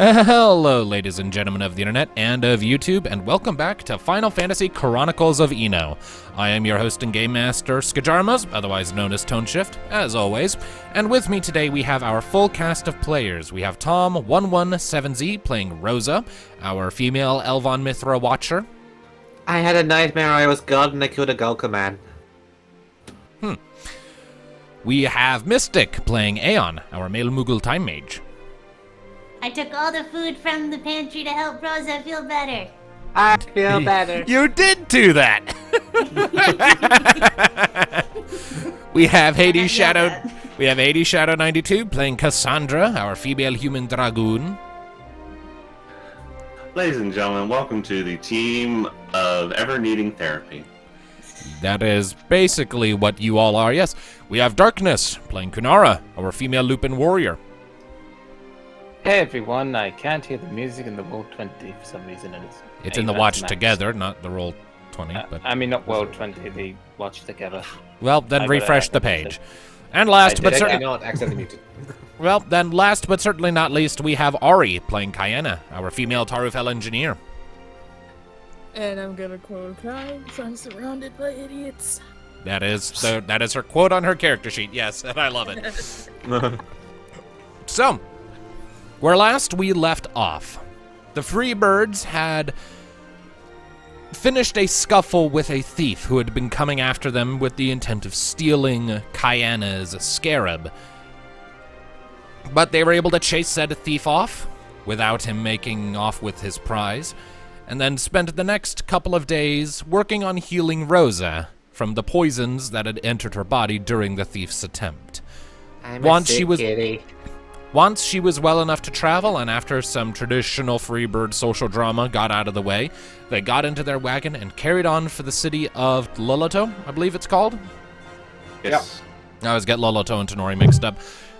Hello, ladies and gentlemen of the internet and of YouTube, and welcome back to Final Fantasy Chronicles of Eno. I am your host and game master, Skajarmas, otherwise known as Toneshift, as always, and with me today we have our full cast of players. We have Tom117Z playing Rosa, our female Elvon Mithra watcher. I had a nightmare I was God and I killed a Gulka man. We have Mystic playing Aeon, our male Moogle time mage. I took all the food from the pantry to help Rosa feel better. I feel better. You did do that! We have Hades Shadow 92 playing Cassandra, our female human dragoon. Ladies and gentlemen, welcome to the team of ever needing therapy. That is basically what you all are, yes. We have Darkness playing Kunara, our female Lupin warrior. Hey everyone, I can't hear the music in the World 20 for some reason. It's in the Watch Together, not the Roll 20. But I mean, not World 20, the Watch Together. well, then refresh the page. And last but certainly not accidentally muted. well, then last but certainly not least, we have Ari playing Kayena, our female Tarufel engineer. And I'm gonna quote Kai, so I'm surrounded by idiots. That is her quote on her character sheet. Yes, and I love it. So, where last we left off, the Freebirds had finished a scuffle with a thief who had been coming after them with the intent of stealing Kayena's scarab. But they were able to chase said thief off without him making off with his prize, and then spent the next couple of days working on healing Rosa from the poisons that had entered her body during the thief's attempt. Once she was well enough to travel, and after some traditional Freebird social drama got out of the way, they got into their wagon and carried on for the city of Loloto, I believe it's called? Yes. I always get Loloto and Tenori mixed up.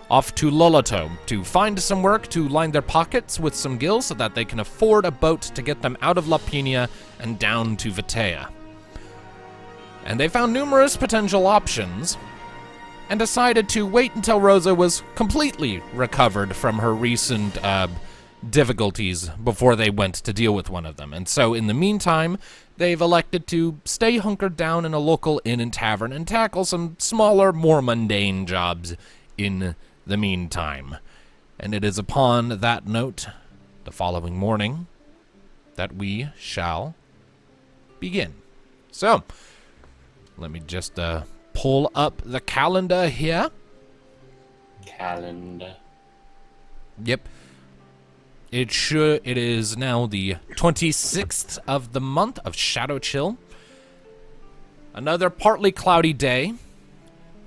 Off to Loloto to find some work to line their pockets with some gills so that they can afford a boat to get them out of Lapinia and down to Vitea. And they found numerous potential options, and decided to wait until Rosa was completely recovered from her recent difficulties before they went to deal with one of them. And so in the meantime, they've elected to stay hunkered down in a local inn and tavern and tackle some smaller, more mundane jobs in the meantime. And it is upon that note, the following morning, that we shall begin. So, let me just pull up the calendar here. Calendar. Yep. It is now the 26th of the month of Shadow Chill. Another partly cloudy day.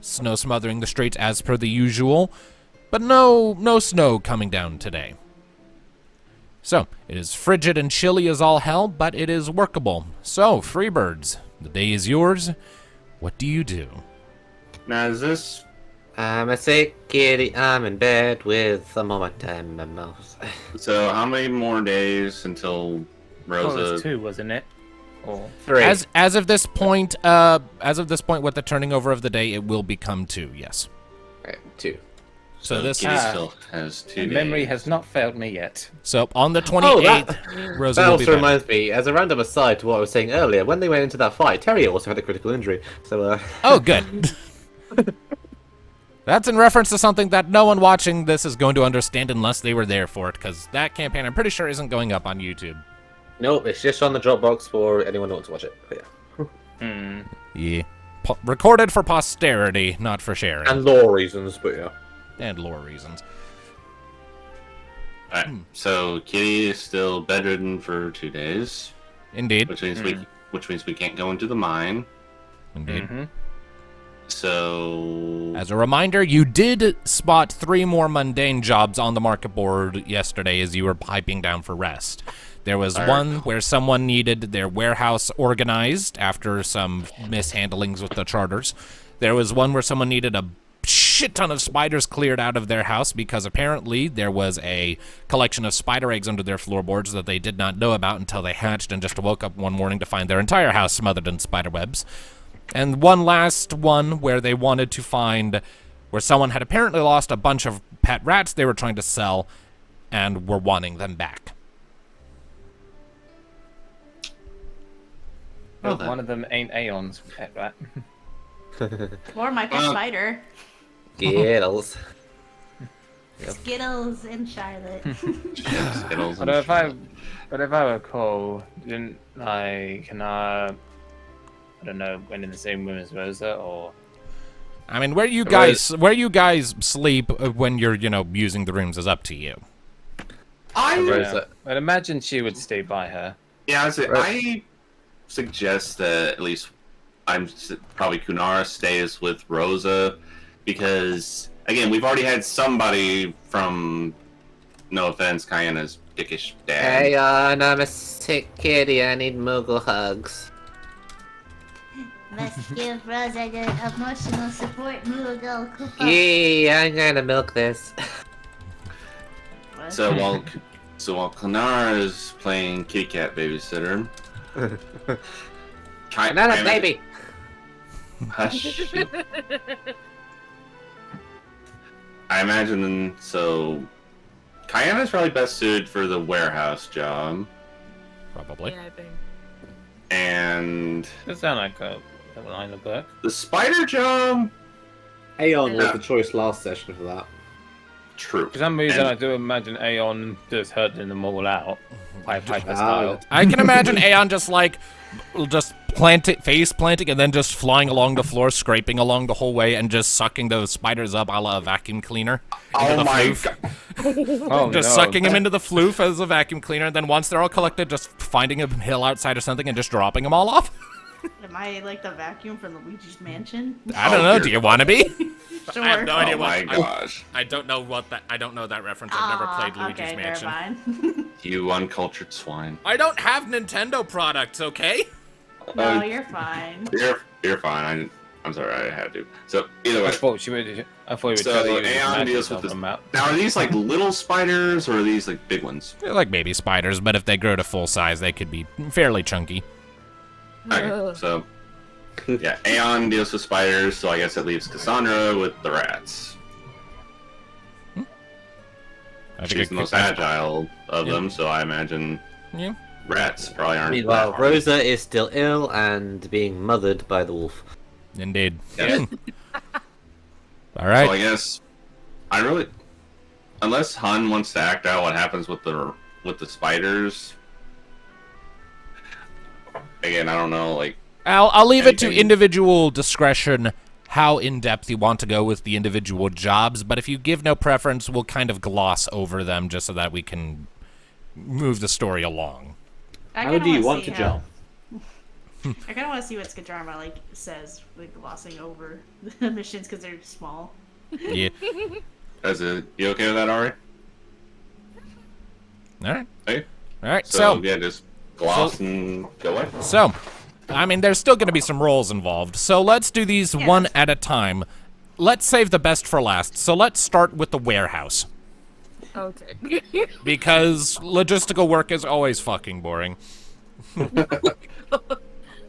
Snow smothering the streets as per the usual, but no snow coming down today. So, it is frigid and chilly as all hell, but it is workable. So, Freebirds, the day is yours. What do you do? Now, is this... I'm a sick kitty, I'm in bed with some of my time in my mouth. So, how many more days until Oh, it Rosa... was 2, wasn't it? Or 3. As of this point, with the turning over of the day, it will become 2, yes. Right, 2. So this Kitty is... still has 2 days. memory has not failed me yet. So, on the 28th, Rosa That will be also back. reminds me, as a random aside to what I was saying earlier, when they went into that fight, Terry also had a critical injury. So, Oh, good. That's in reference to something that no one watching this is going to understand unless they were there for it, because that campaign, I'm pretty sure, isn't going up on YouTube. Nope, it's just on the Dropbox for anyone who wants to watch it. But yeah. Yeah. Recorded for posterity, not for sharing. And lore reasons, but yeah. And lore reasons. Alright, so Kitty is still bedridden for 2 days, Indeed. which means we can't go into the mine. Indeed. So... As a reminder, you did spot 3 more mundane jobs on the market board yesterday as you were piping down for rest. There was one where someone needed their warehouse organized after some mishandlings with the charters. There was one where someone needed a shit ton of spiders cleared out of their house because apparently there was a collection of spider eggs under their floorboards that they did not know about until they hatched and just woke up one morning to find their entire house smothered in spider webs. And one last one where they wanted to find where someone had apparently lost a bunch of pet rats they were trying to sell, and were wanting them back. Well then. One of them ain't Aeon's pet rat. Or my pet spider. Skittles. Skittles and Charlotte. Skittles But and if I recall, didn't I don't know, went in the same room as Rosa, or I mean, where you guys sleep when you're, using the rooms is up to you. Rosa. I'd imagine she would stay by her. Yeah, I suggest that at least probably Kunara stays with Rosa, because again, we've already had somebody from, no offense, Kayana's dickish dad. Hey, I'm a sick kitty. I need Moogle hugs. Let's give Rosa the emotional support Moogle. Yeah, I'm gonna milk this. So while Kunara is playing kitty cat babysitter, Not a baby. Hush. I imagine Kayana's probably best suited for the warehouse job, Probably. Yeah, I think. and Does sound like a line of work. the spider job. Aeon was the choice last session for that. True. For some reason, And- I do imagine Aeon just hurting them all out. Piper style. I can imagine Aeon just face planting, and then just flying along the floor, scraping along the whole way, and just sucking those spiders up a la a vacuum cleaner. Into Oh the my floof. god! Oh, Just no. sucking them into the floof as a vacuum cleaner, and then once they're all collected, just finding a hill outside or something and just dropping them all off. Am I like the vacuum from Luigi's Mansion? I don't know. Do you want to be? Sure. I have no idea Oh my what. gosh! I don't know what that. I don't know that reference. I've never played Luigi's okay, Mansion. Never mind. You uncultured swine. I don't have Nintendo products. Okay. No, you're fine. You're fine. I'm sorry, I had to. So either I way, thought you would So, try to use Aeon magic deals to with help this- them out. now are these like little spiders or are these like big ones? They're like baby spiders, but if they grow to full size, they could be fairly chunky. Okay, so yeah, Aeon deals with spiders, so I guess it leaves Cassandra with the rats. I She's the most agile of them, so I imagine Yeah. rats probably aren't. Meanwhile, that hard. Rosa is still ill and being mothered by the wolf. Indeed. Yeah. All right. So I guess unless Hun wants to act out what happens with the spiders. Again, I don't know. Like, I'll leave it to anything- individual discretion how in-depth you want to go with the individual jobs, but if you give no preference, we'll kind of gloss over them just so that we can move the story along. I How kinda do you wanna want see to how- jump? I kind of want to see what Skajarma says, glossing over the missions because they're small. Yeah. you okay with that, Ari? All right. Hey. All right. So yeah, just gloss and go away. So, I mean, there's still going to be some roles involved. So let's do these Yes. one at a time. Let's save the best for last. So let's start with the warehouse. Okay. Because logistical work is always fucking boring.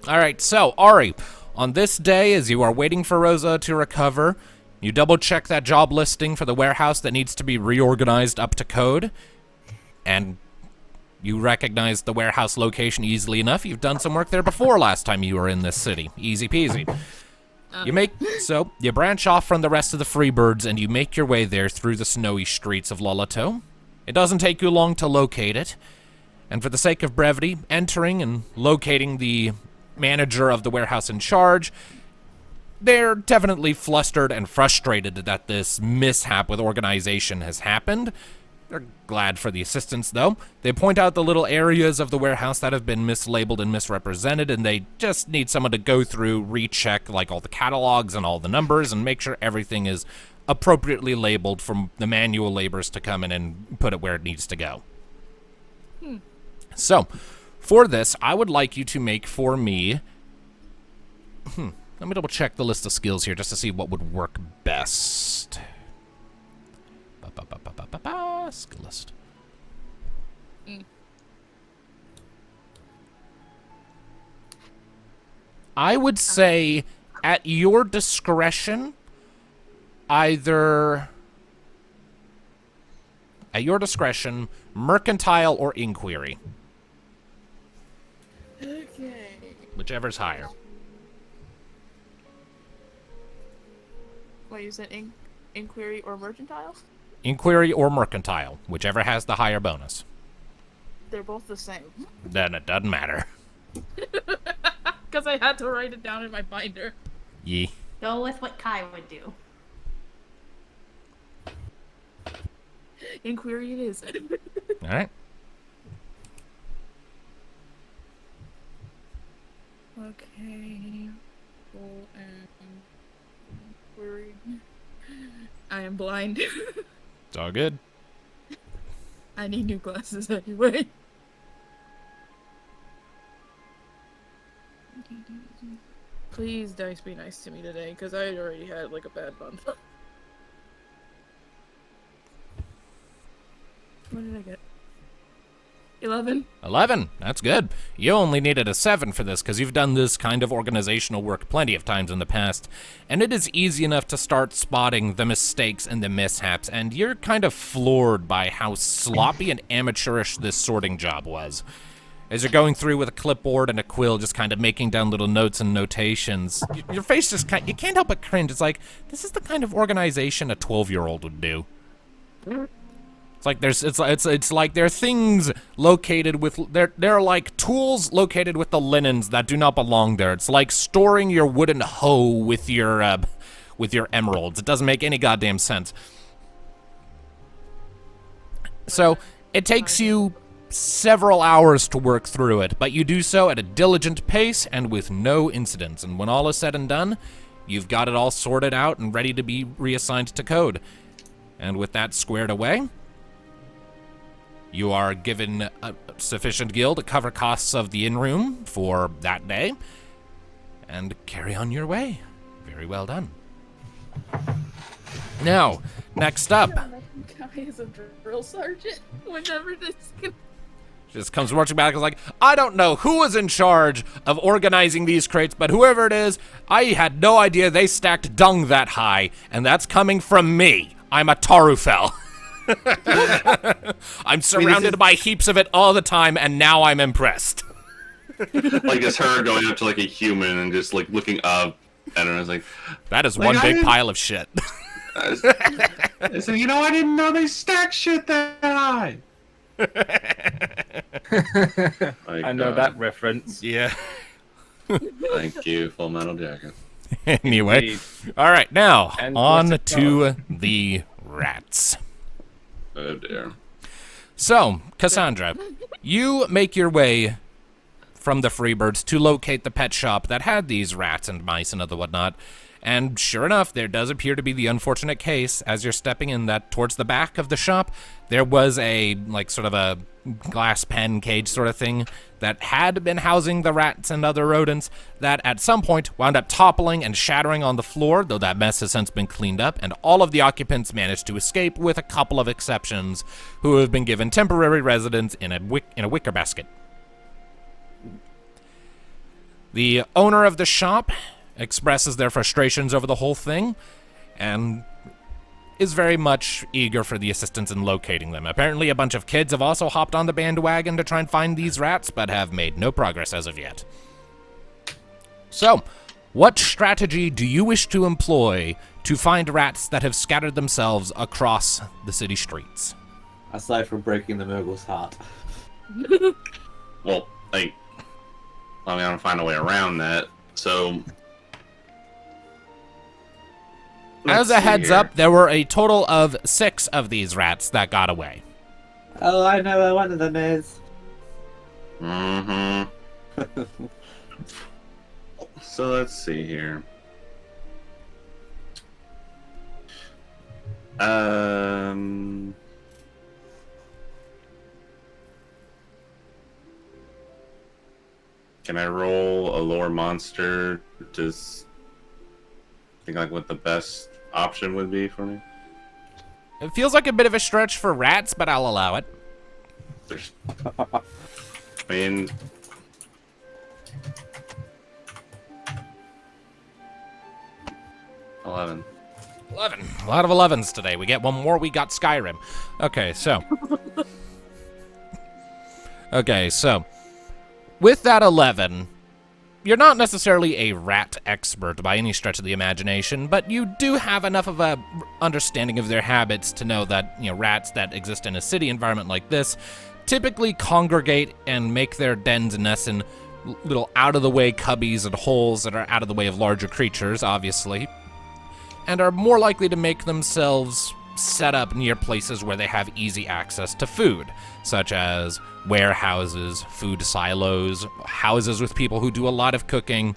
All right, so Ari, on this day, as you are waiting for Rosa to recover, you double check that job listing for the warehouse that needs to be reorganized up to code, and you recognize the warehouse location easily enough. You've done some work there before last time you were in this city. Easy peasy. You branch off from the rest of the Freebirds and you make your way there through the snowy streets of Lolato. It doesn't take you long to locate it, and for the sake of brevity, entering and locating the manager of the warehouse in charge, they're definitely flustered and frustrated that this mishap with organization has happened. They're glad for the assistance, though. They point out the little areas of the warehouse that have been mislabeled and misrepresented, and they just need someone to go through, recheck, like, all the catalogs and all the numbers, and make sure everything is appropriately labeled for the manual laborers to come in and put it where it needs to go. So, for this, I would like you to make for me... Let me double check the list of skills here just to see what would work best. Skill list. I would say, at your discretion, either At your discretion, mercantile or inquiry, Okay. whichever's higher. What you said, inquiry or mercantile? Inquiry or mercantile, whichever has the higher bonus. They're both the same. Then it doesn't matter. Because I had to write it down in my binder. Yee. Go with what Kai would do. Inquiry it is. All right. Okay. Roll and inquiry. I am blind. It's all good. I need new glasses anyway. Please, dice, be nice to me today, because I already had like a bad month. What did I get? 11. 11. That's good. You only needed a 7 for this because you've done this kind of organizational work plenty of times in the past, and it is easy enough to start spotting the mistakes and the mishaps, and you're kind of floored by how sloppy and amateurish this sorting job was. As you're going through with a clipboard and a quill, just kind of making down little notes and notations, your face just you can't help but cringe. It's like, this is the kind of organization a 12-year-old would do. It's like it's like there are things located with there are like tools located with the linens that do not belong there. It's like storing your wooden hoe with your emeralds. It doesn't make any goddamn sense. So it takes you several hours to work through it, but you do so at a diligent pace and with no incidents. And when all is said and done, you've got it all sorted out and ready to be reassigned to code. And with that squared away, you are given a sufficient gil to cover costs of the in-room for that day, and carry on your way. Very well done. Now, next up, Guy is a drill sergeant. Whenever this can... just comes marching back and is like, I don't know who was in charge of organizing these crates, but whoever it is, I had no idea they stacked dung that high, and that's coming from me. I'm a Tarufel. I'm surrounded by heaps of it all the time, and now I'm impressed. Like it's her going up to like a human and just like looking up at her and it's like, That is Like, one I big didn't- pile of shit. I said, you know, I didn't know they stack shit that high. I know that reference. Yeah. Thank you, Full Metal Jacket. Anyway. Indeed. All right, now, And on what's it to the rats. Oh dear. So, Cassandra, you make your way from the Freebirds to locate the pet shop that had these rats and mice and other whatnot. And sure enough, there does appear to be the unfortunate case as you're stepping in that towards the back of the shop, there was a, like, sort of a glass pen cage sort of thing that had been housing the rats and other rodents that at some point wound up toppling and shattering on the floor, though that mess has since been cleaned up, and all of the occupants managed to escape with a couple of exceptions who have been given temporary residence in a wicker basket. The owner of the shop expresses their frustrations over the whole thing and is very much eager for the assistance in locating them. Apparently a bunch of kids have also hopped on the bandwagon to try and find these rats, but have made no progress as of yet. So, what strategy do you wish to employ to find rats that have scattered themselves across the city streets? Aside from breaking the Murgle's heart. Well, like, I'm gonna find a way around that. So, As let's a see heads here. up, there were a total of 6 of these rats that got away. Oh, I know where one of them is. Mm-hmm. So let's see here. Can I roll a lore monster? Just think like what the best option would be for me. It feels like a bit of a stretch for rats, but I'll allow it. There's, I mean, $11. 11. A lot of 11s today. We get one more, we got Skyrim. Okay, so with that 11, you're not necessarily a rat expert by any stretch of the imagination, but you do have enough of a understanding of their habits to know that, rats that exist in a city environment like this typically congregate and make their dens and nests in little out-of-the-way cubbies and holes that are out of the way of larger creatures, obviously, and are more likely to make themselves set up near places where they have easy access to food, such as warehouses, food silos, houses with people who do a lot of cooking,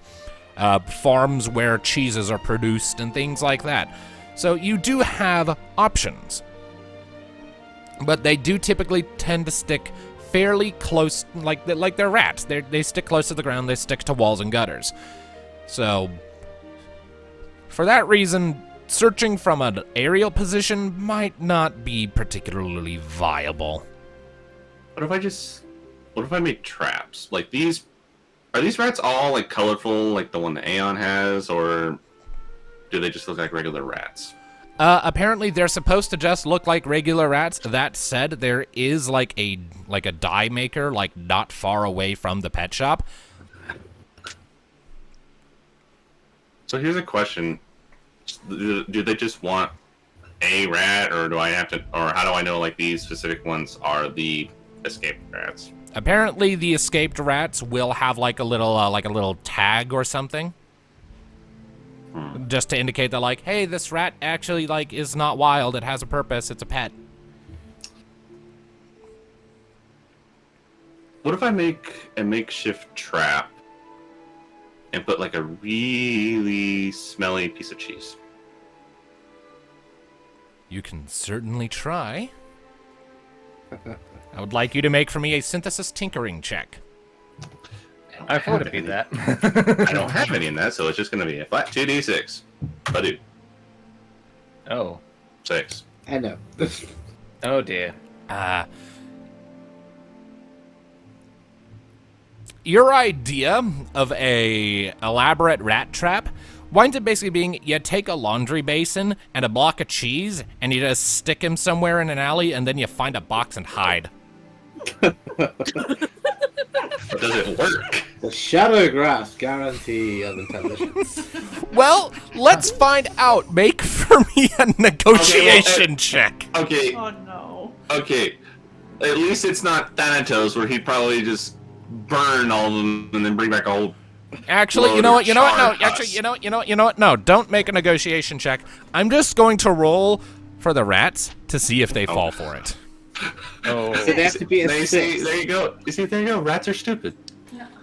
farms where cheeses are produced, and things like that. So you do have options. But they do typically tend to stick fairly close, like they're rats. They stick close to the ground, they stick to walls and gutters. So, for that reason, searching from an aerial position might not be particularly viable. What if I make traps? Like are these rats all like colorful, like the one that Aeon has, or do they just look like regular rats? Apparently they're supposed to just look like regular rats. That said, there is like a dye maker, like not far away from the pet shop. So here's a question. Do they just want a rat, or do I have to, or how do I know like these specific ones are the escaped rats? Apparently the escaped rats will have like a little tag or something. Just to indicate that, like, hey, this rat actually, like, is not wild. It has a purpose. It's a pet. What if I make a makeshift trap and put, like, a really smelly piece of cheese? You can certainly try. I would like you to make for me a synthesis tinkering check. I thought it'd be that. I don't have any in that, so it's just going to be a flat 2d6. Badoo. Oh. 6. I know. Oh dear. Your idea of a elaborate rat trap winds up basically being you take a laundry basin and a block of cheese and you just stick him somewhere in an alley and then you find a box and hide. Does it work? The shadow grasp guarantee of intelligence. Well, let's find out. Make for me a negotiation check. Okay. Oh no. Okay. At least it's not Thanatos, where he'd probably just burn all of them and then bring back a whole. Actually, you know what? No. Actually, you know what? No, don't make a negotiation check. I'm just going to roll for the rats to see if they fall for it. Oh. So they have to be a There you go. You see, there you go. Rats are stupid.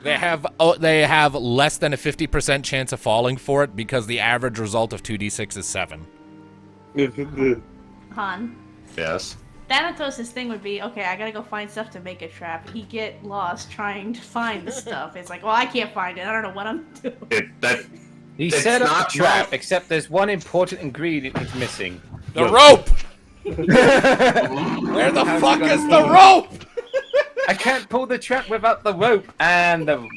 They have less than a 50% chance of falling for it because the average result of 2d6 is 7. Han. Yes. Thanatos' thing would be, okay, I gotta go find stuff to make a trap. He get lost trying to find the stuff. It's like, well, I can't find it. I don't know what I'm doing. He It's set up not the trap, right. except there's one important ingredient he's missing. The rope! Where the fuck is the rope? I can't pull the trap without the rope, and the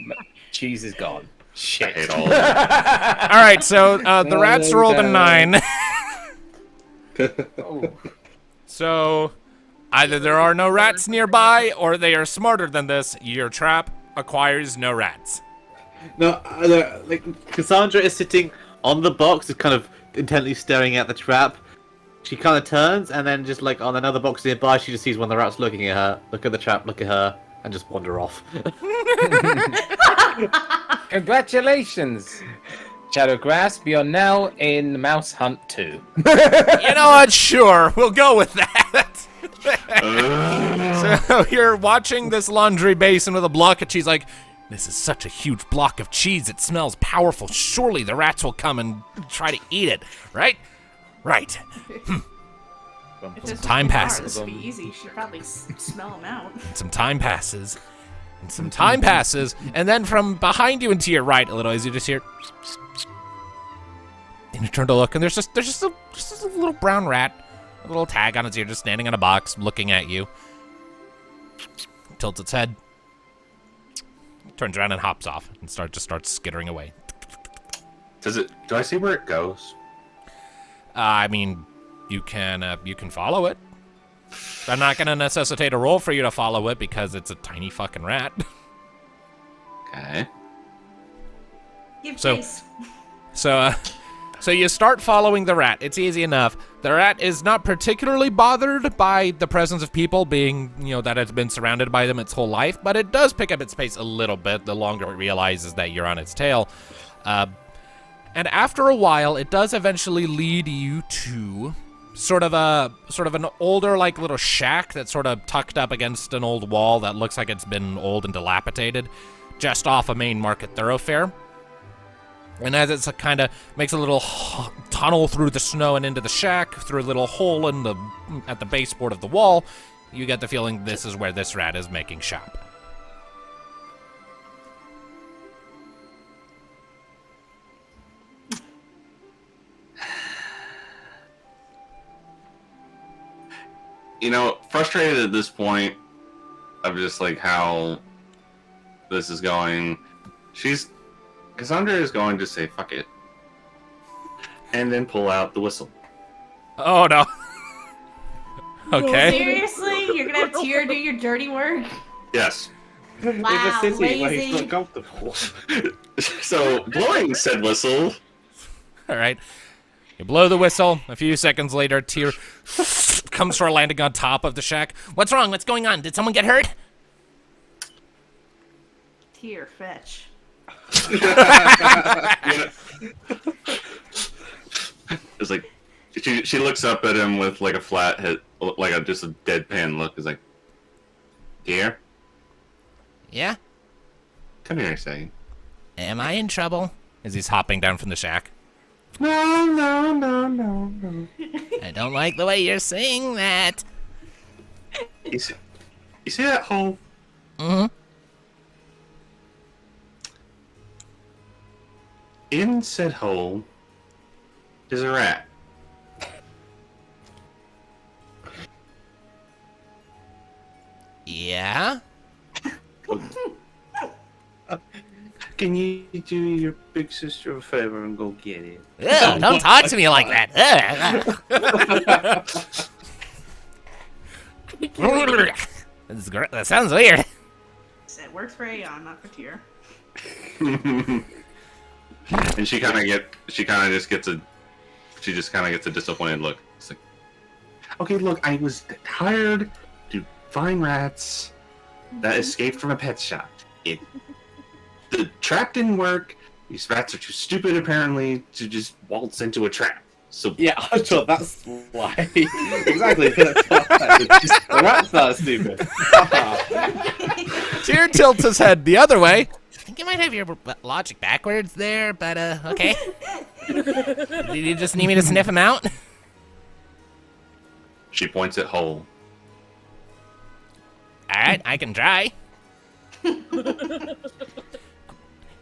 cheese is gone. I Shit. hate all of them. All right, so the rats rolled a 9. Oh. So either there are no rats nearby or they are smarter than this. Your trap acquires no rats. No, like Cassandra is sitting on the box, just kind of intently staring at the trap. She kind of turns, and then just like on another box nearby, she just sees one of the rats looking at her. Look at the trap, look at her, and just wander off. Congratulations, Shadow Grasp. You're now in Mouse Hunt 2. You know what? Sure, we'll go with that. So you're watching this laundry basin with a block of cheese, like, this is such a huge block of cheese. It smells powerful. Surely the rats will come and try to eat it, right? Right. If this was time Kumar, passes. This would be easy. She'd probably smell them out. Some time passes. And some time passes. And then from behind you and to your right a little, as you just hear. And you turn to look, and there's just a little brown rat, a little tag on its ear, just standing in a box, looking at you. Tilts its head. Turns around and hops off and starts skittering away. Do I see where it goes? I mean, you can follow it. I'm not gonna necessitate a roll for you to follow it because it's a tiny fucking rat. Okay. Give So- chase. So you start following the rat. It's easy enough. The rat is not particularly bothered by the presence of people, being, that it's been surrounded by them its whole life, but it does pick up its pace a little bit the longer it realizes that you're on its tail. And after a while, it does eventually lead you to sort of an older, like, little shack that's sort of tucked up against an old wall that looks like it's been old and dilapidated, just off a main market thoroughfare. And as it's kind of makes a little tunnel through the snow and into the shack, through a little hole at the baseboard of the wall, you get the feeling this is where this rat is making shop. Frustrated at this point of just like how this is going, Cassandra is going to say fuck it and then pull out the whistle. Oh no. Okay. Seriously? You're gonna have Tyr do your dirty work? Yes. Wow, It's a city where he's lazy. not comfortable. So blowing said whistle. All right. You blow the whistle. A few seconds later, Tyr comes for a landing on top of the shack. What's wrong? What's going on? Did someone get hurt? Tyr, fetch. It's like she looks up at him with like a flat head, like just a deadpan look. Is like, dear, Yeah? come here a second. Am I in trouble? As he's hopping down from the shack. No. I don't like the way you're saying that. You see that hole? Mm-hmm. In said hole is a rat. Yeah? Can you do your big sister a favor and go get it? Ugh, don't talk to me like that. Ugh. That sounds weird. It works for Aeon, not for Tyr. And she kind of just gets a disappointed look. It's like, okay, look, I was hired to find rats that escaped from a pet shop. The trap didn't work. These rats are too stupid, apparently, to just waltz into a trap. So Yeah, I'm sure that's why. Exactly. The rats are stupid. Tyr tilts his head the other way. I think you might have your logic backwards there, but okay. Do you just need me to sniff him out? she points at hole. Alright, I can try.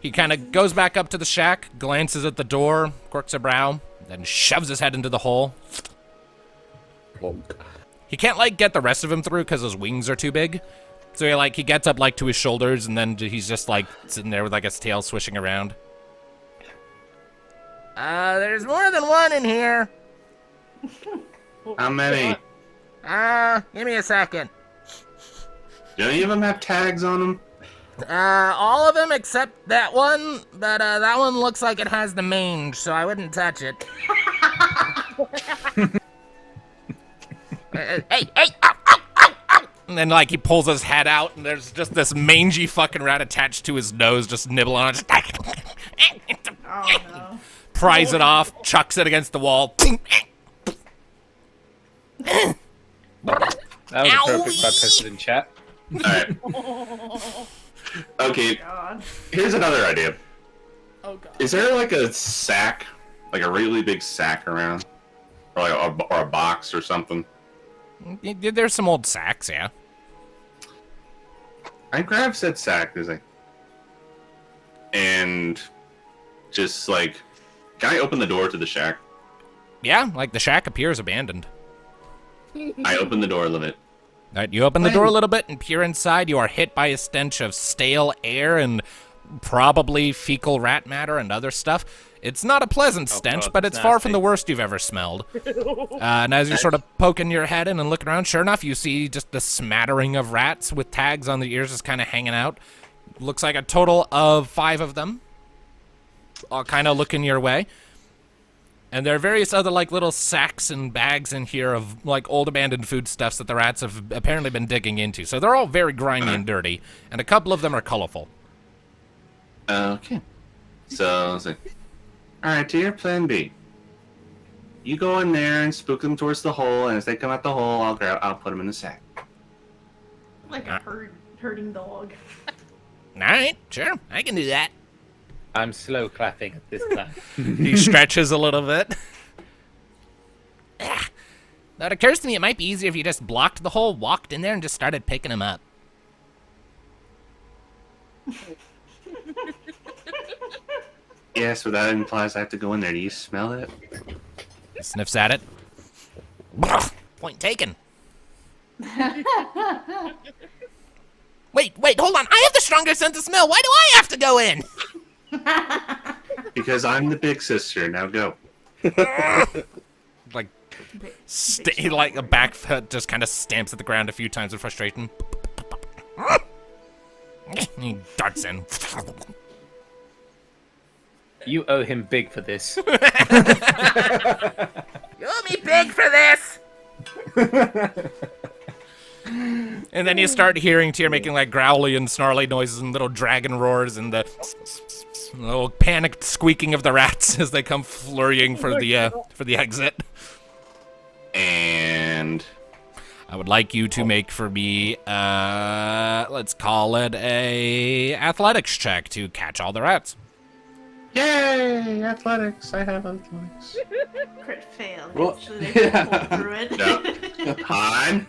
He kind of goes back up to the shack, glances at the door, quirks a brow, then shoves his head into the hole. He can't, get the rest of him through because his wings are too big. So he gets up, to his shoulders, and then he's just, sitting there with, his tail swishing around. There's more than one in here. How many? Give me a second. Do any of them have tags on them? All of them except that one, but that one looks like it has the mange, so I wouldn't touch it. Hey, ow, ow, ow, ow. And then, he pulls his head out, and there's just this mangy fucking rat attached to his nose, just nibbling on it. Oh no. Pries it off, chucks it against the wall. That was a perfect by President Chat. Alright. Okay, God. here's another idea. Oh god. Is there a sack, a really big sack around? Or a box or something? There's some old sacks, yeah. I grab said sack, and just can I open the door to the shack? Yeah, the shack appears abandoned. I open the door a little bit. All right, you open the door a little bit and peer inside. You are hit by a stench of stale air and probably fecal rat matter and other stuff. It's not a pleasant stench, God, but that's it's far from nasty. the worst you've ever smelled. And as you're sort of poking your head in and looking around, sure enough, you see just the smattering of rats with tags on the ears just kind of hanging out. Looks like a total of 5 of them, all kind of looking your way. And there are various other like little sacks and bags in here of like old abandoned foodstuffs that the rats have apparently been digging into. So they're all very grimy and dirty, and a couple of them are colorful. Okay. So, let's see. Alright, to your plan B. You go in there and spook them towards the hole, and as they come out the hole, I'll put them in the sack. Like a herding dog. All right, sure, I can do that. I'm slow clapping at this time. He stretches a little bit. Now it occurs to me it might be easier if you just blocked the hole, walked in there, and just started picking them up. Yeah, so that implies I have to go in there. Do you smell it? He sniffs at it. Point taken. Wait, hold on. I have the stronger sense of smell. Why do I have to go in? Because I'm the big sister. Now go. Like, like a back foot just kind of stamps at the ground a few times in frustration. He darts in. You owe him big for this. You owe me big for this. And then you start hearing Tyr making like growly and snarly noises and little dragon roars and the little panicked squeaking of the rats as they come flurrying for the exit. And I would like you to make for me, let's call it a athletics check to catch all the rats. yay, athletics! I have athletics. Crit fail. What? Actually, they can pull through it. No. Han,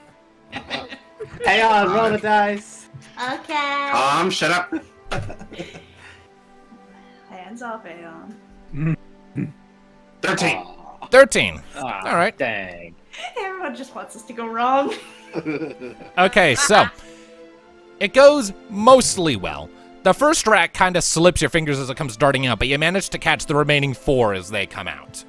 Hey, on, roll the dice. Okay. Tom, shut up. Hands off, Aeon. 13. 13. Ah, All right. Dang. Everyone just wants us to go wrong. Okay, so it goes mostly well. The first rat kind of slips your fingers as it comes darting out, but you manage to catch the remaining 4 as they come out.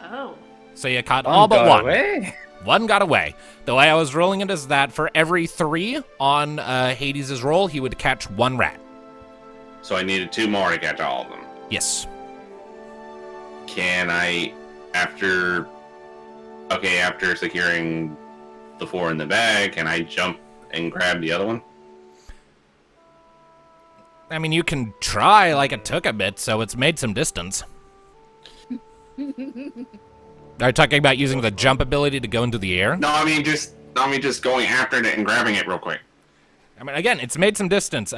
Oh. So you caught all but got one. away. One got away. The way I was rolling it is that for every 3 on Hades' roll, he would catch 1 rat. So I needed 2 more to catch all of them. Yes. Can I, after securing the 4 in the bag, can I jump and grab the other one? I mean, you can try, like it took a bit, so it's made some distance. Are you talking about using the jump ability to go into the air? No, I mean just going after it and grabbing it real quick. I mean, again, it's made some distance.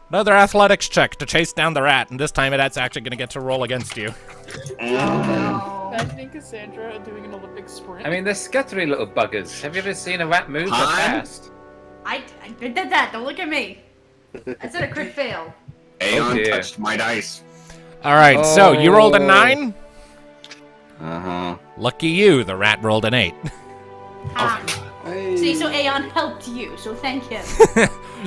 Another athletics check to chase down the rat, and this time it's actually going to get to roll against you. Imagining Cassandra doing an Olympic sprint. I mean, they're scuttery little buggers. Have you ever seen a rat move that Han? fast? I did that. Don't look at me. I said a crit fail. Aeon dear. touched my dice. All right, so you rolled a 9? Uh-huh. Lucky you, the rat rolled an 8. Ah. Hey. See, so Aeon helped you, so thank him.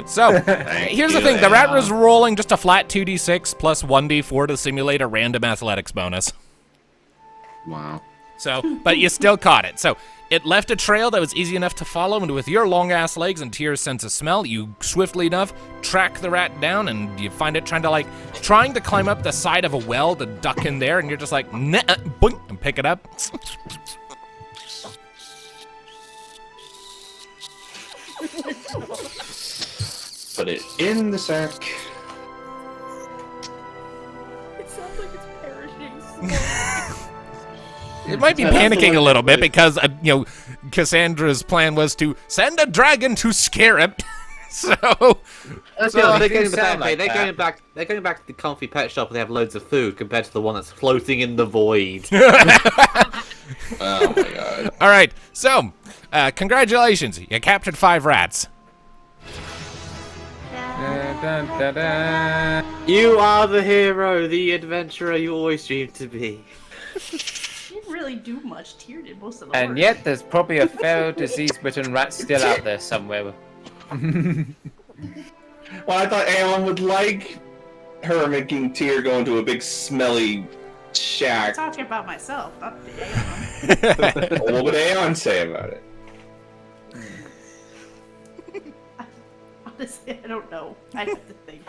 So, Thank here's the you, thing. The rat Aeon. was rolling just a flat 2d6 plus 1d4 to simulate a random athletics bonus. Wow. So, but you still caught it. So, it left a trail that was easy enough to follow, and with your long-ass legs and Tyr's sense of smell, you swiftly enough track the rat down, and you find it trying to climb up the side of a well to duck in there, and you're just like, nah, boink, and pick it up. Put it in the sack. It sounds like it's perishing. It might be Yeah, that's the panicking a one little bit place. because, Cassandra's plan was to send a dragon to scare it. So, That's Well, they're it going didn't back. sound like They're that. going back. They're going back to the comfy pet shop, and they have loads of food compared to the one that's floating in the void. Oh my god. all right. So, congratulations. You captured 5 rats. Dun, dun, dun. You are the hero, the adventurer you always dreamed to be. She didn't really do much. Tyr did most of the work. And yet, there's probably a feral disease-bitten rat still out there somewhere. Well, I thought Aeon would like her making Tyr go into a big smelly I'm shack. talking about myself, not the Aeon. What would Aeon say about it? Honestly, I don't know. I have to think.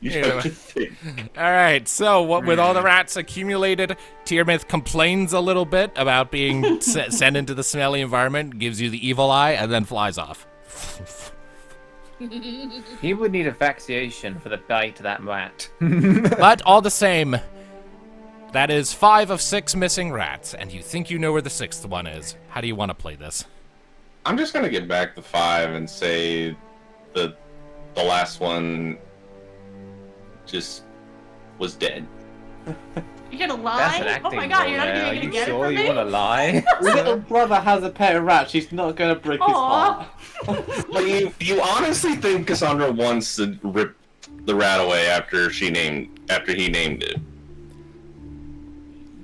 You Yeah. have to think. All right, so with all the rats accumulated, Tiermith complains a little bit about being sent into the smelly environment, gives you the evil eye, and then flies off. He would need a vaccination for the bite to that rat. But all the same, that is 5 of 6 missing rats, and you think you know where the 6th one is. How do you want to play this? I'm just gonna get back to 5 and say the last one was dead. You're gonna That's an lie? acting Oh my god, role you're not there. even Are gonna you get it sure from you me? want to lie? Little brother has a pet rat. She's not gonna break his Aw. heart. But you honestly think Cassandra wants to rip the rat away after he named it?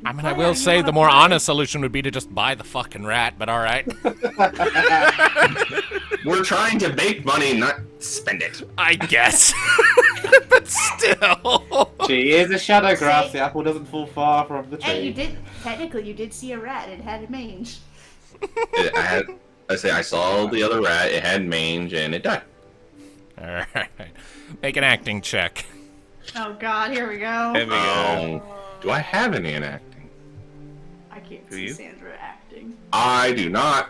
I mean, I Oh, yeah, will you say wanna the more play. honest solution would be to just buy the fucking rat, but all right. We're trying to make money, not spend it. I guess. But still. She is a shadow grass. The apple doesn't fall far from the tree. Hey, technically, you did see a rat. It had a mange. I saw the other rat. It had mange and it died. All right. Make an acting check. Oh god, here we go. There we go. Do I have any in acting? I can't Do see you? Sandra acting. I do not.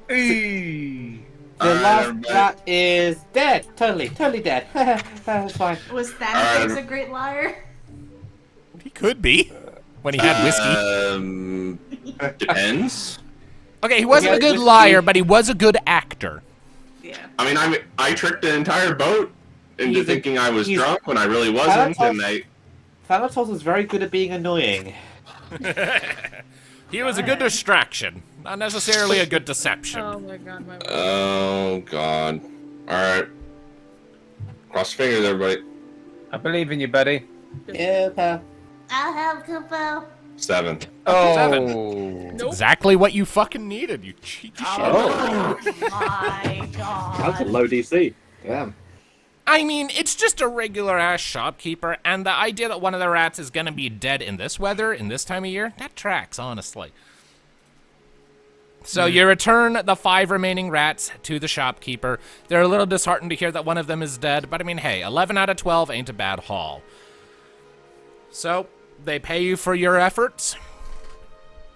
The last rat is dead. Totally dead. That's fine. Was Thanatos a great liar? He could be. When he had whiskey. Depends. Okay, he wasn't a had good whiskey. liar, but he was a good actor. Yeah. I mean, I tricked the entire boat into He's a- thinking I was he's- drunk when I really wasn't, Thanatos- and they. Thanatos is very good at being annoying. He was a good distraction, not necessarily a good deception. Oh my god, my Oh God! All right. Cross your fingers, everybody. I believe in you, buddy. Yeah, pal. I'll help, Kupo. 7. Oh. That's exactly what you fucking needed, you cheeky shit. Oh my god. That's a low DC. Damn. I mean, it's just a regular-ass shopkeeper, and the idea that one of the rats is gonna be dead in this weather, in this time of year, that tracks, honestly. So you return the 5 remaining rats to the shopkeeper. They're a little disheartened to hear that one of them is dead, but I mean, hey, 11 out of 12 ain't a bad haul. So, they pay you for your efforts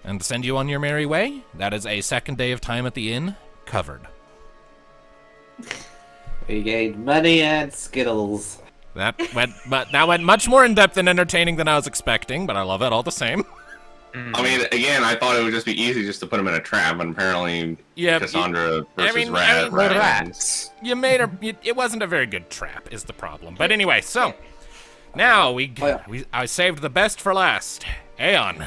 and send you on your merry way. That is a second day of time at the inn covered. We gained money and Skittles. That went much more in depth and entertaining than I was expecting, but I love it all the same. I mean, again, I thought it would just be easy just to put him in a trap, and apparently Yeah, Cassandra versus I mean, rat. Rats. You made her. It wasn't a very good trap, is the problem. But anyway, so now I saved the best for last. Aeon.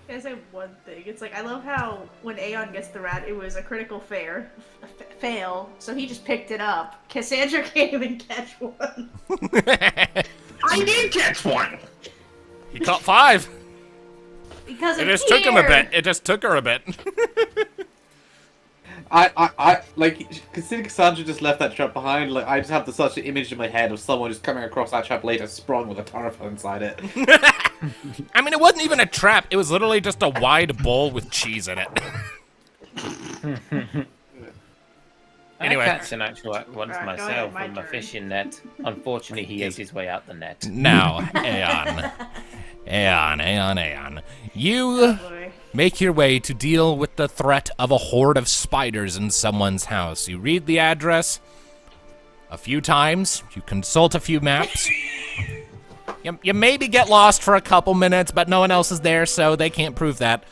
Can I say one thing? It's like I love how when Aeon gets the rat, it was a critical fail, so he just picked it up. Cassandra can't even catch one. I did catch one. He caught 5. Because It of just took him a Tyr. bit. It just took her a bit. I like considering Cassandra just left that trap behind. Like I just have such an image in my head of someone just coming across that trap later, sprung with a tarpa inside it. I mean, it wasn't even a trap. It was literally just a wide bowl with cheese in it. Anyway. I catch an actual once Alright, go myself ahead, my with my turn. fishing net. Unfortunately, he ate his way out the net. Now, Aeon. You Boy. make your way to deal with the threat of a horde of spiders in someone's house. You read the address a few times. You consult a few maps. You maybe get lost for a couple minutes, but no one else is there, so they can't prove that.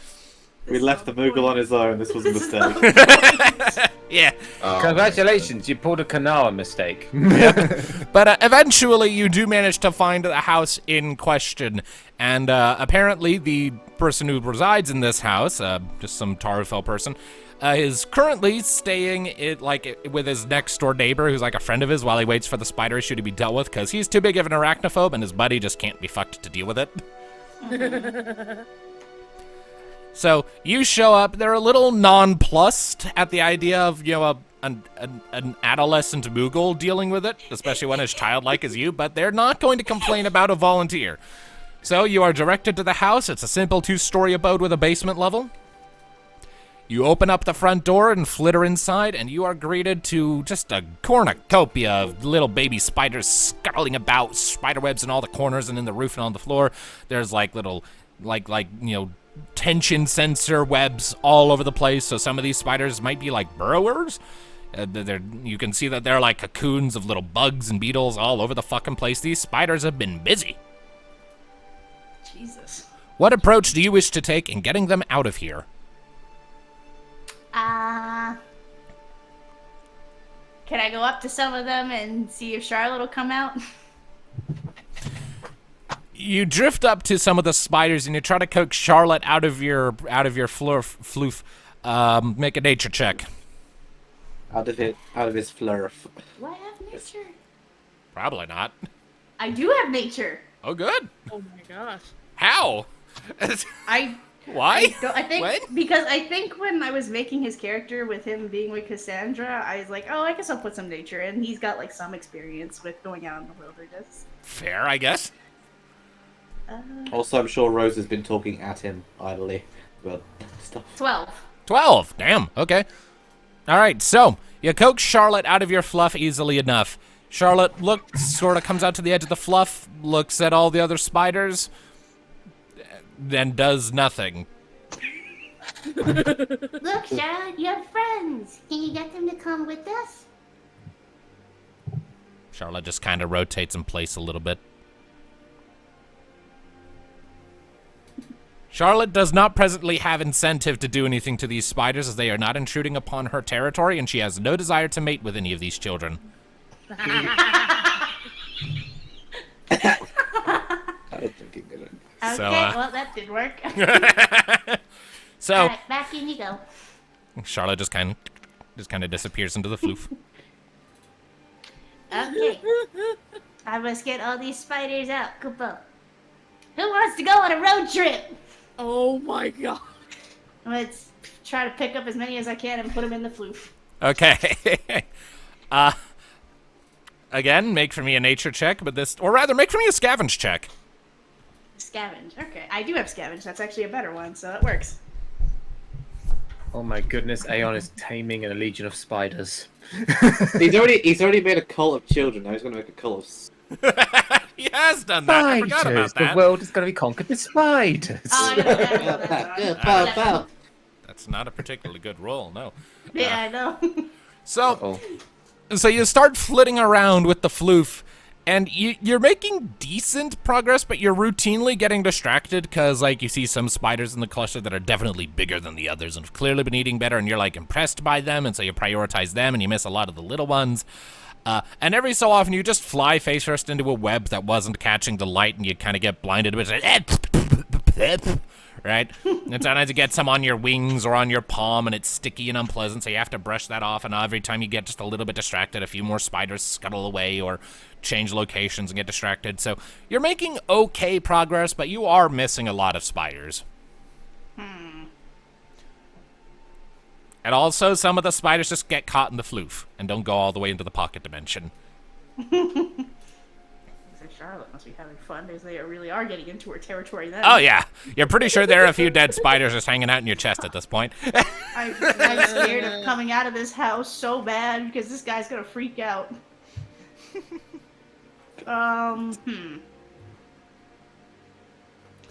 We left the Moogle on his own. This was a This is mistake. Yeah. Congratulations, you pulled a Kanara mistake. But eventually you do manage to find the house in question. And apparently the person who resides in this house, just some Tarufel person, is currently staying with his next door neighbor, who's like a friend of his, while he waits for the spider issue to be dealt with, because he's too big of an arachnophobe and his buddy just can't be fucked to deal with it. So you show up. They're a little nonplussed at the idea of an adolescent Moogle dealing with it, especially one as childlike as you, but they're not going to complain about a volunteer. So you are directed to the house. It's a simple 2-story abode with a basement level. You open up the front door and flitter inside, and you are greeted to just a cornucopia of little baby spiders scuttling about, spider webs in all the corners and in the roof and on the floor. There's like little, tension sensor webs all over the place. So some of these spiders might be like burrowers. You can see that they're like cocoons of little bugs and beetles all over the fucking place. These spiders have been busy. Jesus. What approach do you wish to take in getting them out of here? Can I go up to some of them and see if Charlotte will come out? You drift up to some of the spiders and you try to coax Charlotte out of your floof. Make a nature check. Out of his flurf. Do I have nature? Probably not. I do have nature. Oh, good. Oh my gosh. How? Why? I think What? because I think when I was making his character with him being with Cassandra, I was like, oh, I guess I'll put some nature in. He's got like some experience with going out in the wilderness. Fair, I guess. Also, I'm sure Rose has been talking at him idly about stuff. 12. 12. Damn. Okay. All right. So you coax Charlotte out of your fluff easily enough. Charlotte comes out to the edge of the fluff, looks at all the other spiders, then does nothing. Look, Charlotte, you have friends. Can you get them to come with us? Charlotte just kind of rotates in place a little bit. Charlotte does not presently have incentive to do anything to these spiders as they are not intruding upon her territory, and she has no desire to mate with any of these children. Okay, So, well, that did work. So Alright, back in you go. Charlotte just kind of disappears into the floof. Okay. I must get all these spiders out. Kupo. Who wants to go on a road trip? Oh my god. Let's try to pick up as many as I can and put them in the floof. Okay. Again, make for me a nature check, or rather, make for me a scavenge check. Scavenge. Okay, I do have scavenge. That's actually a better one, so it works. Oh my goodness, Aeon is taming a legion of spiders. He's already made a cult of children. Now he's going to make a cult of. He has done that. I forgot about The that. world is going to be conquered with spiders. Oh, I gotta add that. That's not a particularly good roll, no. Yeah, I know. So you start flitting around with the floof, and you're making decent progress, but you're routinely getting distracted because, you see some spiders in the cluster that are definitely bigger than the others and have clearly been eating better, and you're, impressed by them, and so you prioritize them, and you miss a lot of the little ones. And every so often, you just fly face first into a web that wasn't catching the light, and you kind of get blinded with it. Right? And sometimes you get some on your wings or on your palm, and it's sticky and unpleasant, so you have to brush that off, and every time you get just a little bit distracted, a few more spiders scuttle away or change locations and get distracted. So you're making okay progress, but you are missing a lot of spiders. And also, some of the spiders just get caught in the floof and don't go all the way into the pocket dimension. Charlotte must be having fun because they really are getting into her territory then. Oh, yeah. You're pretty sure there are a few dead spiders just hanging out in your chest at this point. I'm scared of coming out of this house so bad because this guy's gonna freak out. So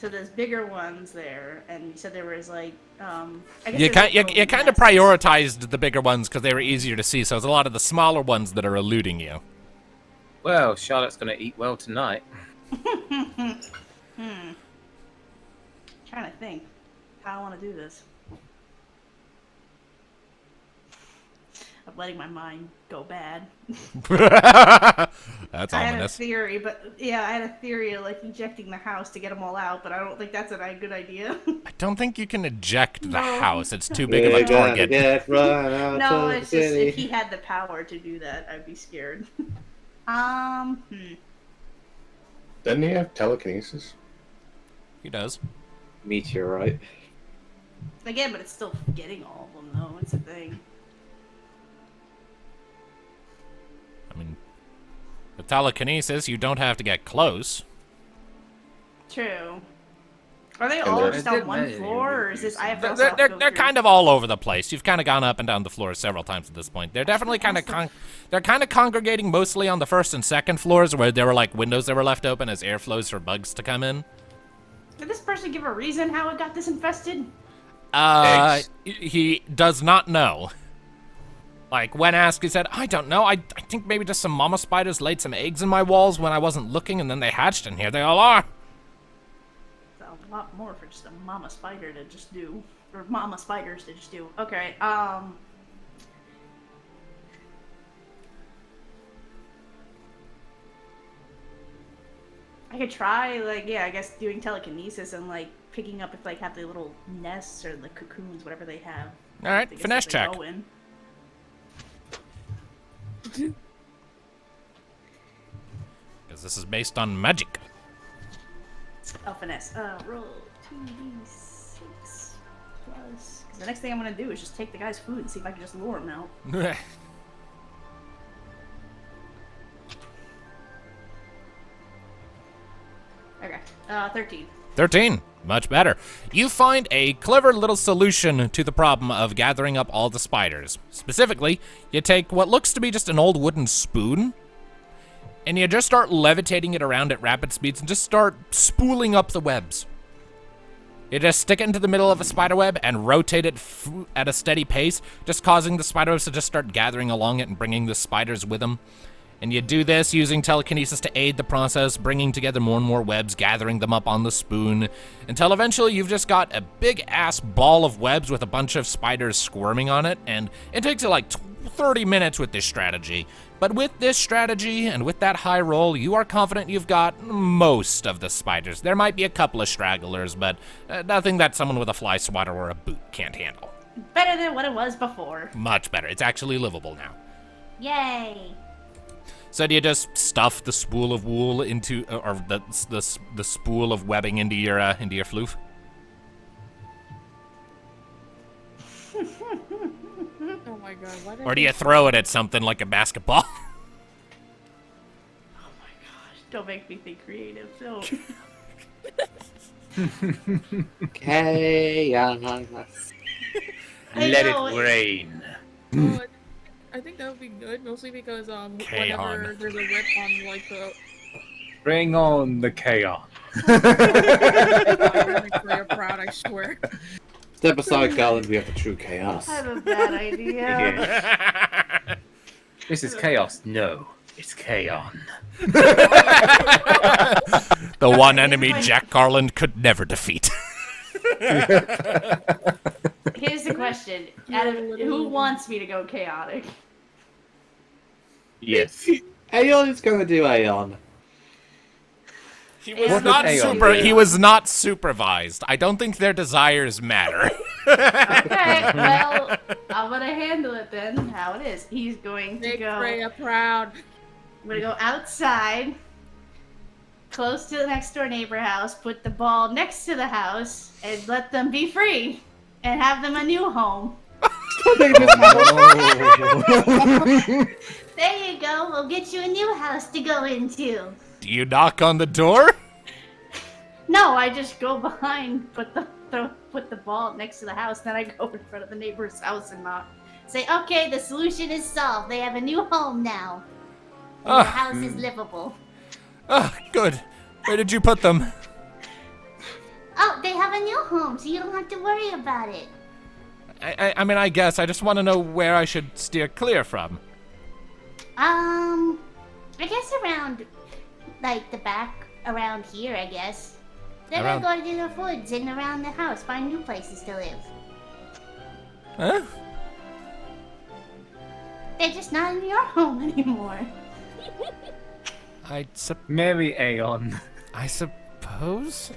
there's bigger ones there, and you said there was I guess You there's, kind of prioritized the bigger ones because they were easier to see, so it's a lot of the smaller ones that are eluding you. Well, Charlotte's going to eat well tonight. Trying to think how I want to do this. I'm letting my mind go bad. That's I had a ominous. theory, but yeah, I had a theory of ejecting the house to get them all out, but I don't think that's a good idea. I don't think you can eject the No. house. It's too big of a target. No, it's just if he had the power to do that, I'd be scared. Doesn't he have telekinesis? He does. Meteorite. Again, but it's still getting all of them, though. It's a thing. I mean, with telekinesis, you don't have to get close. True. Are they And all they're- just on one floor, or is this I have to also They're, have to they're, go they're through? kind of all over the place. You've kind of gone up and down the floor several times at this point. They're definitely kind of they're kind of congregating mostly on the first and second floors where there were like windows that were left open as airflows for bugs to come in. Did this person give a reason how it got disinfested? Eggs. He does not know. Like, when asked, he said, I don't know. I think maybe just some mama spiders laid some eggs in my walls when I wasn't looking, and then they hatched, and here they all are. It's a lot more for just a mama spider to just do, or mama spiders to just do. Okay, I could try, like, yeah, I guess doing telekinesis and, like, picking up if, like, have the little nests or the cocoons, whatever they have. All right, I guess finesse if they check. go in. Because this is based on magic. Oh, finesse. Roll 2d6 plus. Because the next thing I'm gonna do is just take the guy's food and see if I can just lure him out. Okay. 13. 13. Much better. You find a clever little solution to the problem of gathering up all the spiders. Specifically, you take what looks to be just an old wooden spoon, and you just start levitating it around at rapid speeds and just start spooling up the webs. You just stick it into the middle of a spider web and rotate it at a steady pace, just causing the spider webs to just start gathering along it and bringing the spiders with them. And you do this using telekinesis to aid the process, bringing together more and more webs, gathering them up on the spoon, until eventually you've just got a big-ass ball of webs with a bunch of spiders squirming on it, and it takes you like 30 minutes with this strategy. But with this strategy, and with that high roll, you are confident you've got most of the spiders. There might be a couple of stragglers, but nothing that someone with a fly swatter or a boot can't handle. Better than what it was before. Much better. It's actually livable now. Yay. So do you just stuff the spool of wool into, or the spool of webbing into your floof? Oh my god, why did Or do you throw it at something like a basketball? Oh my gosh. Don't make me think creative. Don't. Chaos. Let know, it rain. Oh, I think that would be good, mostly because K-on. whenever there's a rip on like the Bring on the chaos. Freya product, I swear. Step aside, Garland. We have the true chaos. I have a bad idea. Yeah. This is chaos. No, it's K-on. The one enemy Jack Garland could never defeat. Here's the question. Who wants me to go chaotic? Yes. Aeon is gonna do Aeon. He was What not does Aeon super. do? He was not supervised. I don't think their desires matter. Okay, well, I'm gonna handle it then. How it is. He's going to Make go. Freya proud. I'm gonna go outside, close to the next door neighbor house, put the ball next to the house, and let them be free, and have them a new home. There you go. We'll get you a new house to go into. Do you knock on the door? No, I just go behind, put the ball next to the house, then I go in front of the neighbor's house and knock. Say, okay, the solution is solved. They have a new home now. And the house is livable. Oh, good. Where did you put them? Oh, they have a new home, so you don't have to worry about it. I mean, I guess. I just want to know where I should steer clear from. I guess around, like, the back around here, I guess. Then Around- I go to the woods and around the house, find new places to live. Huh? They're just not in your home anymore. Mary Aeon. I suppose?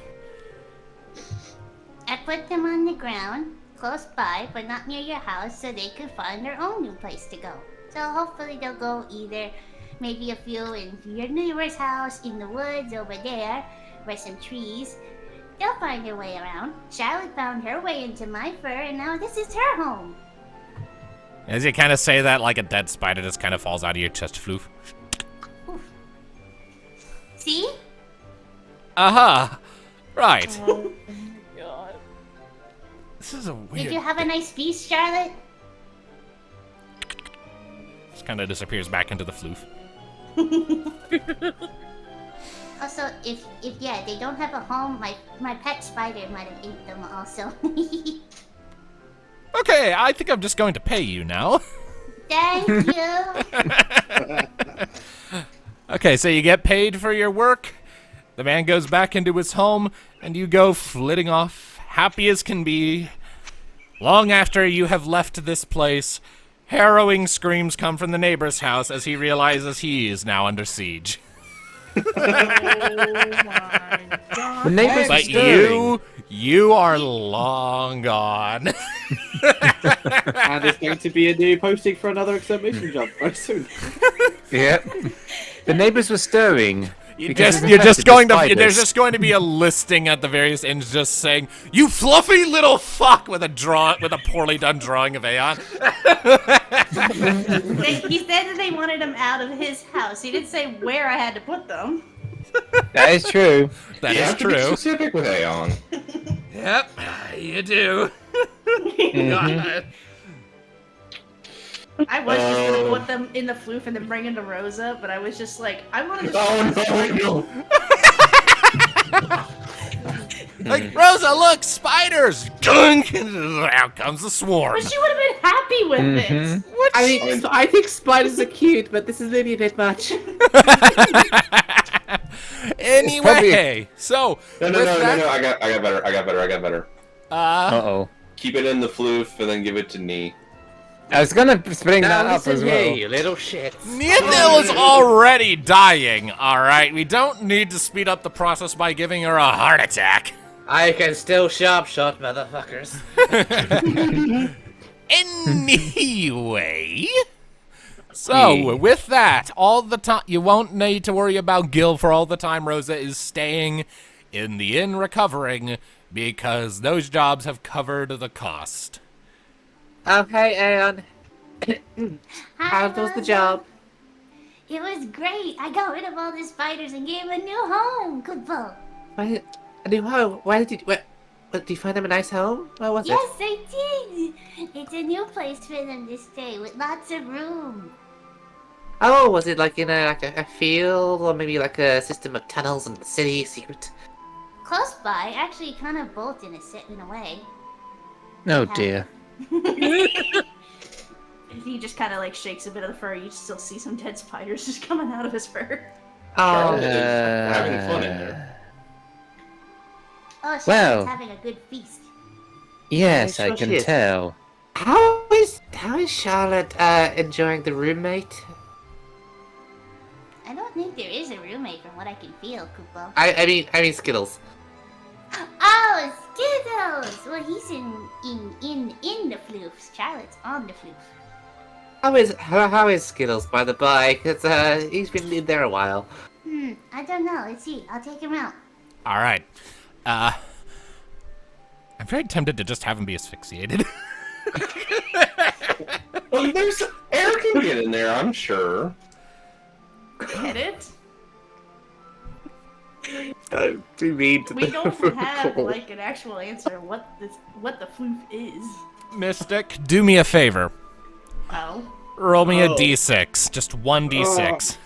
I put them on the ground, close by, but not near your house, so they could find their own new place to go. So hopefully they'll go either maybe a few in your neighbor's house, in the woods over there, by some trees. They'll find their way around. Charlotte found her way into my fur, and now this is her home. As you kind of say that, like a dead spider just kind of falls out of your chest, Floof. See? Aha! Right. Oh my god. This is a Did weird. you have a nice feast, Charlotte? Just kind of disappears back into the Floof. Also, if yeah, they don't have a home, my pet spider might have ate them also. Okay, I think I'm just going to pay you now. Thank you. Okay, so you get paid for your work. The man goes back into his home, and you go flitting off, happy as can be. Long after you have left this place, harrowing screams come from the neighbor's house as he realizes he is now under siege. Oh my god. The neighbors But you are long gone. And there's going to be a new posting for another exclamation job very soon. Yep. The neighbors were stirring. There's just going to be a listing at the various ends just saying, "You fluffy little fuck," with a poorly done drawing of Aeon. He said that they wanted him out of his house. He didn't say where I had to put them. That is true. That You is have to be true. specific with Aeon. Yep, you do. God. I was just gonna put them in the floof and then bring them to Rosa, but I was just like, I wanted to. Oh no! Like, Rosa, look, spiders! Dunk! Out comes the swarm. But she would have been happy with it. I think spiders are cute, but this is maybe a bit much. Anyway, so No! I got better. Uh-oh. Keep it in the floof and then give it to Nee. I was gonna bring that up as well. you little shit. Neil is already dying, alright? We don't need to speed up the process by giving her a heart attack. I can still sharp shot, motherfuckers. Anyway, so with that, all the time you won't need to worry about Gil for all the time Rosa is staying in the inn recovering, because those jobs have covered the cost. Oh, hey, Aeon. Hi, How was the Rosa. job? It was great. I got rid of all the spiders and gave them a new home. Good boy. A new home? Did you find them a nice home? What was Yes, I did. It's a new place for them to stay with lots of room. Oh, was it like in a field, or maybe like a system of tunnels in the city, secret? Close by, actually, kind of both in a way. Oh dear. He just kind of like shakes a bit of the fur. You still see some dead spiders just coming out of his fur. Oh, Having fun in there. Oh, Charlotte's Well. having a good feast. Yes, Yeah, I sure can she is. tell. how is Charlotte enjoying the roommate? I don't think there is a roommate from what I can feel, Kupo. I mean Skittles. Oh, Skittles! Well, he's in the floofs. Charlotte's on the floof. How is Skittles, by the by? Cause he's been in there a while. I don't know. Let's see. I'll take him out. Alright. I'm very tempted to just have him be asphyxiated. Well, there's air can get in there, I'm sure. Get it? Too mean to We the don't have call. like an actual answer what the floof is. Mystic, do me a favor. Oh. Roll me a d6. Just one d6.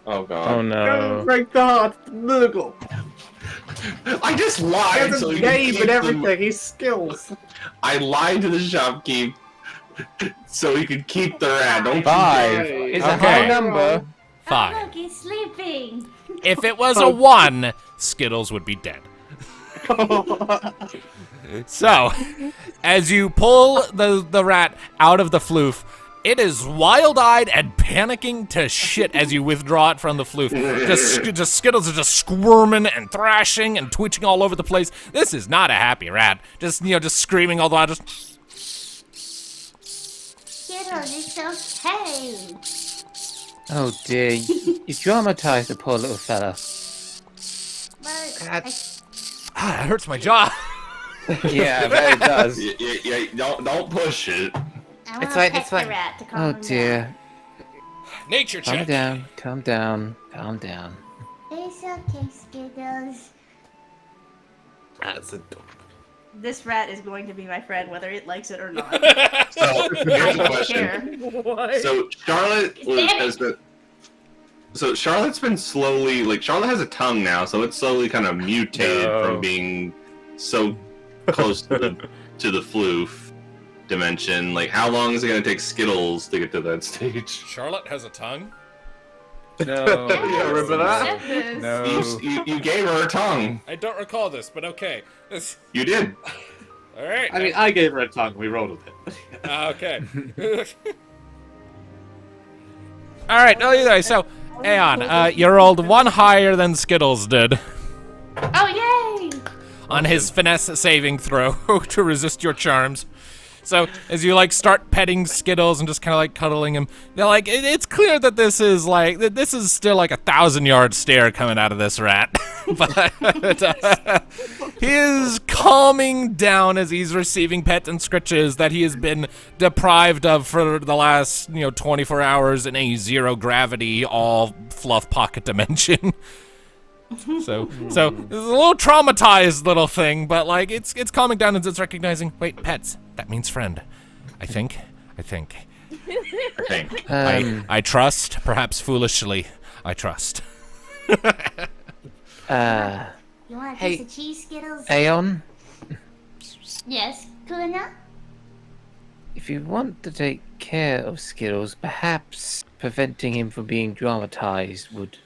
Oh god. Oh no. my god, Moogle. I just lied so he could keep them- He's Skills. I lied to the shopkeep so he could keep the rat. Don't you 5 dare. is a Okay. high number. Oh, Fine. look, he's sleeping. If it was a 1, Skittles would be dead. So, as you pull the rat out of the floof, it is wild-eyed and panicking to shit as you withdraw it from the floof. Just Skittles is just squirming and thrashing and twitching all over the place. This is not a happy rat. Just screaming all the while. Just Skittles, it's okay. Oh dear. You traumatized the poor little fella. But that hurts my jaw. Yeah, I bet it does. Yeah, don't push it. I I It's want fine, to pet it's fine. the rat to calm Oh him dear. Nature Calm check. down. Calm down. Calm down. down. It's okay, Skittles. That's a. This rat is going to be my friend, whether it likes it or not. So I here's the don't question. care. What? So has been. So Charlotte's been slowly Charlotte has a tongue now, so it's slowly kind of mutated from being so close to the floof dimension. Like, how long is it gonna take Skittles to get to that stage? Charlotte has a tongue. No. Yeah, remember that? Accept this. No. You gave her a tongue. I don't recall this, but okay. You did. All right. I mean, I gave her a tongue. We rolled with it. Okay. All right. No, either way. So, Aeon, you rolled one higher than Skittles did Oh, yay! on his finesse saving throw to resist your charms. So as you start petting Skittles and just kind of cuddling him, they're it's clear that this is still 1,000-yard stare coming out of this rat, but he is calming down as he's receiving pets and scritches that he has been deprived of for the last 24 hours in a zero gravity all fluff pocket dimension. So it's a little traumatized little thing, but it's calming down as it's recognizing. Wait, pets. That means friend. I think. I think. I trust. Perhaps foolishly, I trust. You want a Hey. piece of cheese, Skittles? Aeon, Yes, Kuna? if you want to take care of Skittles, perhaps preventing him from being dramatized would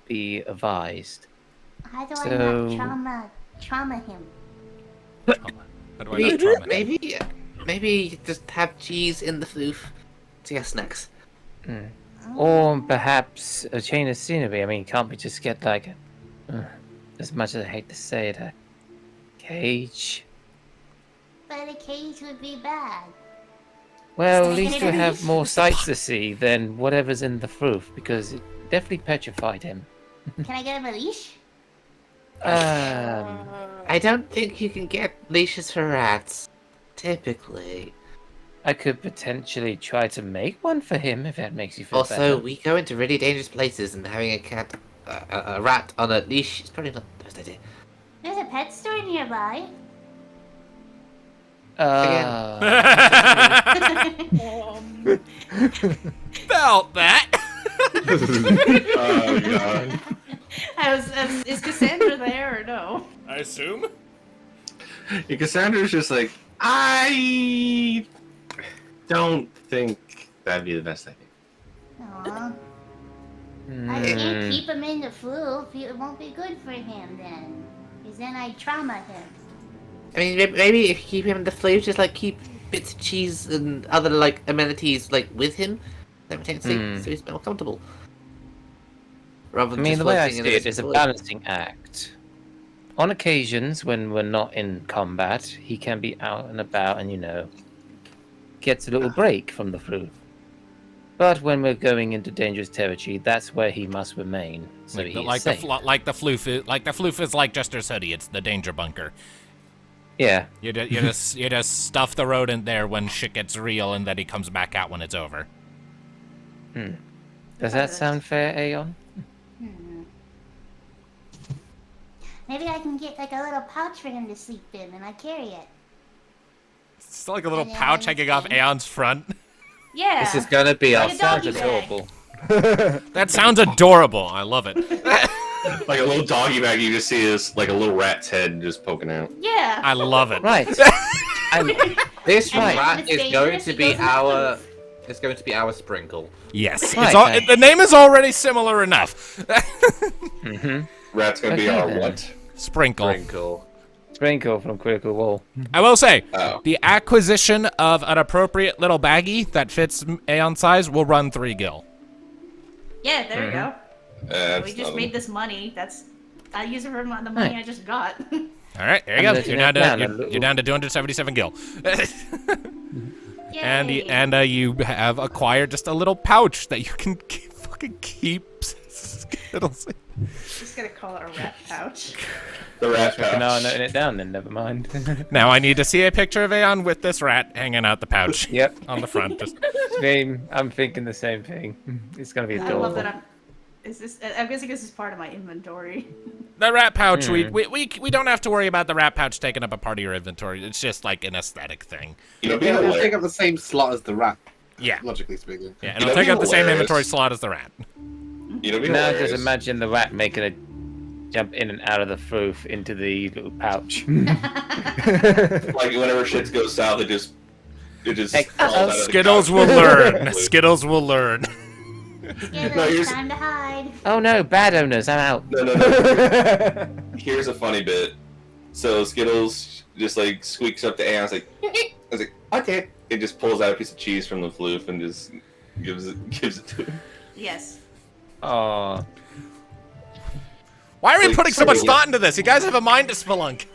be advised. How do I So- not trauma him? How do I not trauma him? Maybe just have cheese in the floof to your snacks. Or perhaps a chain of scenery. I mean, can't we just get as much as I hate to say it, a cage? But a cage would be bad. Well, at least we'll have more sights to see than whatever's in the roof, because it definitely petrified him. Can I get him a leash? I don't think you can get leashes for rats, typically. I could potentially try to make one for him if that makes you feel Also, better. we go into really dangerous places, and having a rat on a leash is probably not the best idea. There's a pet store nearby. Felt that. Oh god. Is Cassandra there or no? I assume. Yeah, Cassandra's just I don't think that'd be the best idea. Aw. I can't keep him in the flu. It won't be good for him then. Because then I trauma him. I mean, maybe if you keep him in the floof, just keep bits of cheese and other amenities with him, simultaneously, so he's more comfortable. Rather I than mean, just the way I floating in see it his is a toy. balancing act. On occasions, when we're not in combat, he can be out and about and, gets a little break from the flu. But when we're going into dangerous territory, that's where he must remain. So he's safe. The floof is like Jester's hoodie. It's the danger bunker. Yeah. You just stuff the rodent there when shit gets real, and then he comes back out when it's over. Does that sound fair, Aeon? Maybe I can get a little pouch for him to sleep in and I carry it. It's like a little Yeah, pouch I hanging off understand. Aeon's front. Yeah. This is gonna be our Like a doggy bag. adorable. That sounds adorable. I love it. Like a little doggy bag, you just see this a little rat's head just poking out. Yeah. I love it. Right. This Right. rat It's is dangerous, going to it be goes in the our. floof. It's going to be our sprinkle. Yes. Right, It's all, right. the name is already similar enough. Rat's gonna be Okay, our then. what? Sprinkle. Sprinkle. Sprinkle from Critical Role. I will say, Oh. the acquisition of an appropriate little baggie that fits Aeon size will run 3 gil. Yeah, there we go. That's We just nothing. made this money. I'll use it for the money I just got. All right, there you I'm go. letting You're down it down to a you're little. down to 277 gil. Yay. and you have acquired just a little pouch that you can fucking keep Skittles in. Just gonna call it a rat pouch. The rat No, I'm pouch. noting it down then, never mind. Now I need to see a picture of Aeon with this rat hanging out the pouch. Yep. On the front. Just... I'm thinking the same thing. It's gonna be I adorable. love that I'm guessing this is part of my inventory. The rat pouch, we don't have to worry about the rat pouch taking up a part of your inventory. It's just like an aesthetic thing. You know, It'll hilarious. take up the same slot as the rat, Yeah. logically speaking. Yeah, You it'll know, take up the same hilarious. inventory slot as the rat. You know, Now just imagine the rat making a jump in and out of the roof into the little pouch. like whenever shit goes south, it just Like, falls out of the Skittles couch. will learn. Skittles will learn. Skittles, No, here's- time to hide. Oh no, bad owners, I'm out. No. Here's a funny bit. So Skittles just like squeaks up to Anne. I was like, okay. It just pulls out a piece of cheese from the floof and just gives it to him. Yes. Oh, Why are we Like, putting so much yeah. thought into this? You guys have a mind to spelunk.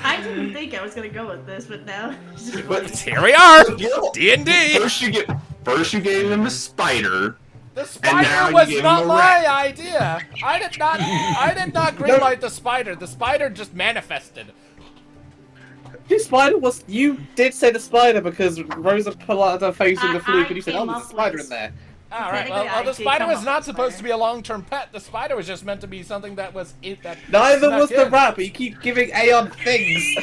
I didn't think I was gonna go with this, but now. But Here we are. Gil, D&D. First you gave him a spider. The now spider you was give him not a my rat. idea. I did not greenlight the spider. The spider just manifested. Your spider was. You did say the spider because Rosa pulled out her face in the I fluke and you said, came "Oh, there's a up spider with- in there." All right. Technically, Well, I the did spider come was up not with supposed spider. to be a long-term pet. The spider was just meant to be something that was that. Neither snuck was the in. rat, but you keep giving Aeon things.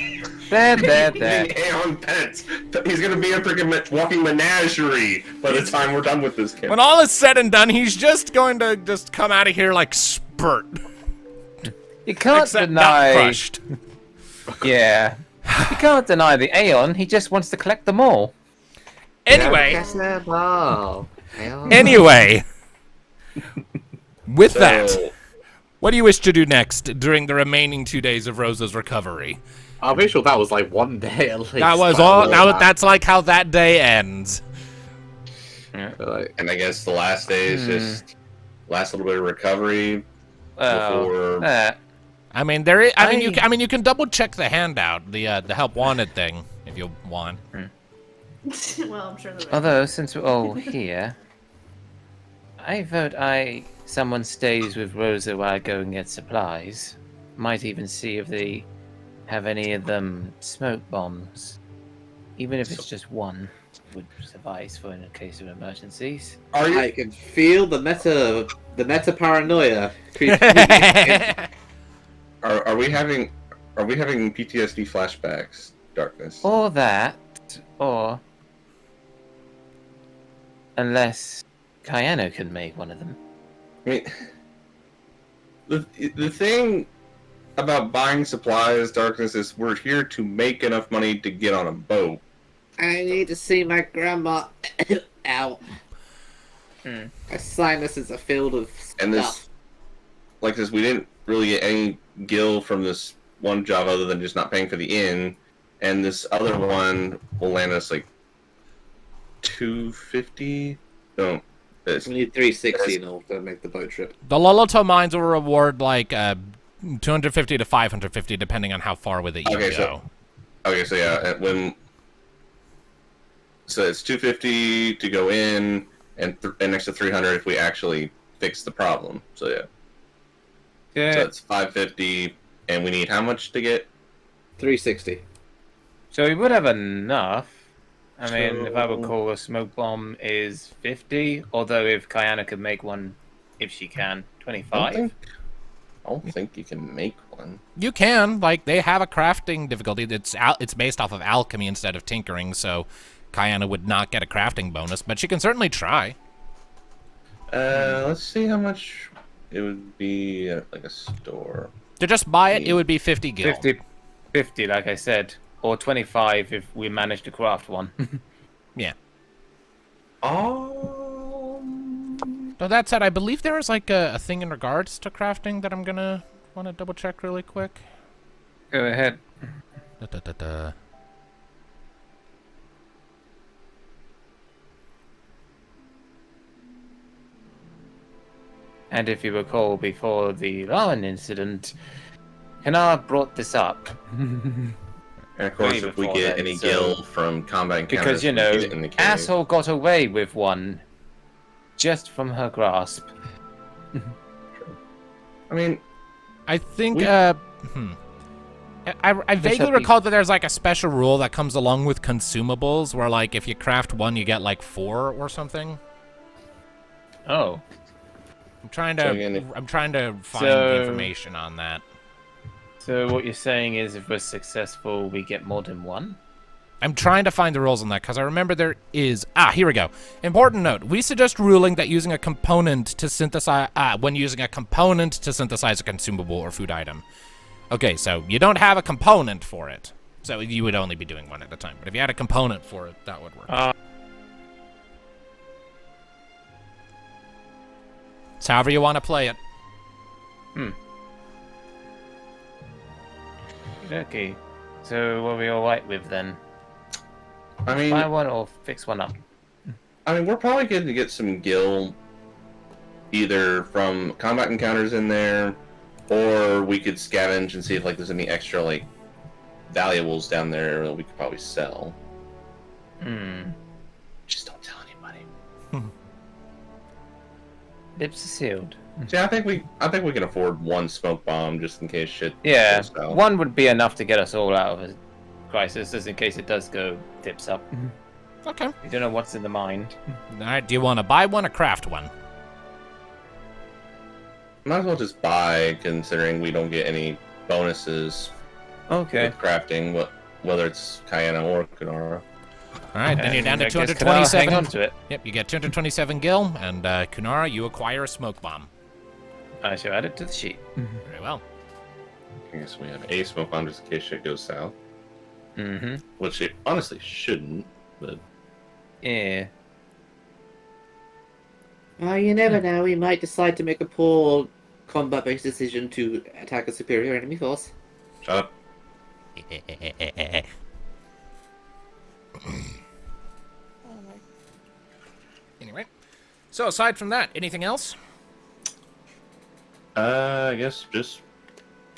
there. Aeon pets. He's gonna be a freaking walking menagerie by the time we're done with this camp. When all is said and done, he's just going to just come out of here like spurt, You can't except not deny. crushed. Yeah. You can't deny the Aeon, he just wants to collect them all. Anyway, Oh, Aeon. anyway, with that, So, what do you wish to do next during the remaining 2 days of Rosa's recovery? I'm pretty sure that was like one day at least. That was by all. the Now way. that's like how that day ends. Like, and I guess the last day is just last little bit of recovery Well, before. I mean, there. I mean, you can double check the handout, the help wanted thing, if you want. Well, I'm sure the although, since we're all here, I vote someone stays with Rosa while I go and get supplies. Might even see if they have any of them smoke bombs. Even if it's just one, would suffice for in a case of emergencies. Are you? I can feel the meta paranoia creeping. Are we having PTSD flashbacks? Darkness. Or that, or unless Kayano can make one of them. I mean, the thing about buying supplies, Darkness, is we're here to make enough money to get on a boat. I need to see my grandma out. My sinuses are filled with stuff. And this, like this, we didn't really get any gil from this one job other than just not paying for the inn, and this other one will land us like $250. No, it's We need 360 in order to make the boat trip. The Loloto mines will reward like 250 to 550, depending on how far with it you Okay, go. so yeah, so it's 250 to go in, and an extra 300 if we actually fix the problem. So yeah. Yeah. So it's 550, and we need how much to get? 360. So we would have enough. I mean, if I So- recall, a smoke bomb is 50. Although if Kayana could make one, if she can, 25. I don't think you can make one. You can, like, they have a crafting difficulty. It's based off of alchemy instead of tinkering, so Kayana would not get a crafting bonus, but she can certainly try. Let's see how much it would be at like a store. To just buy it, it would be 50 gil. 50, like I said. Or 25 if we manage to craft one. Yeah. Oh. So that said, I believe there is like a thing in regards to crafting that I'm gonna want to double check really quick. Go ahead. Da-da-da-da. And if you recall, before the Rowan incident, Kanar brought this up. And of course, Way if we before get then, any so- gil from combat encounters, Because, you we know, get it in the cave. asshole got away with one just from her grasp. I mean, I think, We- I Bishop, vaguely you- recall that there's like a special rule that comes along with consumables where like if you craft 1, you get like 4 or something. Oh. I'm trying So to again, find the So- information on that. So what you're saying is if we're successful, we get more than 1? I'm trying to find the rules on that because I remember there is. Here we go. Important note: we suggest ruling that using a component to synthesize when using a component to synthesize a consumable or food item. Okay, so you don't have a component for it, so you would only be doing 1 at a time. But if you had a component for it, that would work. It's however you want to play it. Okay. So what are we alright with then? I mean, Buy 1 or fix 1 up? we're probably going to get some gil either from combat encounters in there, or we could scavenge and see if like there's any extra like valuables down there that we could probably sell. Just don't tell anybody. Lips are sealed. See, I think we can afford 1 smoke bomb just in case shit Yeah, goes south. 1 would be enough to get us all out of a crisis, just in case it does go dips up. Okay. We don't know what's in the mind. All right. Do you want to buy 1 or craft 1? Might as well just buy, considering we don't get any bonuses Okay. with crafting, whether it's Kayana or Kunara. All right. Then you're down to I guess Kunal, 227. hang on to it. Yep. You get 227 gil, and Kunara, you acquire a smoke bomb. I shall add it to the sheet. Very well. I guess we have a smoke bomb just in case shit goes south. Mm-hmm. Which it honestly shouldn't, but Yeah. Oh, you never know. We might decide to make a poor combat-based decision to attack a superior enemy force. shut up. Anyway, so aside from that, anything else? I guess just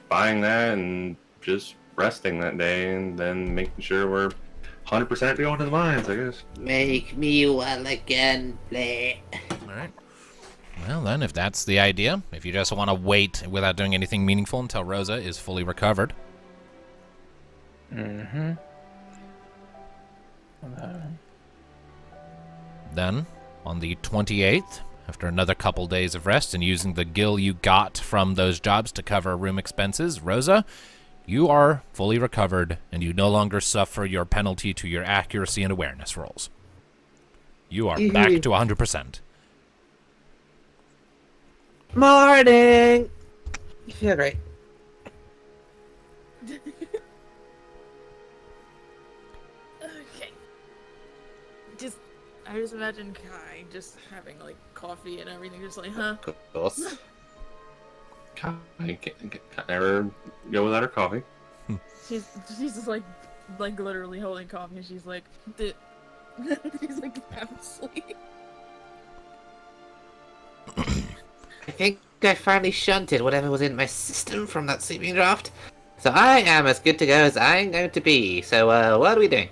buying that and just resting that day, and then making sure we're 100% going to the mines, I guess. Make me well again, play. All right. Well, then, if that's the idea, if you just want to wait without doing anything meaningful until Rosa is fully recovered, Mm-hmm. then on the 28th, after another couple days of rest and using the gil you got from those jobs to cover room expenses, Rosa, you are fully recovered and you no longer suffer your penalty to your accuracy and awareness rolls. You are back to 100%. Morning! You feel great. Okay. I just imagine Kai just having like coffee and everything, just like, huh? Of course. I can't never go without her coffee. She's just like literally holding coffee, and she's like, she's like half asleep. I think I finally shunted whatever was in my system from that sleeping draft. So I am as good to go as I'm going to be. So, what are we doing?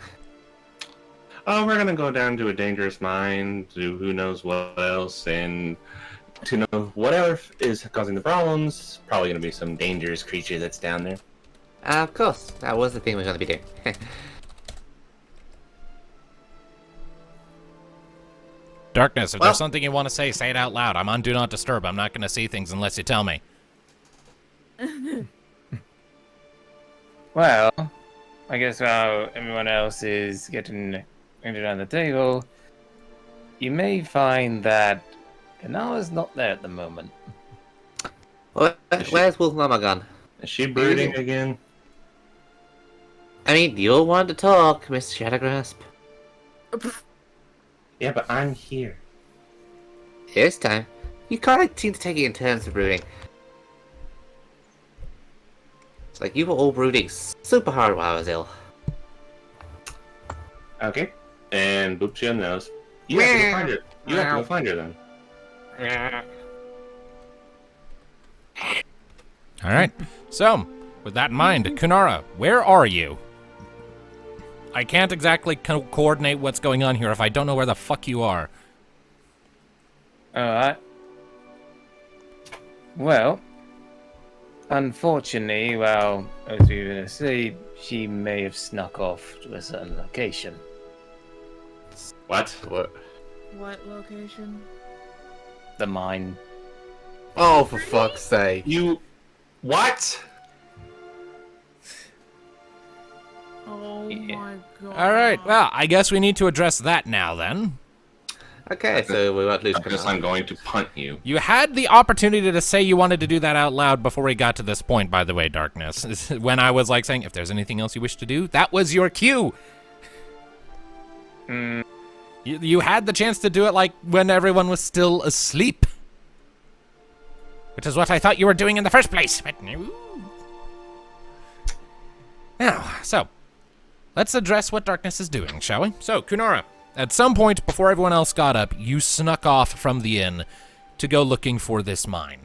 Oh, we're gonna go down to a dangerous mine, do who knows what else, and to know whatever is causing the problems. Probably gonna be some dangerous creature that's down there. Of course, that was the thing we're going to be doing. Darkness, if Well- there's something you want to say it out loud. I'm on Do Not Disturb. I'm not going to see things unless you tell me. Well, I guess while everyone else is getting around the table, you may find that Kanala's not there at the moment. Where's Wolf Mama gone? Is she brooding again? I mean, you'll want to talk, Mr. Shadowgrasp. Yeah, but I'm here. This time, you kind of seem to take it in turns of brooding. It's like you were all brooding super hard while I was ill. Okay. And boop you on the nose. You have to go find her. You have to go find her then. All right. So, with that in mind, Kunara, where are you? I can't exactly coordinate what's going on here if I don't know where the fuck you are. Alright. Well, Unfortunately, well, as we were going to say, she may have snuck off to a certain location. What? What location? The mine. Oh, for fuck's sake. You... What? Oh Yeah. my god. All right. Well, I guess we need to address that now then. Okay, so we won't lose I guess I'm going to punt you. You had the opportunity to say you wanted to do that out loud before we got to this point, by the way, Darkness. When I was like saying, if there's anything else you wish to do, that was your cue. You had the chance to do it like when everyone was still asleep. Which is what I thought you were doing in the first place. But no. Now, so, let's address what Darkness is doing, shall we? So, Kunara, at some point before everyone else got up, you snuck off from the inn to go looking for this mine.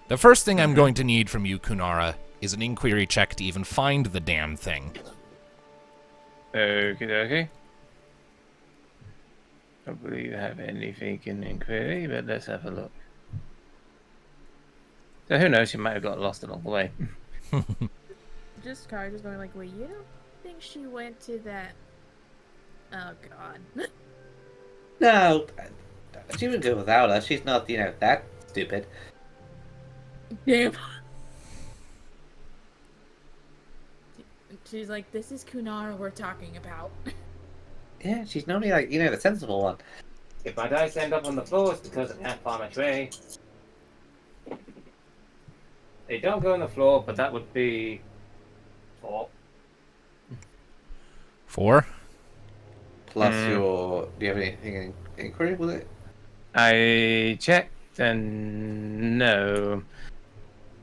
The first thing I'm going to need from you, Kunara, is an inquiry check to even find the damn thing. Okay. I don't believe I have anything in inquiry, but let's have a look. So who knows, she might have got lost along the way. Just Kara just going like, wait, you don't think she went to that? Oh god. No, she would go without us. She's not, that stupid. Damn. She's like, this is Kunara we're talking about. Yeah, she's normally like, the sensible one. If my dice end up on the floor, it's because I can't find my tray. They don't go on the floor, but that would be 4. 4? Plus do you have anything in inquiry with it? I checked, and no.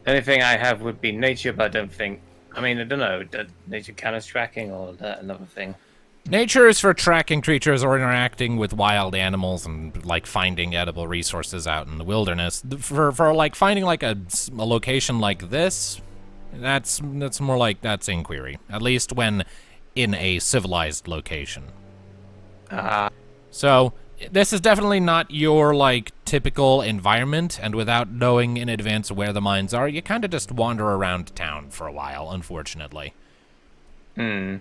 Anything I have would be nature, but I don't think. I don't know. Nature count as tracking, or that another thing? Nature is for tracking creatures or interacting with wild animals and like finding edible resources out in the wilderness. For like finding like a location like this, that's more like that's inquiry. At least when in a civilized location. So this is definitely not your like typical environment, and without knowing in advance where the mines are, you kind of just wander around town for a while, unfortunately. Okie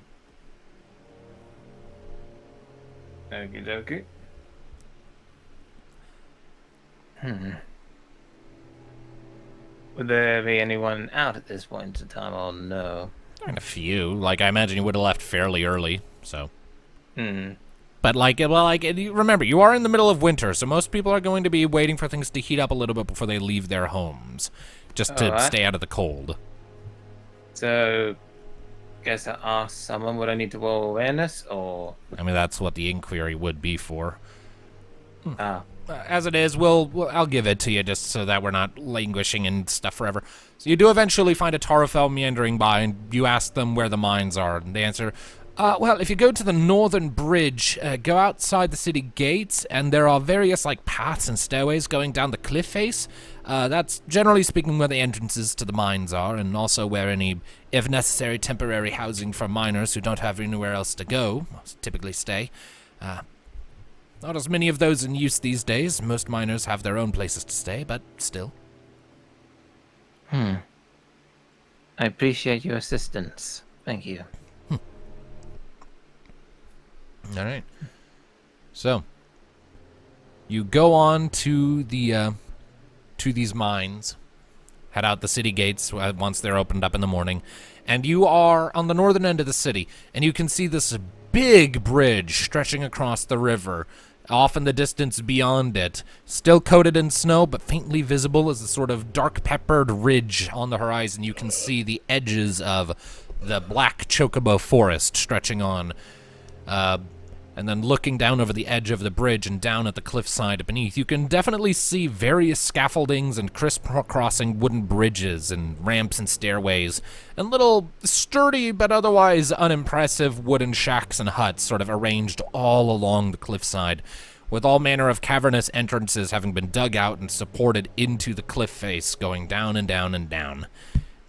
dokie. Would there be anyone out at this point in time, or no? And a few. Like, I imagine you would have left fairly early, so. But, remember, you are in the middle of winter, so most people are going to be waiting for things to heat up a little bit before they leave their homes, just to stay out of the cold. So, guess I ask someone, would I need to roll awareness, or? I mean, that's what the inquiry would be for. As it is, I'll give it to you just so that we're not languishing in stuff forever. So you do eventually find a Tarofel meandering by, and you ask them where the mines are, and they answer, well, if you go to the northern bridge, go outside the city gates, and there are various, paths and stairways going down the cliff face. That's, generally speaking, where the entrances to the mines are, and also where any, if necessary, temporary housing for miners who don't have anywhere else to go typically stay. Not as many of those in use these days. Most miners have their own places to stay, but still. I appreciate your assistance. Thank you. All right. So, you go on to the to these mines, head out the city gates once they're opened up in the morning, and you are on the northern end of the city, and you can see this big bridge stretching across the river. Off in the distance beyond it, still coated in snow, but faintly visible as a sort of dark-peppered ridge on the horizon. You can see the edges of the black chocobo forest stretching on. And then looking down over the edge of the bridge and down at the cliffside beneath, you can definitely see various scaffoldings and crisscrossing wooden bridges and ramps and stairways, and little sturdy but otherwise unimpressive wooden shacks and huts sort of arranged all along the cliffside, with all manner of cavernous entrances having been dug out and supported into the cliff face, going down and down and down.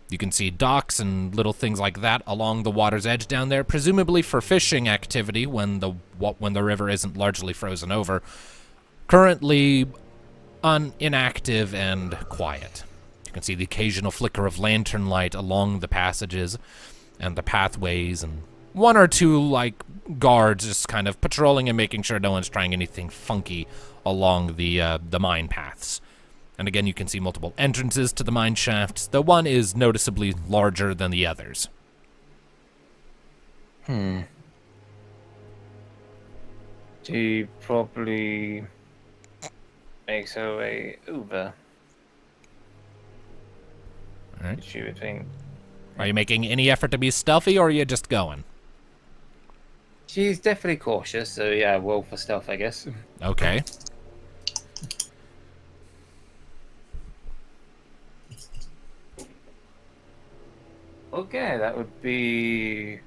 You can see docks and little things like that along the water's edge down there, presumably for fishing activity when the river isn't largely frozen over. Currently inactive and quiet. You can see the occasional flicker of lantern light along the passages and the pathways, and one or two, like, guards just kind of patrolling and making sure no one's trying anything funky along the mine paths. And again, you can see multiple entrances to the mine shafts. The one is noticeably larger than the others. She probably makes her way over. All right. She would think. Are you making any effort to be stealthy, or are you just going? She's definitely cautious, so yeah, roll for stealth, I guess. Okay. Okay, that would be.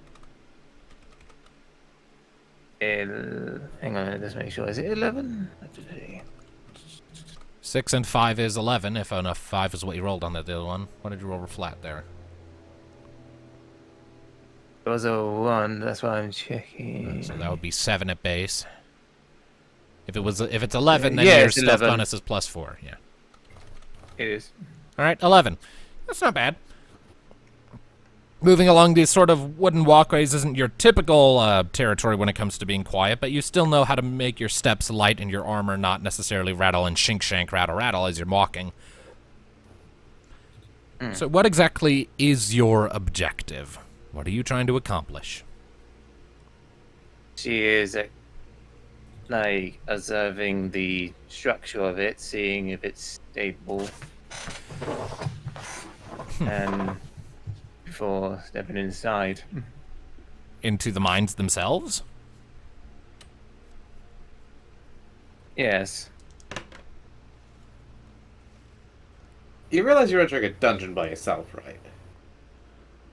Hang on, let's make sure. Is it 11? 6 and 5 is 11, if enough 5 is what you rolled on the other one. What did you roll flat there? It was a 1, that's why I'm checking. So that would be 7 at base. If it's 11, then Yeah, your it's stealth 11. bonus is +4. Yeah. It is. All right, 11. That's not bad. Moving along these sort of wooden walkways isn't your typical territory when it comes to being quiet, but you still know how to make your steps light and your armor not necessarily rattle and shink-shank, rattle as you're walking. So what exactly is your objective? What are you trying to accomplish? She is like observing the structure of it, seeing if it's stable, and before stepping inside. Into the mines themselves? Yes. You realize you're entering a dungeon by yourself, right?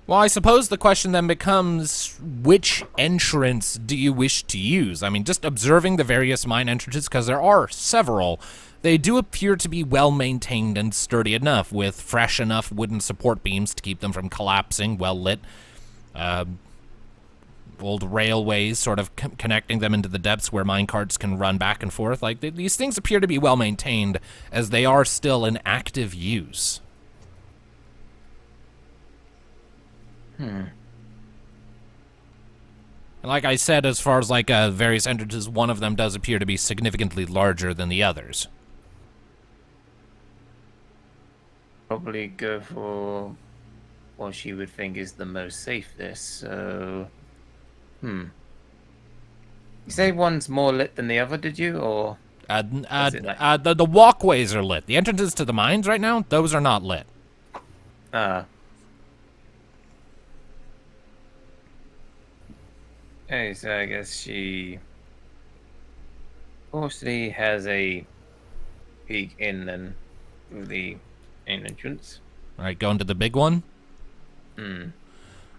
Well, I suppose the question then becomes, which entrance do you wish to use? I mean, just observing the various mine entrances, because there are several, they do appear to be well-maintained and sturdy enough, with fresh enough wooden support beams to keep them from collapsing, well-lit, old railways sort of connecting them into the depths where minecarts can run back and forth. Like, these things appear to be well-maintained, as they are still in active use. And like I said, as far as like various entrances, one of them does appear to be significantly larger than the others. Probably go for what she would think is the most safest, so... You say one's more lit than the other, did you, or...? The walkways are lit. The entrances to the mines right now, those are not lit. Okay, so I guess she... Fortunately has a peek in then through the main entrance. Alright, going to the big one?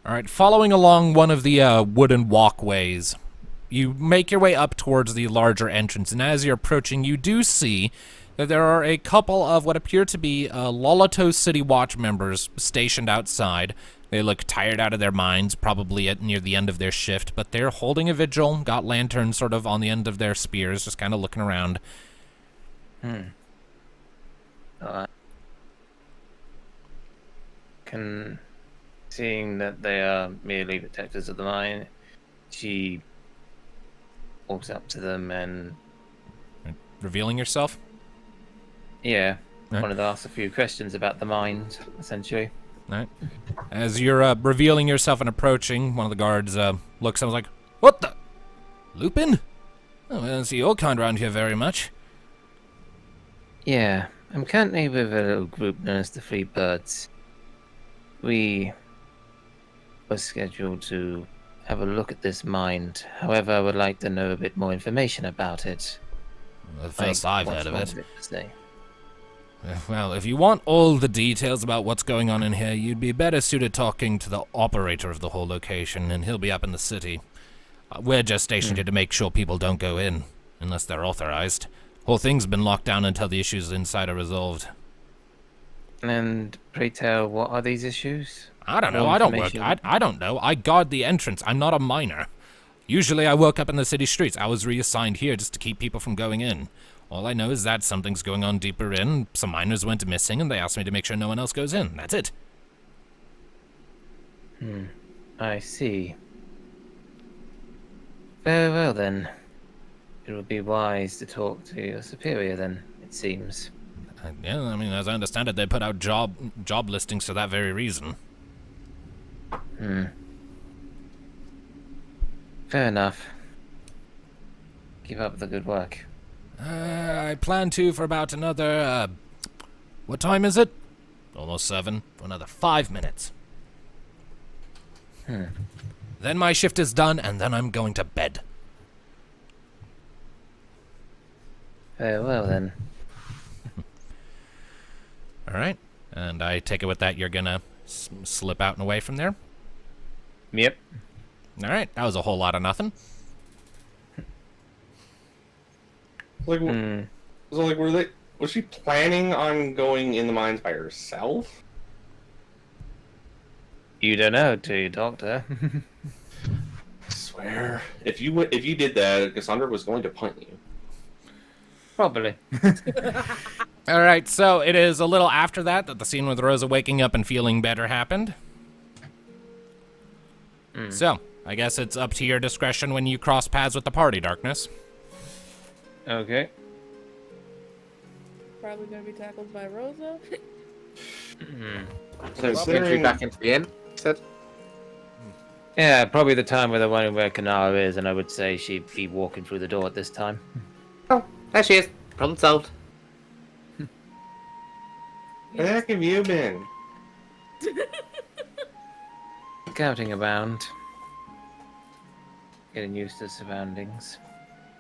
Alright, following along one of the wooden walkways, you make your way up towards the larger entrance, and as you're approaching, you do see that there are a couple of what appear to be Lolato City Watch members stationed outside. They look tired out of their minds, probably near the end of their shift, but they're holding a vigil, got lanterns sort of on the end of their spears, just kind of looking around. Seeing that they are merely protectors of the mine, she walks up to them and... Revealing yourself? Yeah, Right. wanted to ask a few questions about the mine, essentially. Alright. As you're revealing yourself and approaching, one of the guards looks and was like, "What the? Lupin? Oh, I don't see your kind around here very much." Yeah, I'm currently with a little group known as the Freebirds. We were scheduled to have a look at this mine. However, I would like to know a bit more information about it. The first I've what's heard of wrong it. with per se. Well, if you want all the details about what's going on in here, you'd be better suited talking to the operator of the whole location, and he'll be up in the city. We're just stationed here to make sure people don't go in, unless they're authorized. Whole thing's been locked down until the issues inside are resolved. And pray tell, what are these issues? I don't know. More I don't work. information. I don't know. I guard the entrance. I'm not a miner. Usually I work up in the city streets. I was reassigned here just to keep people from going in. All I know is that something's going on deeper in. Some miners went missing, and they asked me to make sure no one else goes in. That's it. I see. Very well, then. It would be wise to talk to your superior, then, it seems. Yeah, I mean, as I understand it, they put out job listings for that very reason. Fair enough. Keep up the good work. I plan to for about another, what time is it? Almost 7. For another 5 minutes. Then my shift is done, and then I'm going to bed. Very well, then. All right. And I take it with that you're gonna slip out and away from there? Yep. All right. That was a whole lot of nothing. Like, so like, was she planning on going in the mines by herself? You don't know, do you, Doctor? I swear, if you did that, Cassandra was going to punt you. Probably. All right. So it is a little after that the scene with Rosa waking up and feeling better happened. So I guess it's up to your discretion when you cross paths with the party, Darkness. Okay. Probably gonna be tackled by Rosa. So entry back into the inn, said? Yeah, probably the time where the one where Kanara is, and I would say she'd be walking through the door at this time. Oh, there she is. Problem solved. Where the heck have you been? Scouting around. Getting used to surroundings.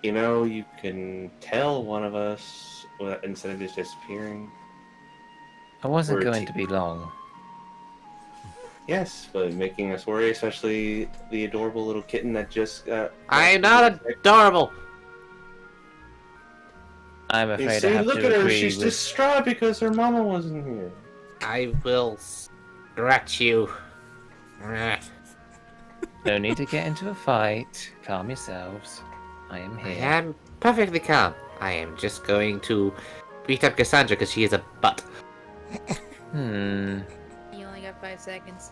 You know, you can tell one of us instead of just disappearing. I wasn't We're a going to be long. Yes, but making us worry, especially the adorable little kitten that just got... I'm not adorable. I'm You afraid I see, have look to at her, agree she's with... distraught because her mama wasn't here. I will scratch you. No need to get into a fight. Calm yourselves. I am I here. am perfectly calm. I am just going to beat up Cassandra because she is a butt. You only got 5 seconds.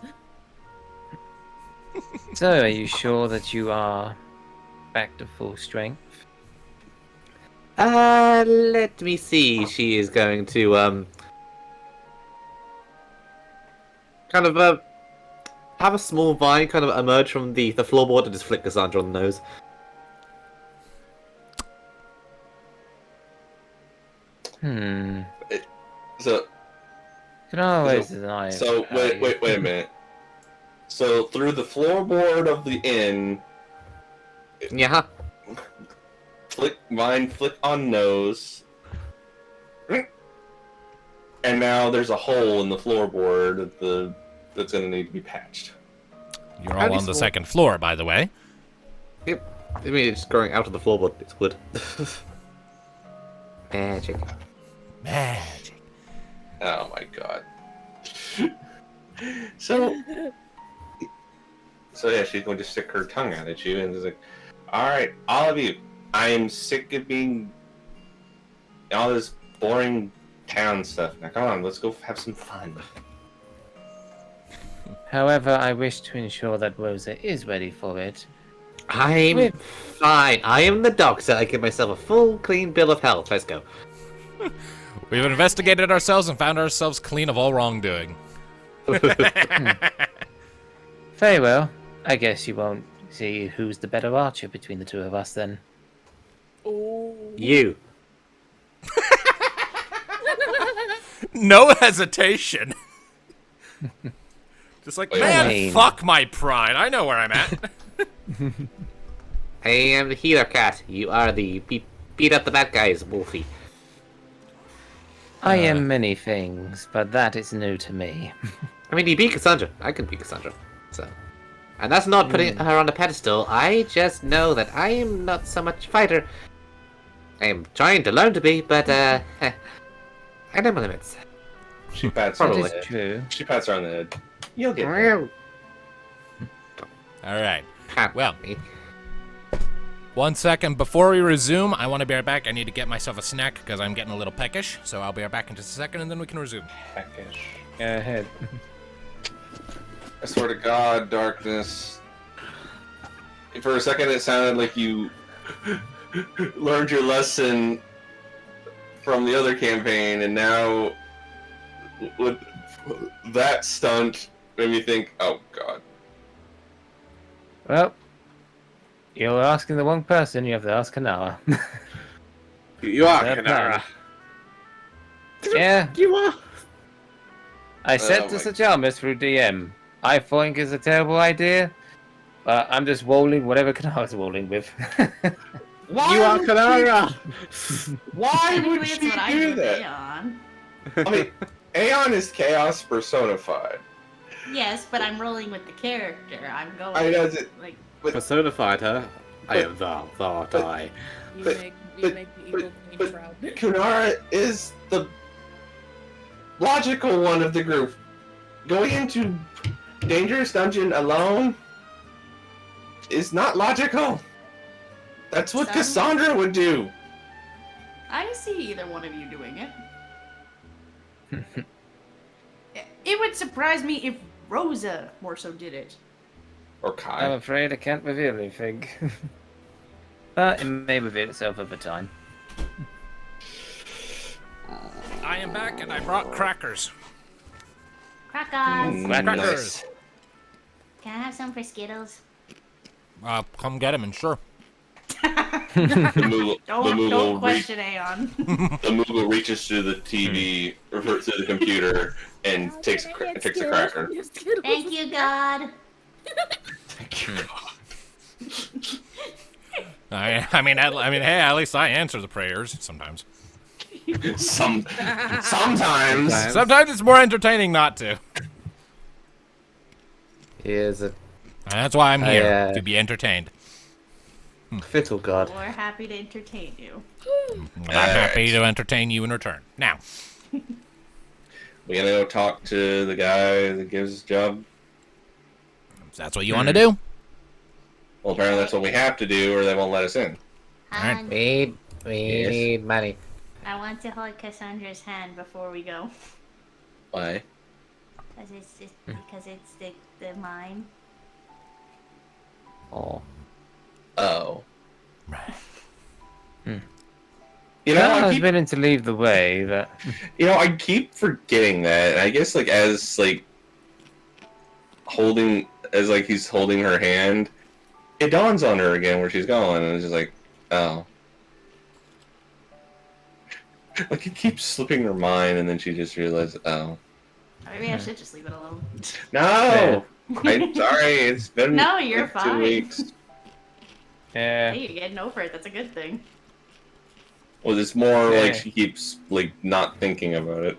So, are you sure that you are back to full strength? Let me see. She is going to, kind of, have a small vine kind of emerge from the floorboard and just flick Cassandra on the nose. So, Kanara raises an eye. so wait a minute. So through the floorboard of the inn, Yeah. flick on nose, and now there's a hole in the floorboard that's gonna need to be patched. You're How all do on you the score? second floor, by the way. Yep. I mean, it's growing out of the floorboard. It's wood. Magic. Magic. Oh my god. So yeah, she's going to stick her tongue out at you and is like, "Alright, all of you, I am sick of being all this boring town stuff. Now come on, let's go have some fun." However, I wish to ensure that Rosa is ready for it. I'm Wait. fine. I am the doctor. I give myself a full, clean bill of health. Let's go. We've investigated ourselves and found ourselves clean of all wrongdoing. Very well. I guess you won't see who's the better archer between the two of us then. Oh. You. No hesitation. Just like, Wait, man, wait. fuck my pride. I know where I'm at. I am the healer cat. You are the beat up the bad guys, Wolfie. I am many things, but that is new to me. I mean, you beat Cassandra. I can beat Cassandra. So, and that's not putting her on a pedestal. I just know that I am not so much a fighter. I am trying to learn to be, but I know my limits. She pats her on That the is head. true. She pats her on the head. You'll get there. All right. Pat Well. me. 1 second. Before we resume, I want to be right back. I need to get myself a snack because I'm getting a little peckish. So I'll be right back in just a second, and then we can resume. Peckish. Go ahead. I swear to God, Darkness. For a second, it sounded like you learned your lesson from the other campaign, and now with that stunt made me think, oh God. Well, you're asking the wrong person. You have to ask Kanara. You are Fair Kanara. Yeah, You are. I said Oh to my- Sajamas through DM, I think it's a terrible idea, but I'm just rolling whatever Kanara's rolling with. Why You are would Kanara. Why Technically, would it's she what I do do with that? Aeon. I mean, Aeon is chaos personified. Yes, but I'm rolling with the character. I'm going. I know that- Like, Personified her. I am thou art I. You But- make but- the evil queen proud. Kunara is the logical one of the group. Going into dangerous dungeon alone is not logical. That's what Some- Cassandra would do. I see either one of you doing it. It would surprise me if Rosa more so did it. Or I'm Kai. afraid I can't reveal anything. But it may reveal itself over time. I am back, and I brought crackers. Crackers. Crackers. Can I have some for Skittles? Come get them, and sure. The Don't question Aeon. Moogle reaches through the TV, or through the computer, and takes a cracker. Thank you, God. I mean, hey, at least I answer the prayers sometimes. Sometimes. Sometimes it's more entertaining not to. He is a And that's why I'm here, I, to be entertained. fickle god. We're happy to entertain you. And I'm happy to entertain you in return. Now, We gotta go talk to the guy that gives us a job. if that's what you want to do. Well, apparently that's what we have to do, or they won't let us in. Alright. Han, We Yes. need money. I want to hold Cassandra's hand before we go. Why? Because it's the mine. Oh. Oh. Hmm. You know, I I was keep, willing to leave the way, but I keep forgetting that. I guess as he's holding her hand, it dawns on her again where she's going, and it's just like, oh. Like it keeps slipping her mind, and then she just realizes, oh. Maybe I should just leave it alone. No! I'm sorry, it's been No, you're 2 fine. weeks. yeah. Hey, you're getting over it. That's a good thing. Well, it's more Yeah. like she keeps not thinking about it.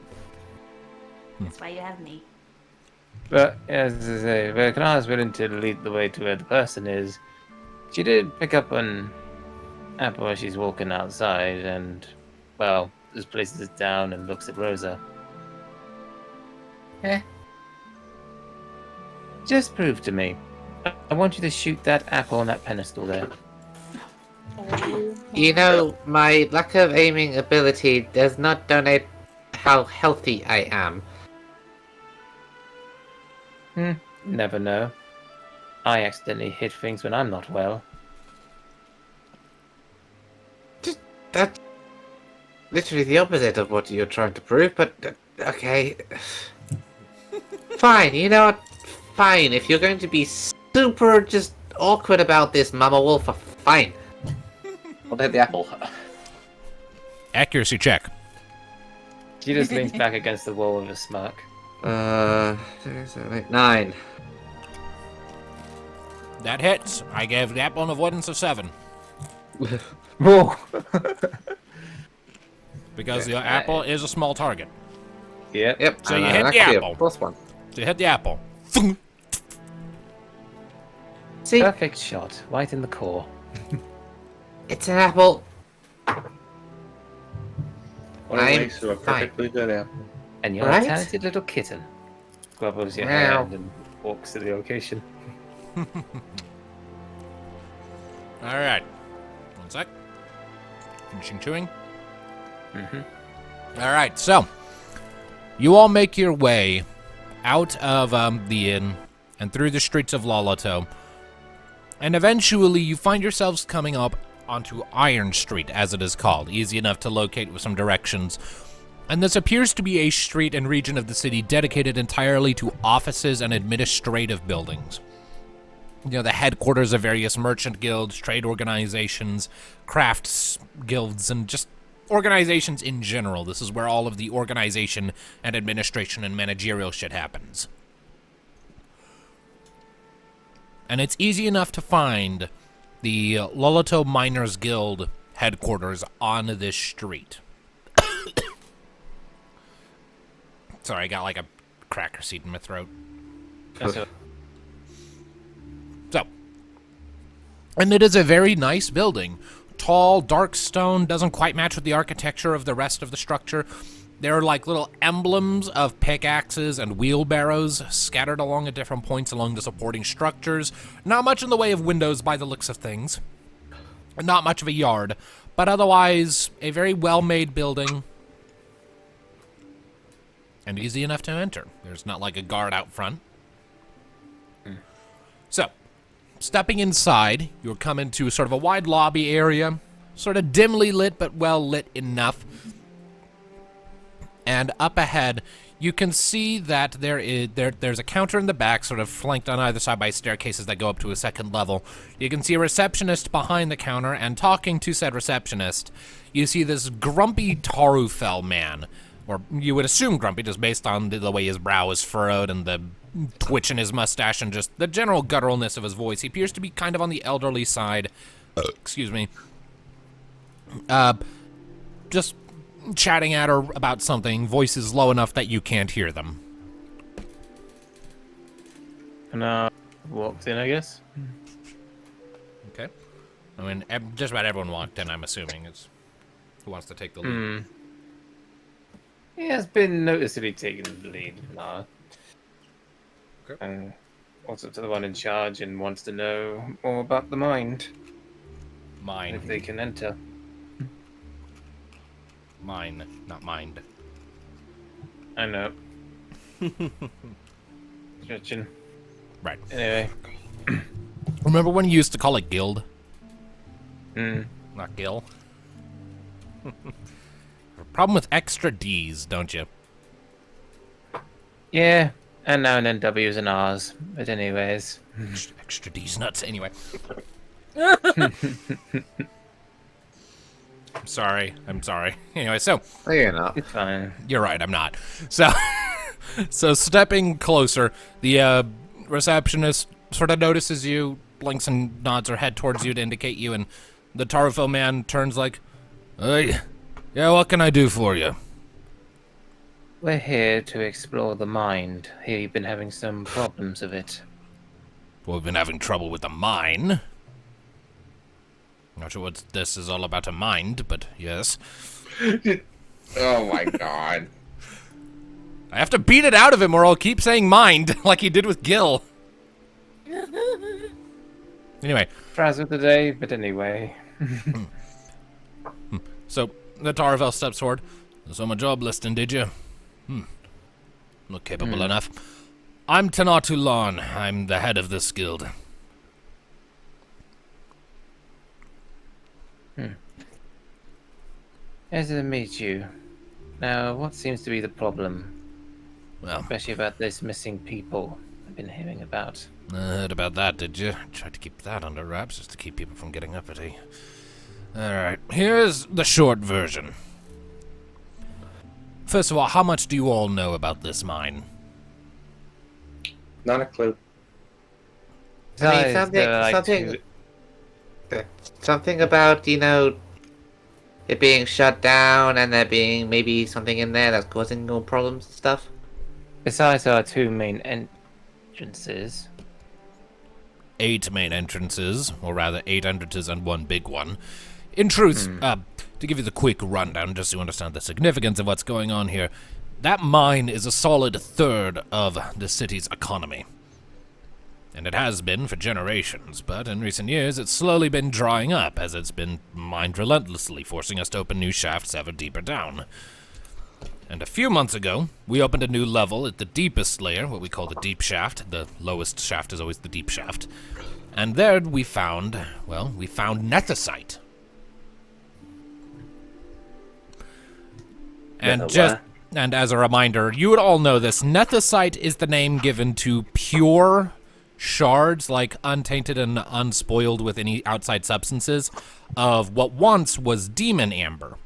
That's why you have me. But as I say, but Kanara is willing to lead the way to where the person is. She did pick up an apple as she's walking outside, and well, just places it down and looks at Rosa. Just prove to me. I want you to shoot that apple on that pedestal there. You know, my lack of aiming ability does not donate how healthy I am. Never know. I accidentally hit things when I'm not well. That's literally the opposite of what you're trying to prove, but okay. Fine, you know what? Fine, if you're going to be super just awkward about this, Mama Wolf, fine. I'll take the apple. Accuracy check. She just leans back against the wall with a smirk. 9. That hits. I gave the apple an avoidance of 7. Whoa! Because the apple is a small target. Yep. Yep, So and you I'm hit the actually apple. a +1. So you hit the apple. See, Perfect shot, right in the core. it's an apple. What I'm makes you a fine. perfectly good apple? And you're Right? a talented little kitten. Grubbles your Meow. hand and walks to the location. All right. sec. Finishing chewing. Mm-hmm. All right, so you all make your way out of the inn and through the streets of Lalato, and eventually you find yourselves coming up onto Iron Street, as it is called, easy enough to locate with some directions. And this appears to be a street and region of the city dedicated entirely to offices and administrative buildings. You know, the headquarters of various merchant guilds, trade organizations, crafts guilds, and just organizations in general. This is where all of the organization and administration and managerial shit happens. And it's easy enough to find the Lolato Miners Guild headquarters on this street. Sorry, I got like a cracker seed in my throat. So, and it is a very nice building. Tall, dark stone, doesn't quite match with the architecture of the rest of the structure. There are like little emblems of pickaxes and wheelbarrows scattered along at different points along the supporting structures. Not much in the way of windows by the looks of things. Not much of a yard, but otherwise a very well-made building. And easy enough to enter. There's not like a guard out front. So, stepping inside, you'll come into sort of a wide lobby area, sort of dimly lit, but well lit enough. And up ahead, you can see that there's a counter in the back, sort of flanked on either side by staircases that go up to a second level. You can see a receptionist behind the counter, and talking to said receptionist, you see this grumpy Tarufel man. Or you would assume grumpy, just based on the way his brow is furrowed and the twitch in his mustache and just the general gutturalness of his voice. He appears to be kind of on the elderly side. Excuse me. Just chatting at her about something, voices low enough that you can't hear them. And walked in, I guess. Okay. I mean, just about everyone walked in, I'm assuming. Who wants to take the lead? He has been noticeably taking the lead now. Okay. And walks up to the one in charge and wants to know more about the mind. Mine. If they can enter. Mine, not mind. I know. Stretching. Right. Anyway. Remember when you used to call it guild? Hmm. Not gill. Problem with extra D's, don't you? Yeah, and now and then W's and R's. But anyways. Extra D's nuts. Anyway. I'm sorry. Anyway, so. You're not. It's fine. You're right, I'm not. So stepping closer, the receptionist sort of notices you, blinks and nods her head towards you to indicate you, and the Tarfo man turns like, "Hey, yeah, what can I do for you?" We're here to explore the mind. Here you've been having some problems with it. Well, we've been having trouble with the mine. Not sure what this is all about a mind, but yes. Oh my god. I have to beat it out of him or I'll keep saying mind, like he did with Gil. Anyway. Frazzled today, but anyway. So, the Taravel steps forward. Saw my job listing, did you? Look capable enough. I'm Tanatulan. I'm the head of this guild. Nice to meet you. Now, what seems to be the problem? Well, Especially about those missing people I've been hearing about. heard about that, did you? Tried to keep that under wraps just to keep people from getting uppity. Alright, here's the short version. First of all, how much do you all know about this mine? Not a clue. I mean, Besides, something about, it being shut down and there being maybe something in there that's causing more problems and stuff. Besides our two main entrances. 8 main entrances, or rather 8 entrances and 1 big one. In truth, to give you the quick rundown, just to understand the significance of what's going on here, that mine is a solid third of the city's economy. And it has been for generations, but in recent years it's slowly been drying up as it's been mined relentlessly, forcing us to open new shafts ever deeper down. And a few months ago, we opened a new level at the deepest layer, what we call the deep shaft. The lowest shaft is always the deep shaft. And there we found nethicite. And as a reminder, you would all know this, nethicite is the name given to pure shards, like untainted and unspoiled with any outside substances, of what once was demon amber,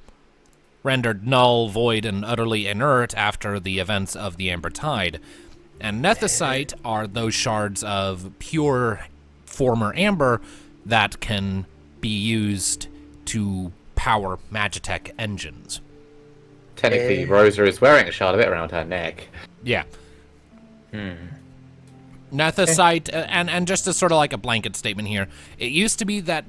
rendered null, void, and utterly inert after the events of the Amber Tide. And nethicite are those shards of pure former amber that can be used to power Magitech engines. Technically, Rosa is wearing a shard of it around her neck. Yeah. Nethicite, and just as sort of like a blanket statement here, it used to be that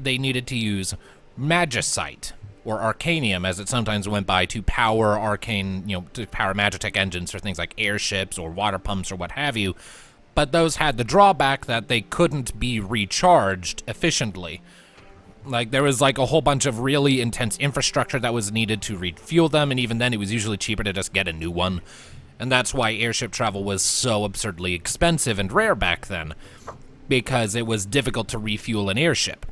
they needed to use magicite, or arcanium as it sometimes went by, to power to power Magitech engines for things like airships or water pumps or what have you. But those had the drawback that they couldn't be recharged efficiently. Like, there was like a whole bunch of really intense infrastructure that was needed to refuel them, and even then it was usually cheaper to just get a new one. And that's why airship travel was so absurdly expensive and rare back then, because it was difficult to refuel an airship.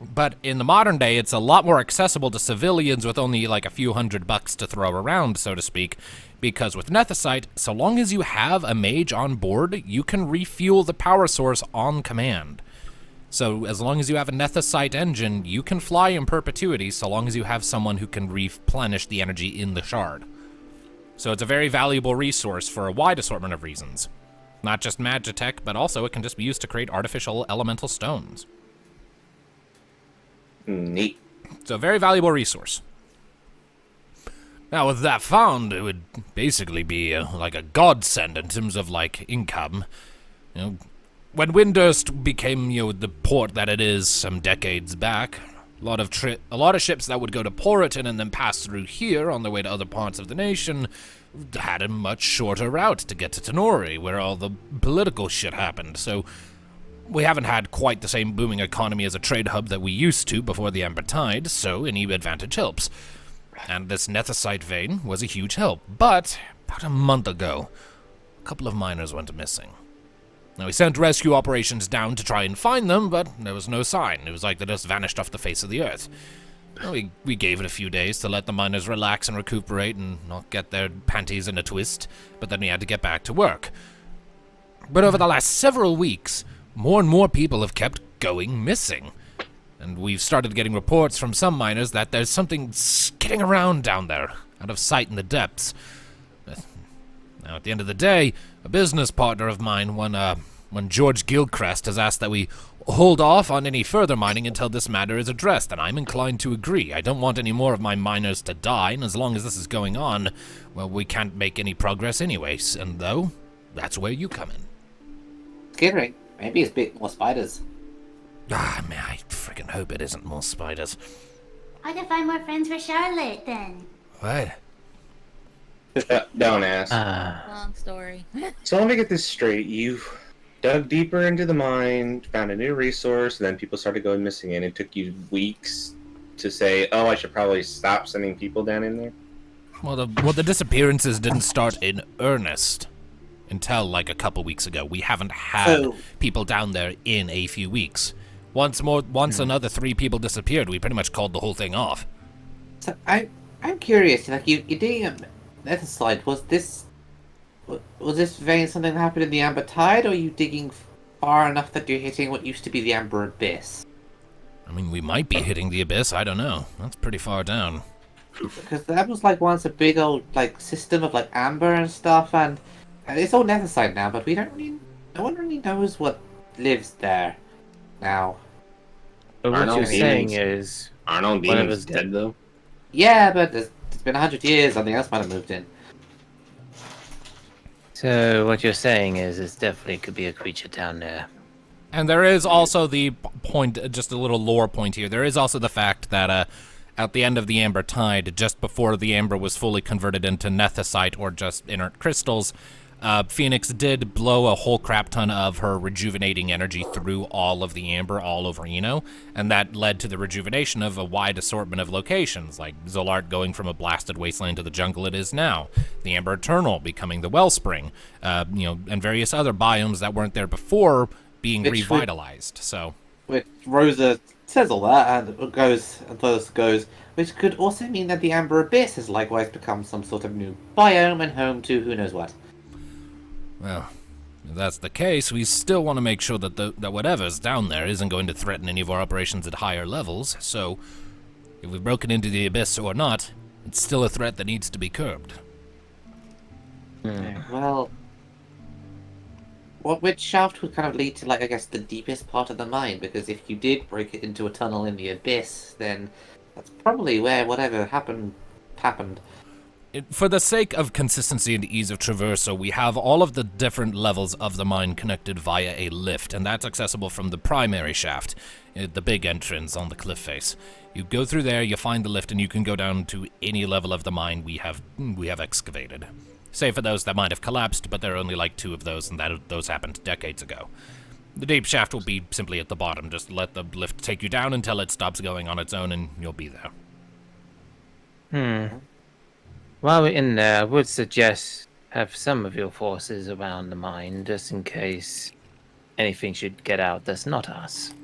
But in the modern day, it's a lot more accessible to civilians with only like a few $100 to throw around, so to speak, because with nethicite, so long as you have a mage on board, you can refuel the power source on command. So as long as you have a nethicite engine, you can fly in perpetuity so long as you have someone who can replenish the energy in the shard. So it's a very valuable resource for a wide assortment of reasons. Not just Magitech, but also it can just be used to create artificial elemental stones. Neat. It's a very valuable resource. Now with that found, it would basically be like a godsend in terms of like income. When Windurst became, the port that it is some decades back, a lot of ships that would go to Poriton and then pass through here on their way to other parts of the nation had a much shorter route to get to Tenori, where all the political shit happened. So we haven't had quite the same booming economy as a trade hub that we used to before the Amber Tide, so any advantage helps. And this nethicite vein was a huge help. But about a month ago, a couple of miners went missing. Now, we sent rescue operations down to try and find them, but there was no sign. It was like they just vanished off the face of the earth. Well, we gave it a few days to let the miners relax and recuperate and not get their panties in a twist, but then we had to get back to work. But over the last several weeks, more and more people have kept going missing. And we've started getting reports from some miners that there's something skidding around down there, out of sight in the depths. Now, at the end of the day, a business partner of mine, one George Gilchrist, has asked that we hold off on any further mining until this matter is addressed, and I'm inclined to agree. I don't want any more of my miners to die, and as long as this is going on, well, we can't make any progress anyways, and though, that's where you come in. Skittering. Maybe it's a bit more spiders. Ah, man, I freaking hope it isn't more spiders. I'd find more friends for Charlotte then. What? Don't ask. Long story. So let me get this straight. You dug deeper into the mine, found a new resource, and then people started going missing, and it took you weeks to say, oh, I should probably stop sending people down in there? Well, the disappearances didn't start in earnest until like a couple weeks ago. We haven't had people down there in a few weeks. Once another 3 people disappeared, we pretty much called the whole thing off. So I'm curious. Like you're digging a nethicite. Was this vein something that happened in the Amber Tide, or are you digging far enough that you're hitting what used to be the Amber Abyss? I mean, we might be hitting the Abyss. I don't know. That's pretty far down. Because that was like once a big old like system of like amber and stuff, and it's all nethicite now. But no one really knows what lives there now. But what you're saying is, Aren't all demons dead though? Yeah, but it's been 100 years. Something else might have moved in. so what you're saying is, it definitely could be a creature down there. And there is also the point, just a little lore point here. There is also the fact that at the end of the Amber Tide, just before the amber was fully converted into nethicite or just inert crystals, Phoenix did blow a whole crap ton of her rejuvenating energy through all of the amber all over Eno, and that led to the rejuvenation of a wide assortment of locations, like Zolart going from a blasted wasteland to the jungle it is now, the Amber Eternal becoming the Wellspring, and various other biomes that weren't there before being revitalized. So, which Rosa says all that and goes, which could also mean that the Amber Abyss has likewise become some sort of new biome and home to who knows what. Well, if that's the case, we still want to make sure that that whatever's down there isn't going to threaten any of our operations at higher levels, so if we've broken into the Abyss or not, it's still a threat that needs to be curbed. Well, which shaft would kind of lead to, I guess, the deepest part of the mine? Because if you did break it into a tunnel in the Abyss, then that's probably where whatever happened. For the sake of consistency and ease of traversal, we have all of the different levels of the mine connected via a lift, and that's accessible from the primary shaft, the big entrance on the cliff face. You go through there, you find the lift, and you can go down to any level of the mine we have excavated. Save for those that might have collapsed, but there are only 2 of those, and those happened decades ago. The deep shaft will be simply at the bottom. Just let the lift take you down until it stops going on its own, and you'll be there. While we're in there, I would suggest have some of your forces around the mine, just in case anything should get out that's not us.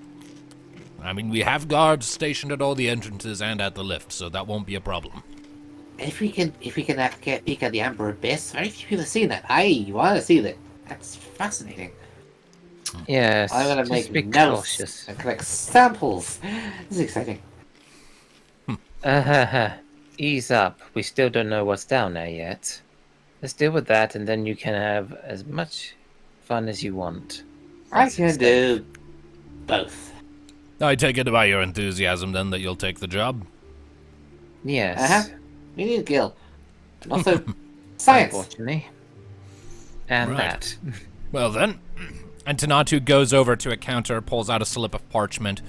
I mean, we have guards stationed at all the entrances and at the lift, so that won't be a problem. If we can get a peek at the Amber Abyss, very few people have seen that. I want to see that. That's fascinating. Yes, I'm gonna just make be notes cautious. and collect samples. This is exciting. Ease up. We still don't know what's down there yet. Let's deal with that, and then you can have as much fun as you want. I can do both. I take it by your enthusiasm, then, that you'll take the job? Yes. We need Gil. And also, science. Unfortunately. And Right. that. Well then, and Tanatu goes over to a counter, pulls out a slip of parchment,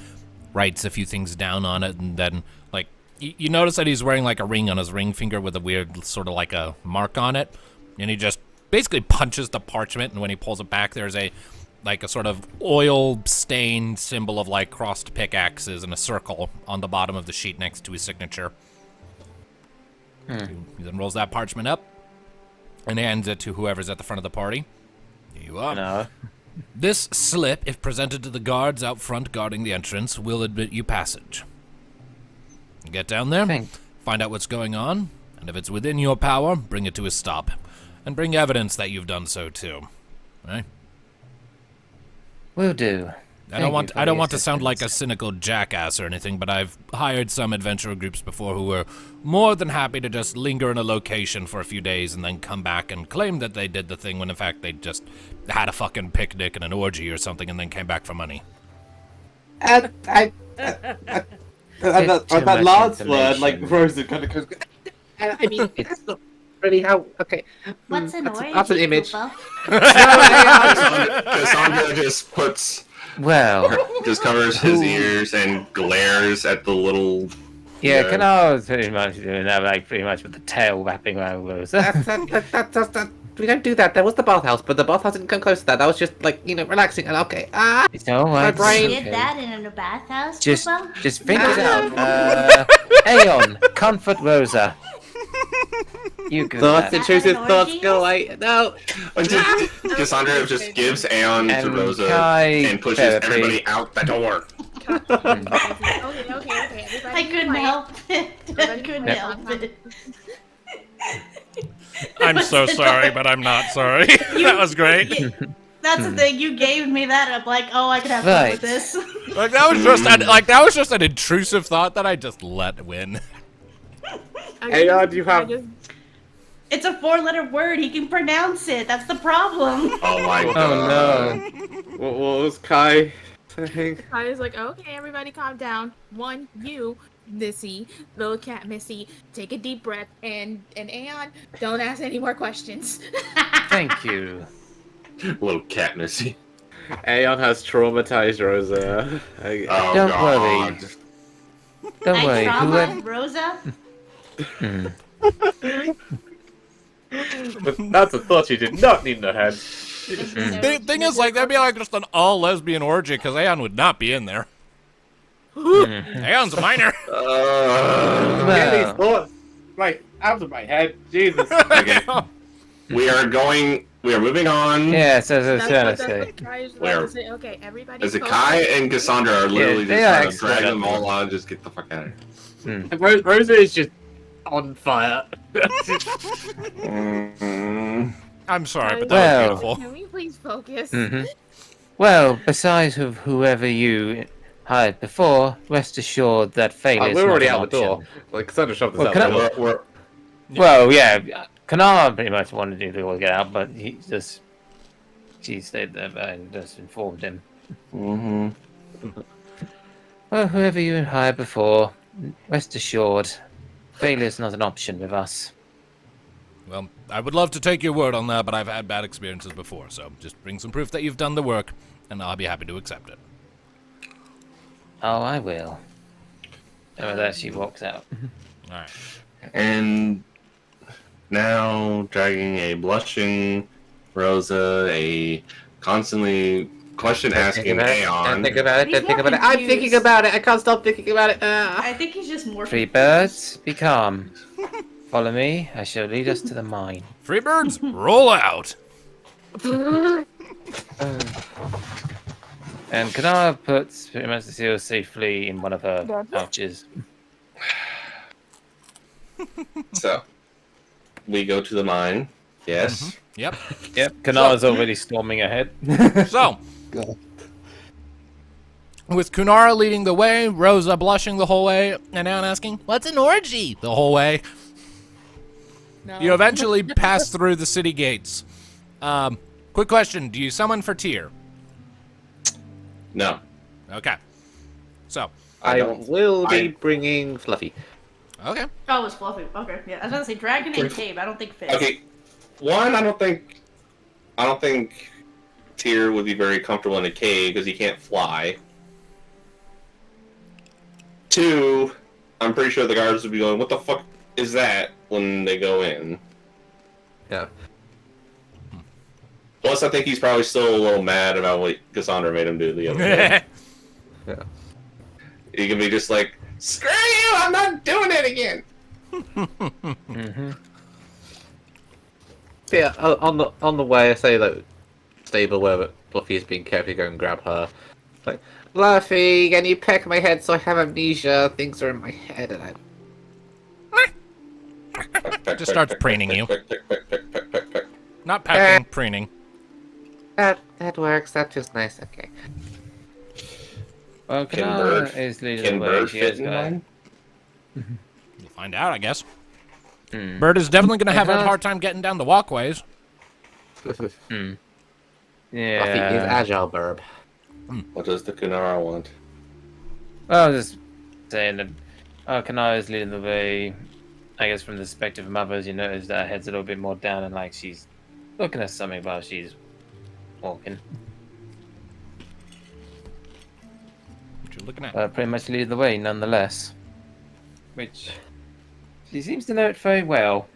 writes a few things down on it, and then, you notice that he's wearing a ring on his ring finger with a weird sort of a mark on it, and he just basically punches the parchment, and when he pulls it back, there's a sort of oil-stained symbol of crossed pickaxes and a circle on the bottom of the sheet next to his signature. He then rolls that parchment up and hands it to whoever's at the front of the party. Here you are. No. This slip, if presented to the guards out front guarding the entrance, will admit you passage. Get down there, find out what's going on, and if it's within your power, bring it to a stop. And bring evidence that you've done so too. Right? Will do. I don't want to sound like a cynical jackass or anything, but I've hired some adventurer groups before who were more than happy to just linger in a location for a few days and then come back and claim that they did the thing when in fact they just had a fucking picnic and an orgy or something and then came back for money. And that last word, Rosa kind of goes. I mean, it's not really how. Okay. What's an orgy? That's an image. Cassandra just puts. Well. Just covers his ears and glares at the little. Yeah, Kanar was pretty much doing that, pretty much with the tail wrapping around Rosa. We don't do that. There was the bathhouse, but the bathhouse didn't come close to that. That was just relaxing and okay. It's alright. My brain. You did that in a bathhouse? Just Papa? think it out. Aeon, comfort Rosa. You go. Thoughts, that. intrusive An thoughts, orgy? go away. No. Cassandra just gives Aeon to And Rosa Kai and pushes therapy. everybody out the door. Okay. I couldn't help it. I couldn't Yep. help it. I'm so sorry, but I'm not sorry. That was great. That's the thing. You gave me that. I'm like, oh, I can have fun with Right. this. That was just an intrusive thought that I just let win. Aeon, you have. It's a 4-letter word. He can pronounce it. That's the problem. Oh my god. Oh no. What was Kai saying? I was like, okay, everybody calm down. One, you, Missy, little cat Missy, take a deep breath, and Aeon, don't ask any more questions. Thank you. Little cat Missy. Aeon has traumatized Rosa. Oh Don't god. worry. Don't I worry. trauma Whoever. Rosa? But that's a thought she did not need in her head. The thing is, like, that'd be like just an all-lesbian orgy, because Aeon would not be in there. Aeon's a minor. Get these thoughts right out of my head. Jesus. Okay. We are moving on. Yeah, so That's trying what to say. Kai is about Where? to say. Okay, everybody. As Kai and Cassandra are literally they just are trying to drag expert. them all on. Just get the fuck out of here. And Rosa is just on fire. I'm sorry, but that Well. was beautiful. Can we please focus? Well, besides of whoever you hired before, rest assured that failure is We're already not out an the door. option. Like, Cassandra shoved us Well, out can the I- door. Well, yeah, Kanara pretty much wanted to do all get out, but she stayed there and just informed him. Well, whoever you hired before, rest assured, failure is not an option with us. Well, I would love to take your word on that, but I've had bad experiences before, so just bring some proof that you've done the work, and I'll be happy to accept it. Oh, I will. And with that, she walks out. Alright. And now dragging a blushing Rosa, a constantly question-asking Aeon. Think about it. He's Think more about it. I'm confused. thinking about it. I can't stop thinking about it. I think he's just more. Freebirds, be calm. Follow me. I shall lead us to the mine. Freebirds, roll out! And Kanara puts pretty much the seal safely in one of her pouches. So, we go to the mine. Yes. Yep. Yep, Kanara's already storming ahead. So, with Kunara leading the way, Rosa blushing the whole way, and Aeon asking, "What's an orgy?" the whole way. No. You eventually pass through the city gates. Quick question, do you summon for Tyr? No. Okay. So, I don't- will be I- bringing Fluffy. okay. Oh, it was Fluffy. Okay, yeah. I was gonna say dragon and cave. I don't think fits. Okay. One, I don't think Tyr would be very comfortable in a cave because he can't fly. Two, I'm pretty sure the guards would be going, "What the fuck is that?" when they go in. Yeah. Plus, I think he's probably still a little mad about what Cassandra made him do the other day. Yeah. He can be just like, "Screw you! I'm not doing it again." Yeah. On the way, I say that stable where Fluffy is being kept, you go and grab her. Like, Fluffy, can you peck my head so I have amnesia? Things are in my head, and I. Just starts preening you. Not pecking, preening. That works. That feels nice. Okay. Well, Can Kanara bird- is leading Can the way. Bird She fit is in going. mine? We'll find out, I guess. Bird is definitely going to have a hard time getting down the walkways. Fluffy is Yeah. agile, Burb. What does the Kunara want? Well, I was just saying that Kanara is leading the way. I guess from the perspective of mothers, you notice that her head's a little bit more down and like she's looking at something while she's walking. What you looking at? Pretty much leading the way nonetheless. Which she seems to know it very well.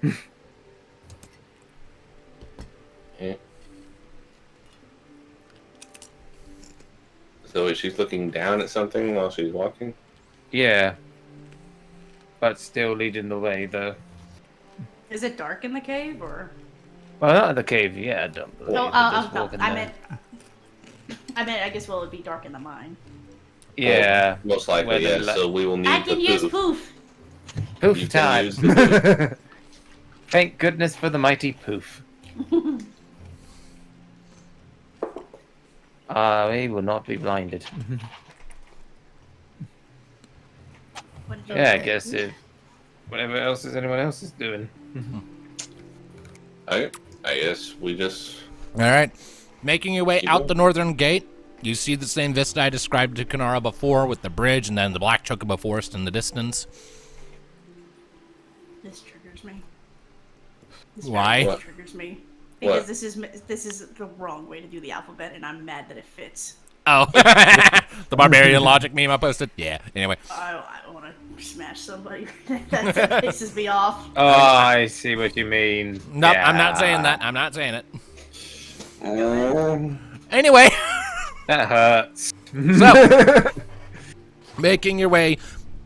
So she's looking down at something while she's walking? Yeah. But still leading the way though. Is it dark in the cave or? Well, not at the cave yet, I don't believe. No, but just walking I there. meant. I guess well, it'd be dark in the mine. Yeah. Most likely, Whether yes. li- So we will need I the can use poof. poof. Poof You can time. use the Thank goodness for the mighty poof. We will not be blinded. What did you Yeah, I say? guess if whatever else is anyone else is doing. I guess we just... Alright. Making your way Keep out going. the northern gate, you see the same vista I described to Kanara before with the bridge and then the black chocobo forest in the distance. This triggers me. This Why? very much triggers me because What? this is the wrong way to do the alphabet, and I'm mad that it fits. Oh. The barbarian logic meme I posted? Yeah. Anyway. I want to smash somebody. That pisses me off. Oh, I see what you mean. Nope, Yeah. I'm not saying that. I'm not saying it. Um, Anyway, That hurts. so making your way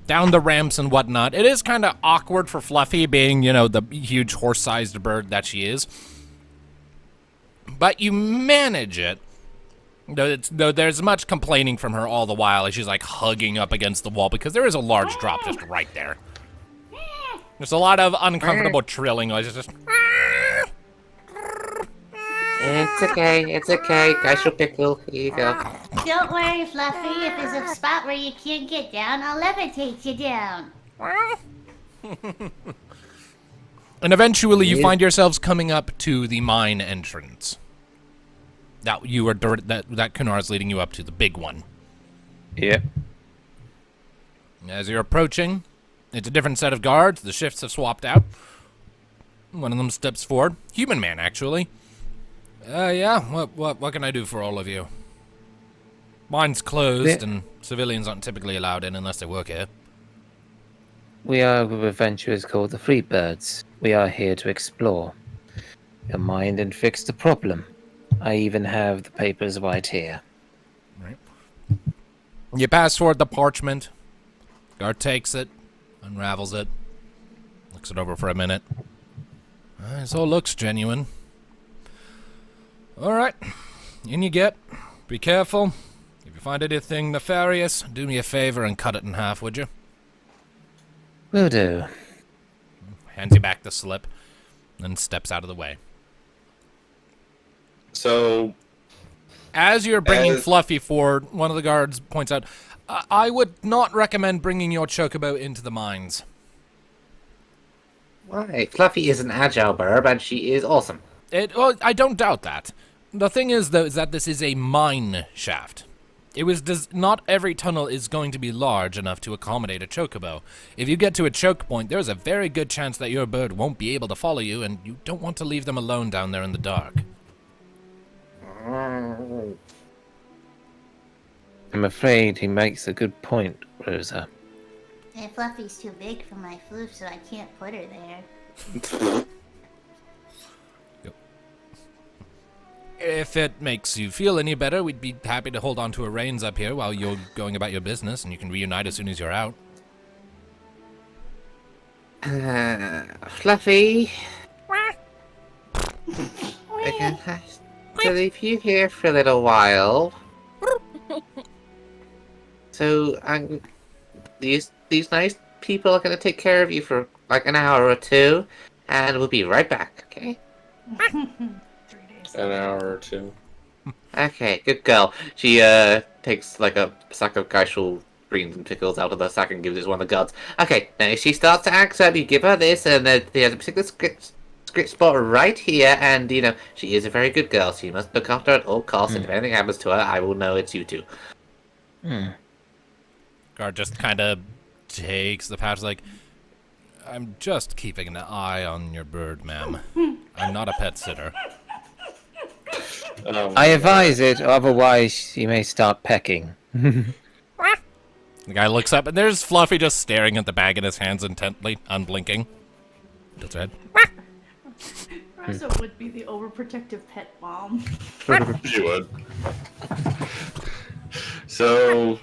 down the ramps and whatnot, it is kind of awkward for Fluffy being, the huge horse-sized bird that she is. But you manage it. Though there's much complaining from her all the while as she's like hugging up against the wall because there is a large drop just right there. There's a lot of uncomfortable trilling noises. Just. It's okay. It's okay. Gaisho pickle. Here you go. Don't worry, Fluffy. If there's a spot where you can't get down, I'll levitate you down. And eventually you find yourselves coming up to the mine entrance. That Kunar's leading you up to, the big one. Yep. As you're approaching, it's a different set of guards. The shifts have swapped out. One of them steps forward. Human man, actually. Yeah, what can I do for all of you? Mine's closed, and civilians aren't typically allowed in unless they work here. We are a group of adventurers called the Freebirds. We are here to explore your mind and fix the problem. I even have the papers right here. Right. You pass forward the parchment. Guard takes it, unravels it, looks it over for a minute. This all looks genuine. All right, in you get. Be careful. If you find anything nefarious, do me a favor and cut it in half, would you? Will do. Hands you back the slip, then steps out of the way. so As you're bringing Fluffy forward, one of the guards points out, I would not recommend bringing your chocobo into the mines. Why? Fluffy is an agile bird, and she is awesome. Well, I don't doubt that. The thing is, though, is that this is a mine shaft. Not every tunnel is going to be large enough to accommodate a chocobo. If you get to a choke point, there's a very good chance that your bird won't be able to follow you, and you don't want to leave them alone down there in the dark. I'm afraid he makes a good point, Rosa. And Fluffy's too big for my floof, so I can't put her there. If it makes you feel any better, we'd be happy to hold on to her reins up here while you're going about your business, and you can reunite as soon as you're out. Fluffy. I can have to leave you here for a little while. So, these nice people are gonna take care of you for like an hour or two, and we'll be right back. Okay? 3 days. an hour or two. Okay, good girl. She takes like a sack of Geishel greens and pickles out of the sack and gives it to one of the guards. Okay, now if she starts to act up, you give her this, and there's a particular script spot right here, and she is a very good girl. So you must look after her at all costs, and if anything happens to her, I will know it's you two. Guard just kind of takes the pouch like, I'm just keeping an eye on your bird, ma'am. I'm not a pet sitter. I advise it, otherwise he may start pecking. The guy looks up, and there's Fluffy just staring at the bag in his hands intently, unblinking. Tilts her head. Rosa would be the overprotective pet mom. She would. So,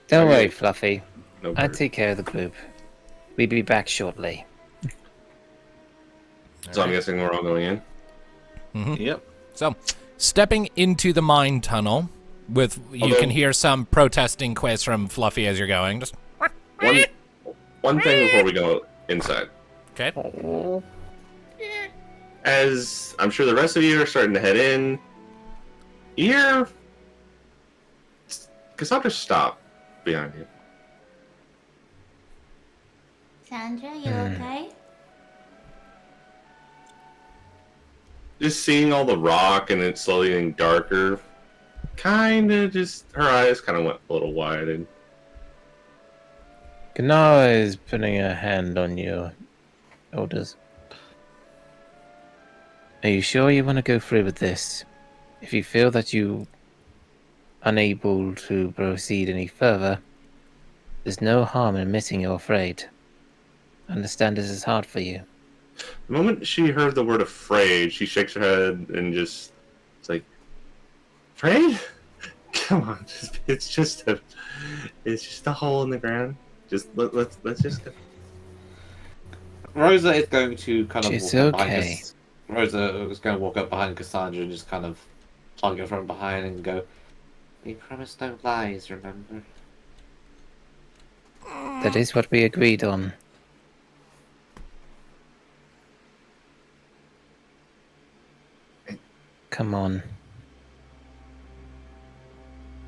Don't worry, Fluffy. no I'll bird. take care of the group. We'll be back shortly. So I'm guessing we're all going in. Yep. So, stepping into the mine tunnel, you can hear some protesting quiz from Fluffy as you're going. Just One thing before we go inside. okay. As I'm sure the rest of you are starting to head in, you hear Cassandra stop behind you. Sandra, you okay? Just seeing all the rock and it slowly getting darker, her eyes kind of went a little wide. And Ganara is putting a hand on your shoulders. Are you sure you want to go through with this? If you feel that you unable to proceed any further, There's no harm in admitting you're afraid. I understand this is hard for you. The moment she heard the word afraid, she shakes her head and it's like, afraid? Come on, it's just a hole in the ground. Let's just go. Rosa is going to kind of She's walk up behind okay. Rosa is going to walk up behind Cassandra and just kind of plug her from behind and go, "We promised no lies, remember?" That is what we agreed on. Come on.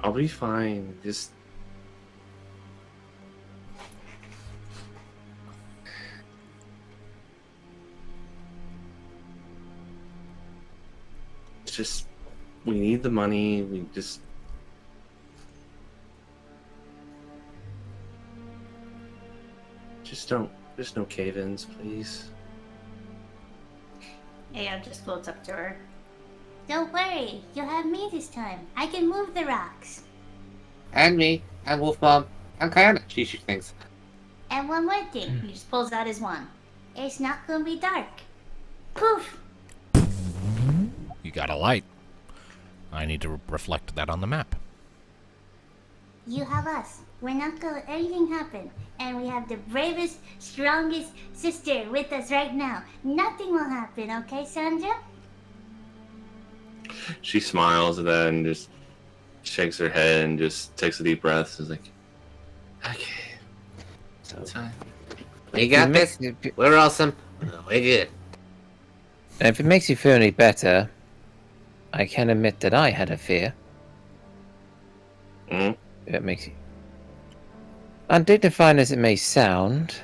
I'll be fine. Just we need the money. We just don't. There's no cave-ins, please. Aeon just floats up to her. Don't worry, you'll have me this time. I can move the rocks. And me, and Wolf Mom, and Kiana. She thinks. And one more thing. He just pulls out his wand. It's not gonna be dark. Poof! You got a light. I need to reflect that on the map. You have us. We're not gonna let anything happen. And we have the bravest, strongest sister with us right now. Nothing will happen, okay, Sandra? She smiles and then just shakes her head and just takes a deep breath. Is like, okay, it's fine. We got this. We're awesome. We're good. And if it makes you feel any better, I can admit that I had a fear. Mm-hmm. If it makes you... Undignified as it may sound,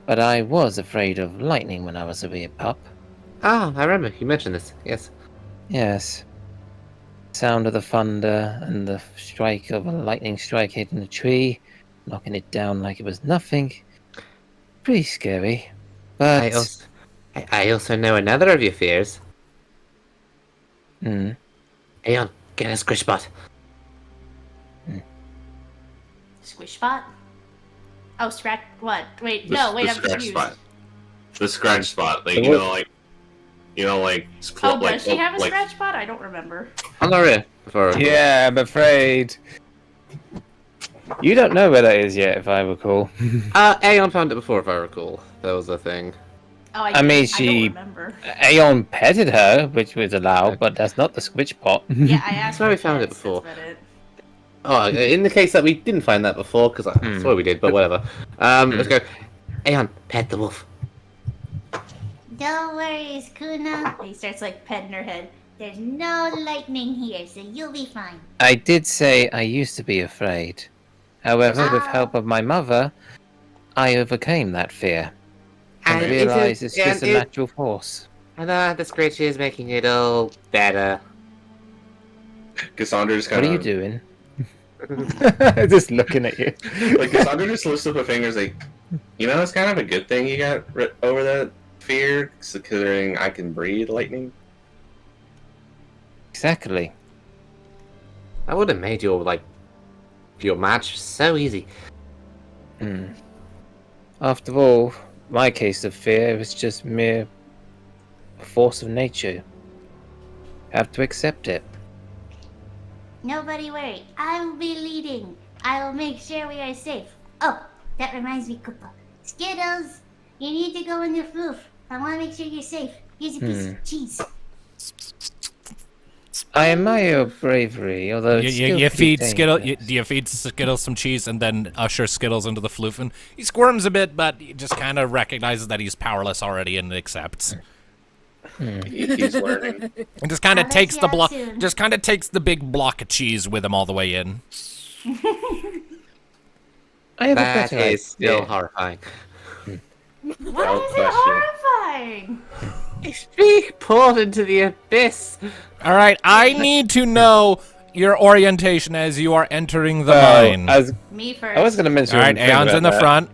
but I was afraid of lightning when I was a wee pup. Oh, I remember. You mentioned this. Yes. Yes. Sound of the thunder and the strike of a lightning strike hitting a tree, knocking it down like it was nothing. Pretty scary. But... I also know another of your fears. Aeon, get a squish bot. Squish spot? Oh, scratch. What? Wait, The I'm scratch confused. spot. The scratch spot. Like, Oh, does she have a scratch spot? I don't remember. I'm not ready for yeah, I'm afraid. You don't know where that is yet, if I recall. Aeon found it before, if I recall. That was the thing. Oh, I mean, I she... don't remember. Aeon petted her, which was allowed, but that's not the squitch pot. Yeah, I asked. That's where we for found it pets, before. that's about it. Oh, in the case that we didn't find that before, because I swear we did, but whatever. Let's go. Aeon, pet the wolf. Don't worry, Kuna. He starts like petting her head. There's no lightning here, so you'll be fine. I did say I used to be afraid. However, with help of my mother, I overcame that fear. And realized it's just a natural force. And the scratch is making it all better. Cassandra just What kind are you of... doing? Just looking at you. Like, Cassandra just lifts up her fingers like, it's kind of a good thing you got over that fear, considering I can breathe lightning. Exactly. I would have made your match so easy. After all, my case of fear is just mere force of nature. Have to accept it. Nobody worry. I will be leading. I will make sure we are safe. Oh, that reminds me, Koopa. Skittles, you need to go in the floof. I want to make sure you're safe. Here's a piece of cheese. I admire your bravery, although it's still You pretty feed Skittles. dangerous. You feed Skittles some cheese and then usher Skittles into the floof, and he squirms a bit, but he just kind of recognizes that he's powerless already and accepts. He's learning. And just kind of I'll let takes you the out block, soon. just kind of takes the big block of cheese with him all the way in. I have a That better is still idea. horrifying. Why is it horrifying? It's being pulled into the abyss. All right, I need to know your orientation as you are entering the mine. Me first. I was going to mention. All right, one thing Aeon's about in the that. front.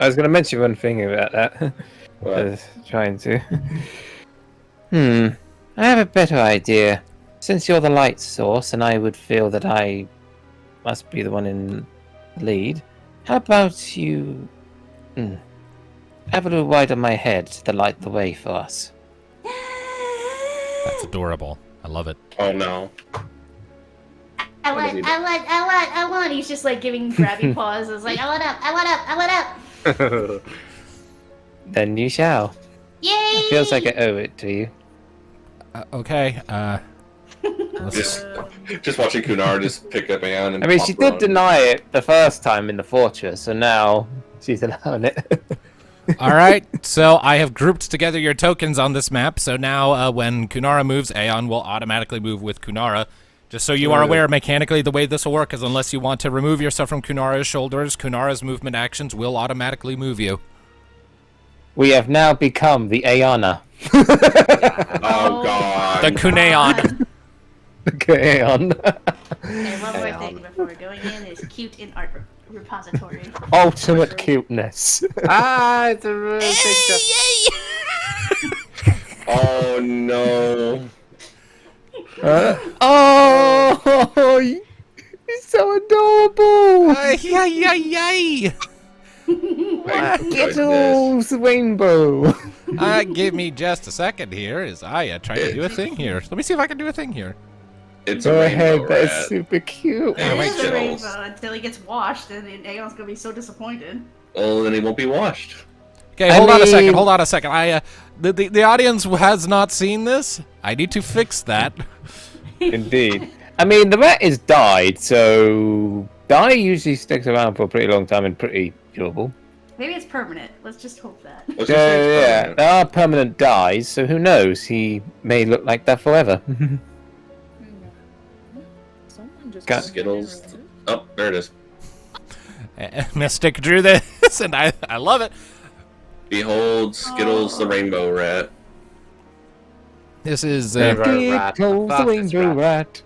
I was going to mention one thing about that. I was trying to. I have a better idea. Since you're the light source, and I would feel that I must be the one in the lead, How about you have a little wide on my head to light the way for us? That's adorable. I love it. Oh no. I want. He's just like giving grabby pauses, like, I want up. Then you shall. Yay! It feels like I owe it to you. Okay. Just watching Kunar just pick up Aeon and I mean, pop she her did on. deny it the first time in the fortress, so now she's allowing it. All right. So I have grouped together your tokens on this map. So now when Kunara moves, Aeon will automatically move with Kunara. Just so you are aware, mechanically, the way this will work is unless you want to remove yourself from Kunara's shoulders, Kunara's movement actions will automatically move you. We have now become the Aeona. Oh god. The Kuneon. Okay, Aeon. And one more thing before we're going in is cute in art repository. Ultimate cuteness. It's a real picture. Oh no. Oh, he's so adorable. Yay! Skittles rainbow. Give me just a second here as I try to do a thing here. Let me see if I can do a thing here. It's Go a ahead, rainbow that is rat. super cute. Yeah, It wait, is a Skittles. rainbow until he gets washed, and then Aeon's gonna be so disappointed. Well, then he won't be washed. Okay, I hold on a second. mean- Hold on a second. The audience has not seen this. I need to fix that. Indeed. I mean, the rat is dyed, so dye usually sticks around for a pretty long time and pretty durable. Maybe it's permanent. Let's just hope that. Let's So just say it's yeah, permanent. there are permanent dyes, so who knows? He may look like that forever. Someone just Got- Skittles. Oh, there it is. Mystic drew this, and I love it. Behold, Skittles the rainbow rat. This is Rainbow rat, the Skittles, the fastest rainbow rat.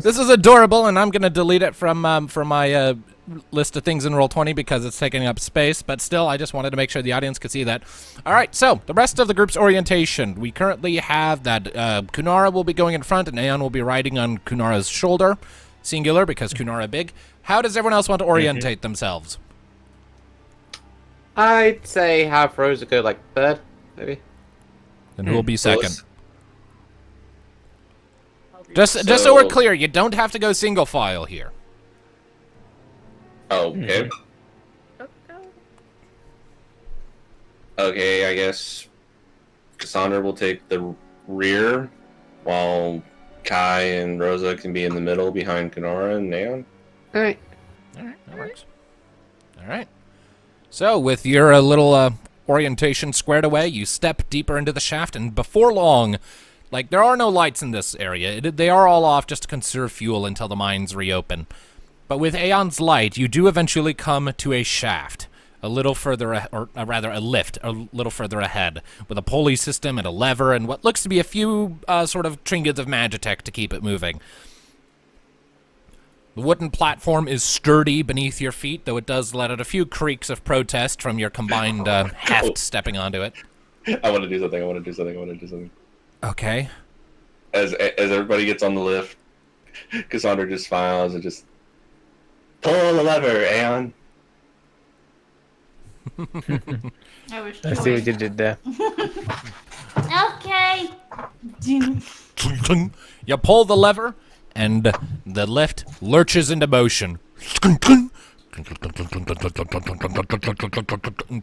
this is adorable, and I'm gonna delete it from my list of things in Roll20 because it's taking up space. But still, I just wanted to make sure the audience could see that. All right, so the rest of the group's orientation. We currently have that Kunara will be going in front, and Aeon will be riding on Kunara's shoulder, singular because Kunara big. How does everyone else want to orientate themselves? I'd say have Rosa go like third, maybe. And who will be So second? Just so we're clear, you don't have to go single file here. Oh, okay. Okay, I guess Cassandra will take the rear, while Kai and Rosa can be in the middle behind Kunara and Neon. Alright. All right, that works. All right. So with your little orientation squared away, you step deeper into the shaft, and before long, like there are no lights in this area. They are all off just to conserve fuel until the mines reopen. But with Aeon's light, you do eventually come to a shaft, a little further, or rather a lift, a little further ahead, with a pulley system and a lever and what looks to be a few sort of trinkets of Magitech to keep it moving. The wooden platform is sturdy beneath your feet, though it does let out a few creaks of protest from your combined heft stepping onto it. I want to do something. Okay. As everybody gets on the lift, Cassandra just smiles and just pull the lever, Aeon. I wish. I see what you did there. Okay. You pull the lever, and the lift lurches into motion. And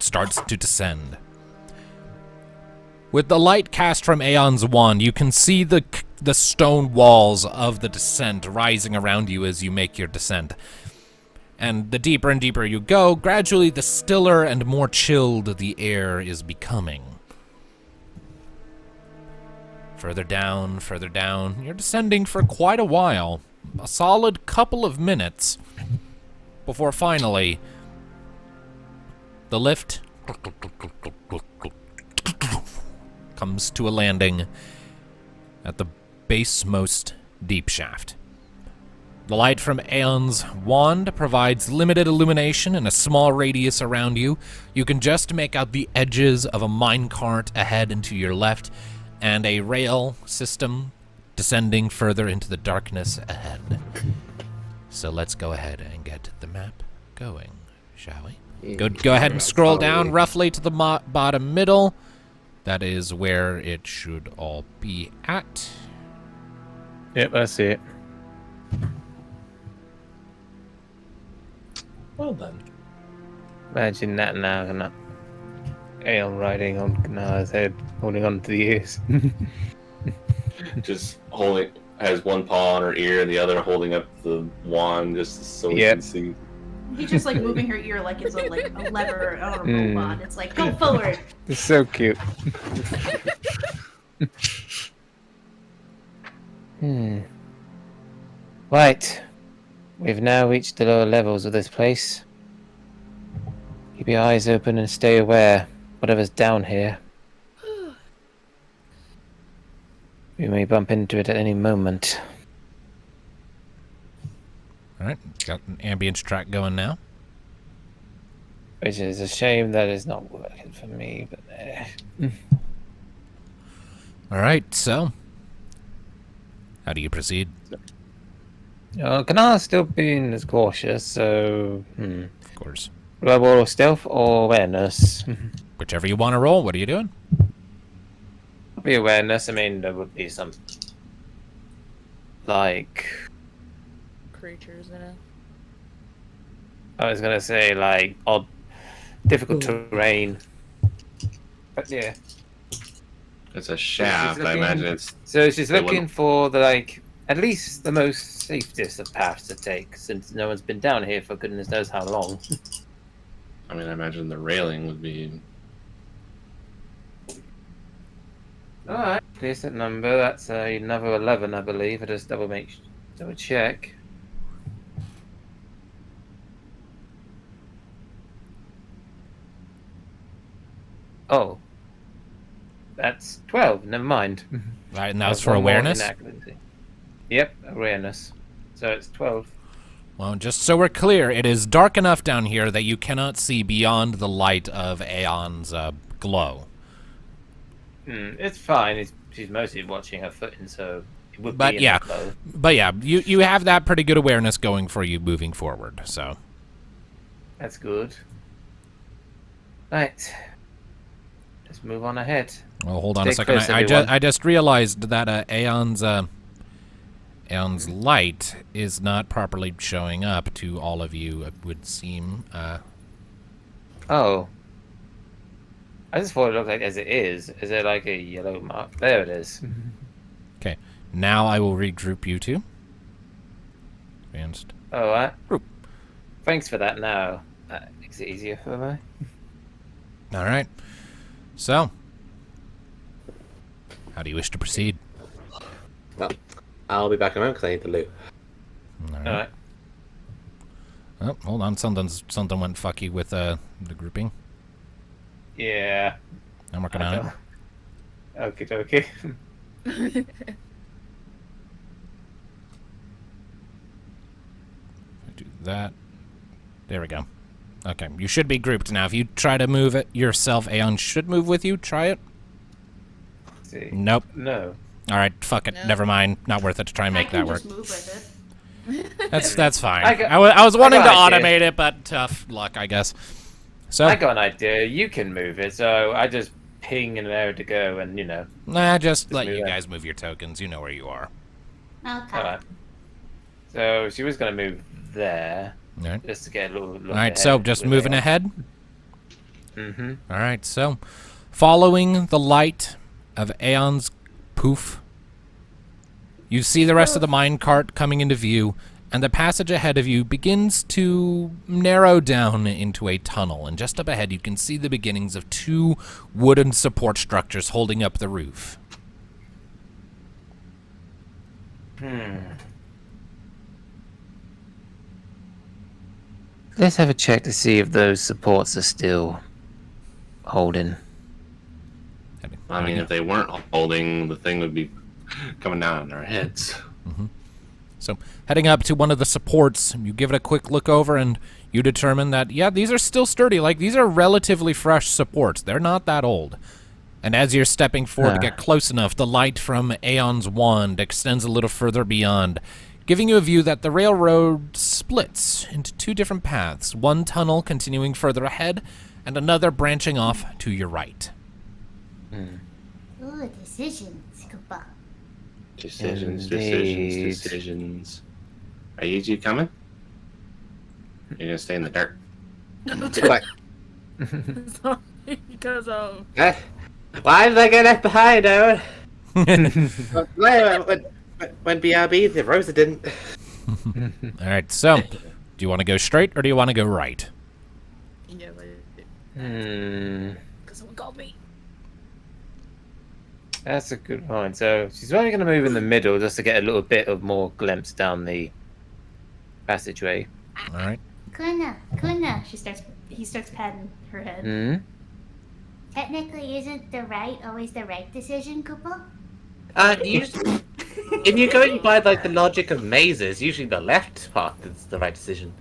starts to descend. With the light cast from Aeon's wand, you can see the stone walls of the descent rising around you as you make your descent. And the deeper and deeper you go, gradually the stiller and more chilled the air is becoming. Further down, you're descending for quite a while, a solid couple of minutes, before finally the lift comes to a landing at the basemost deep shaft. The light from Aeon's wand provides limited illumination in a small radius around you. You can just make out the edges of a minecart ahead and to your left, and a rail system descending further into the darkness ahead. So let's go ahead and get the map going, shall we? Go ahead and scroll down roughly to the bottom middle. That is where it should all be at. Yep, I see it. Well then. Imagine that now, and that Aeon riding on Gana's head, holding on to the ears. Just holding, has one paw on her ear and the other holding up the wand just so we can see. He's just like moving her ear like it's a lever or a robot. It's like, go forward. It's so cute. Right. We've now reached the lower levels of this place. Keep your eyes open and stay aware. Whatever's down here. We may bump into it at any moment. Alright, got an ambience track going now. Which is a shame that it's not working for me, but Alright, so how do you proceed? Kanar's still being as cautious, so Of course. do I roll stealth or awareness? Whichever you want to roll, what are you doing? Be awareness. I mean, there would be some like Creatures in it. I was gonna say like odd, difficult terrain, but yeah. It's a shaft. I imagine it's. So she's They looking wouldn't- for the like at least the most safest of paths to take, since no one's been down here for goodness knows how long. I mean, I imagine the railing would be. Alright, decent number. That's another 11, I believe. I just double check. Oh, that's 12. Never mind. Alright, and that was That's for one more awareness? inaccuracy. Yep, awareness. So it's 12. Well, just so we're clear, it is dark enough down here that you cannot see beyond the light of Aeon's glow. It's fine. She's mostly watching her footing, so it would But be in yeah. the glow. But yeah, you have that pretty good awareness going for you moving forward, so. That's good. Right. Let's move on ahead. Well, hold on a Stay second. close, everyone. I just realized that Aeon's light is not properly showing up to all of you, it would seem. Oh. I just thought it looked like as it is. Is it like a yellow mark? There it is. Okay, now I will regroup you two. Advanced. Alright. Group. Thanks for that now. That makes it easier for me. Alright. So, how do you wish to proceed? Well, I'll be back in a moment because I need the loot. Alright. Oh, hold on. Something went fucky with the grouping. Yeah. I'm working on it. Okay, dokie. Do that. There we go. Okay, you should be grouped now. If you try to move it yourself, Aeon should move with you. Try it. See. Nope. No. All right, fuck it. No. Never mind. Not worth it to try and make I can that work. just move with it. That's fine. I got- I was wanting to got an automate it, but tough luck, I guess. So, I got an idea. You can move it, so I just ping an arrow to go, and just let move you it. guys move your tokens. You know where you are. Okay. Alright. So she was gonna move there, All right. just to get a little look All right. ahead So just with moving it. ahead. Mm-hmm. All right. So, following the light of Aeon's poof, you see the rest of the minecart coming into view, and the passage ahead of you begins to narrow down into a tunnel. And just up ahead, you can see the beginnings of two wooden support structures holding up the roof. Let's have a check to see if those supports are still holding. I mean, if they weren't holding, the thing would be coming down on our heads. So, heading up to one of the supports, you give it a quick look over, and you determine that, yeah, these are still sturdy. Like, these are relatively fresh supports. They're not that old. And as you're stepping forward to get close enough, the light from Aeon's wand extends a little further beyond, giving you a view that the railroad splits into two different paths, one tunnel continuing further ahead and another branching off to your right. Ooh, decisions, Koopa. Decisions. Are you coming? You're gonna stay in the dark. Like, Because why did I get left behind, Owen? When BRB, the Rosa didn't. All right, so do you want to go straight or do you want to go right? yeah, but Hmm. because someone called me. That's a good point. So she's only going to move in the middle just to get a little bit of more glimpse down the passageway. All right. Kuna. He starts patting her head. Hmm. Technically, isn't the right always the right decision, Koopa? If you're going by like the logic of mazes, usually the left path is the right decision.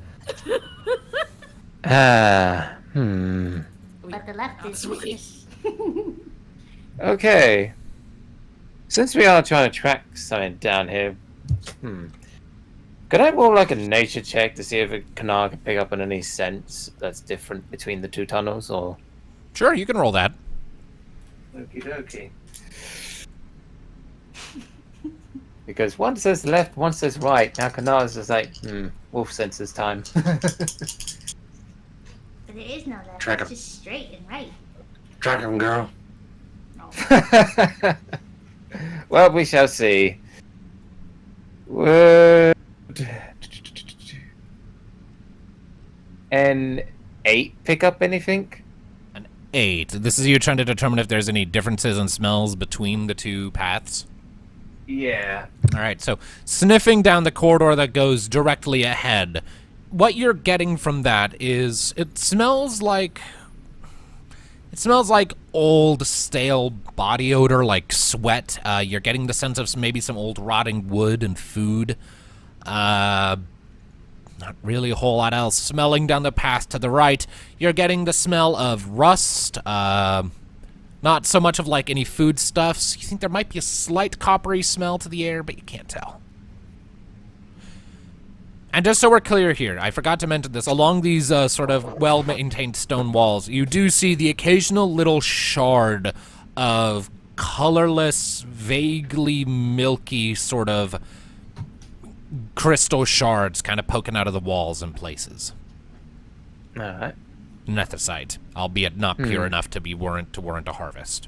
But the left is just... Okay. Since we are trying to track something down here, could I roll like a nature check to see if a Kanar can pick up on any sense that's different between the two tunnels, or? Sure, you can roll that. Okie dokie. Because one says left, one says right. Now Kanar's just like, wolf senses time. But there is no left. Track It's 'em. just straight and right. Track him, girl. Well, we shall see. Would N8 pick up anything? 8. This is you trying to determine if there's any differences in smells between the two paths. Yeah. All right, so sniffing down the corridor that goes directly ahead, what you're getting from that is it smells like old, stale body odor, like sweat. You're getting the sense of maybe some old rotting wood and food. Not really a whole lot else. Smelling down the path to the right, you're getting the smell of rust. Not so much of like any foodstuffs. You think there might be a slight coppery smell to the air, but you can't tell. And just so we're clear here, I forgot to mention this, along these sort of well-maintained stone walls, you do see the occasional little shard of colorless, vaguely milky sort of crystal shards kind of poking out of the walls in places. Alright. Nethicite, albeit not pure enough to warrant a harvest.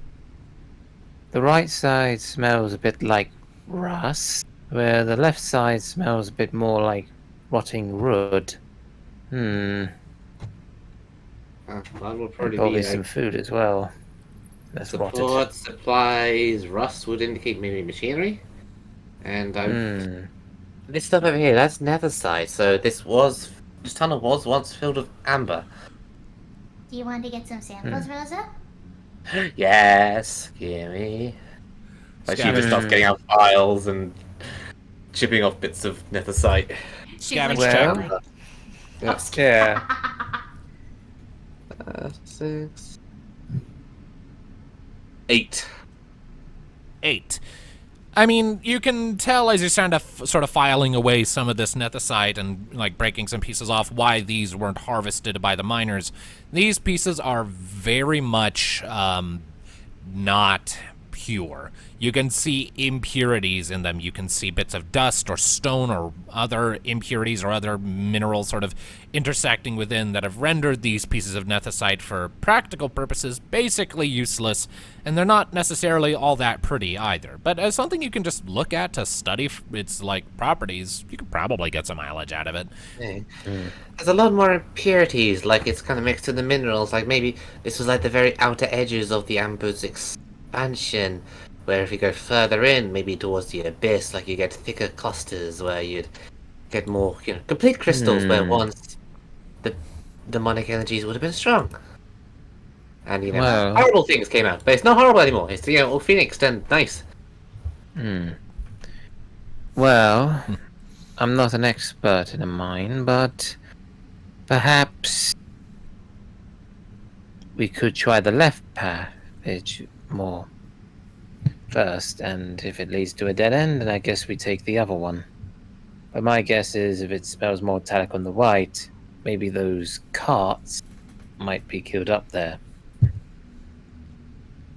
The right side smells a bit like rust, where the left side smells a bit more like rotting wood. That will probably Probably be some like food as well. That's rotted. support, supplies, rust would indicate maybe machinery. And this stuff over here, that's Netherside, so this tunnel was once filled with amber. Do you want to get some samples, Rosa? Yes, gimme. Like she just starts getting out files and chipping off bits of Nethersite. Scavenge Well- check. Yeah. 6. 8. 8. I mean, you can tell as you're starting to sort of filing away some of this nethicite and like breaking some pieces off why these weren't harvested by the miners. These pieces are very much not pure. You can see impurities in them. You can see bits of dust or stone or other impurities or other minerals sort of intersecting within that have rendered these pieces of nethicite for practical purposes basically useless, and they're not necessarily all that pretty either. But as something you can just look at to study its like properties, you could probably get some mileage out of it. There's a lot more impurities, like it's kind of mixed with the minerals, like maybe this was like the very outer edges of the Amber's expansion, where if you go further in, maybe towards the abyss, like you get thicker clusters where you'd get more, complete crystals where once the demonic energies would have been strong. And, Well- horrible things came out, but it's not horrible anymore. It's, all phoenixed and nice. Well, I'm not an expert in a mine, but perhaps we could try the left passage more first, and if it leads to a dead end, then I guess we take the other one. But my guess is if it smells more metallic on the white, maybe those carts might be queued up there.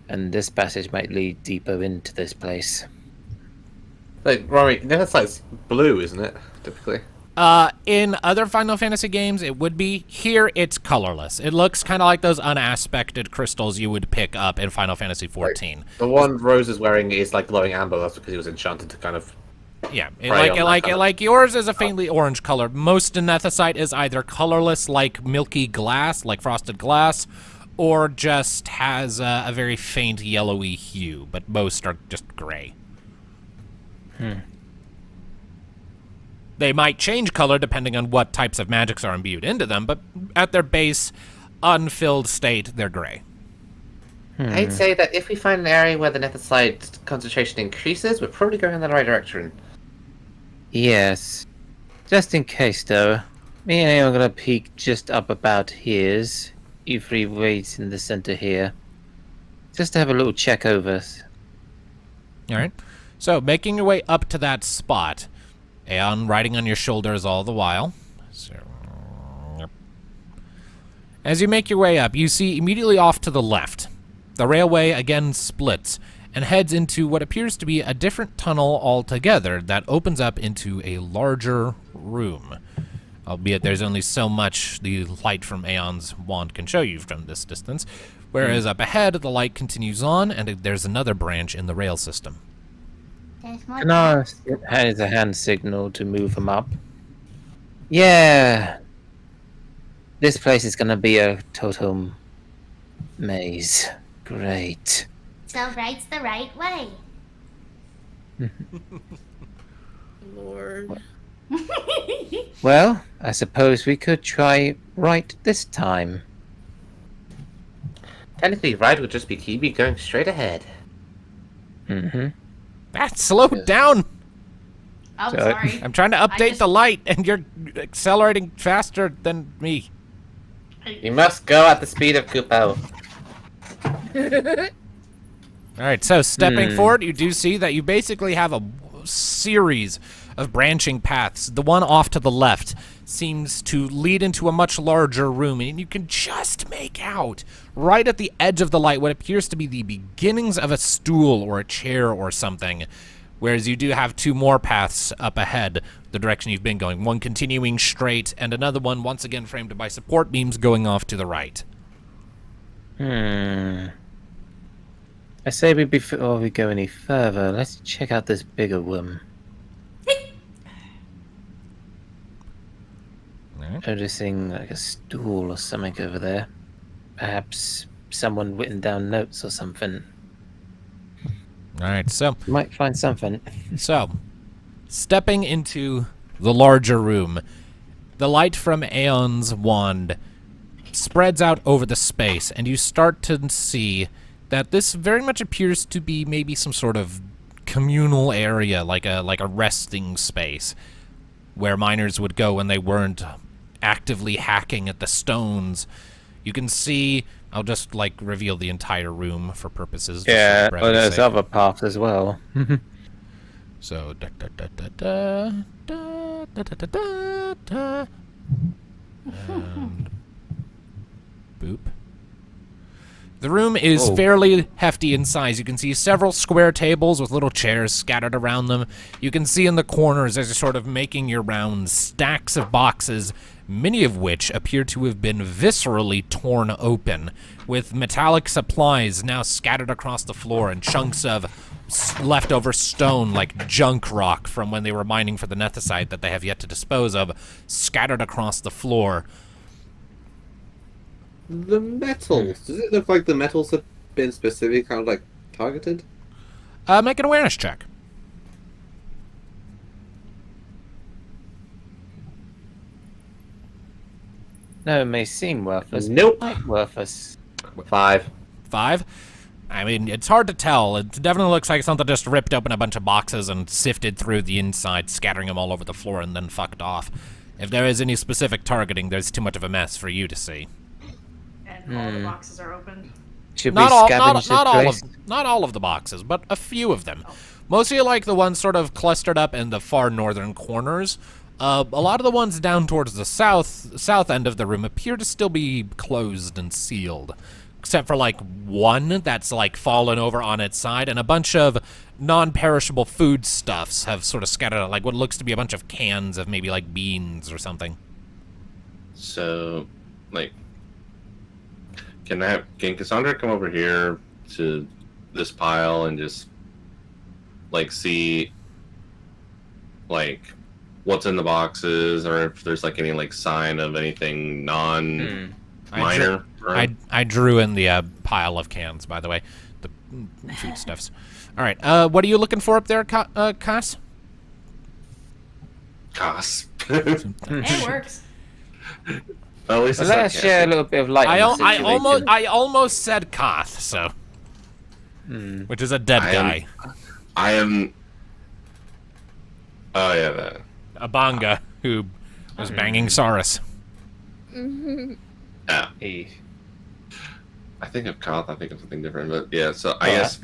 And this passage might lead deeper into this place. Like, Rory, Nethersite's blue, isn't it? Typically. In other Final Fantasy games, it would be. Here, it's colorless. It looks kind of like those unaspected crystals you would pick up in Final Fantasy XIV. The one Rose is wearing is like glowing amber. That's because he was enchanted to kind of. Yeah, Prey on that color. like yours is a faintly orange color. Most Nethicite is either colorless, like milky glass, like frosted glass, or just has a very faint yellowy hue. But most are just gray. They might change color depending on what types of magics are imbued into them, but at their base, unfilled state, they're gray. I'd say that if we find an area where the Nethersite concentration increases, we're probably going in the right direction. Yes. Just in case, though, me and Aeon are gonna peek just up about here's. You three wait in the center here. Just to have a little check over. All right. So, making your way up to that spot, Aeon riding on your shoulders all the while. So, as you make your way up, you see immediately off to the left, the railway again splits and heads into what appears to be a different tunnel altogether that opens up into a larger room. Albeit there's only so much the light from Aeon's wand can show you from this distance, whereas up ahead, the light continues on, and there's another branch in the rail system. There's more Can I tabs. has a hand signal to move them up? Yeah. This place is gonna be a total maze. Great. So right's the right way. Lord. Well, I suppose we could try right this time. Technically, right would just be Kibi going straight ahead. Mm-hmm. Slow down! I'm So- sorry. I'm trying to update just- the light, and you're accelerating faster than me. You must go at the speed of Kupo. All right, so stepping forward, you do see that you basically have a series of branching paths. The one off to the left seems to lead into a much larger room, and you can just make out, right at the edge of the light, what appears to be the beginnings of a stool or a chair or something, whereas you do have two more paths up ahead, the direction you've been going, one continuing straight, and another one once again framed by support beams going off to the right. I say before we go any further, let's check out this bigger room. Noticing like a stool or something over there. Perhaps someone written down notes or something. All right, so Might find something. So, stepping into the larger room, the light from Aeon's wand spreads out over the space, and you start to see that this very much appears to be maybe some sort of communal area, like a resting space, where miners would go when they weren't actively hacking at the stones. You can see, I'll just like reveal the entire room for purposes. Yeah, just for but brevity's there's sake. other paths as well. So da da da da da da da da da da, and boop. The room is fairly hefty in size. You can see several square tables with little chairs scattered around them. You can see in the corners, as you're sort of making your rounds, stacks of boxes, many of which appear to have been viscerally torn open, with metallic supplies now scattered across the floor and chunks of leftover stone like junk rock from when they were mining for the Nethicite that they have yet to dispose of, scattered across the floor. The metals. Does it look like the metals have been specifically kind of like targeted? Make an awareness check. No, it may seem worthless. Nope. Might worthless. 5. 5. I mean, it's hard to tell. It definitely looks like something just ripped open a bunch of boxes and sifted through the inside, scattering them all over the floor and then fucked off. If there is any specific targeting, there's too much of a mess for you to see. And all the boxes are open. Should Not we all, scavenge not the place? all of the boxes, but a few of them. Mostly like the ones sort of clustered up in the far northern corners. A lot of the ones down towards the south end of the room appear to still be closed and sealed. Except for like one that's like fallen over on its side, and a bunch of non-perishable foodstuffs have sort of scattered out, like what looks to be a bunch of cans of maybe like beans or something. So, like, can Cassandra come over here to this pile and just like see like what's in the boxes, or if there's like any like sign of anything non-minor? I drew in the pile of cans, by the way, the foodstuffs. All right, what are you looking for up there, Cass? Cass. It works. Well, at least Let us share a little bit of light. I almost said Koth, so which is a dead guy. I am. Oh yeah, that. Abanga, who was banging Saurus. Yeah. Hey. I think of Koth, I think of something different, but yeah. So I guess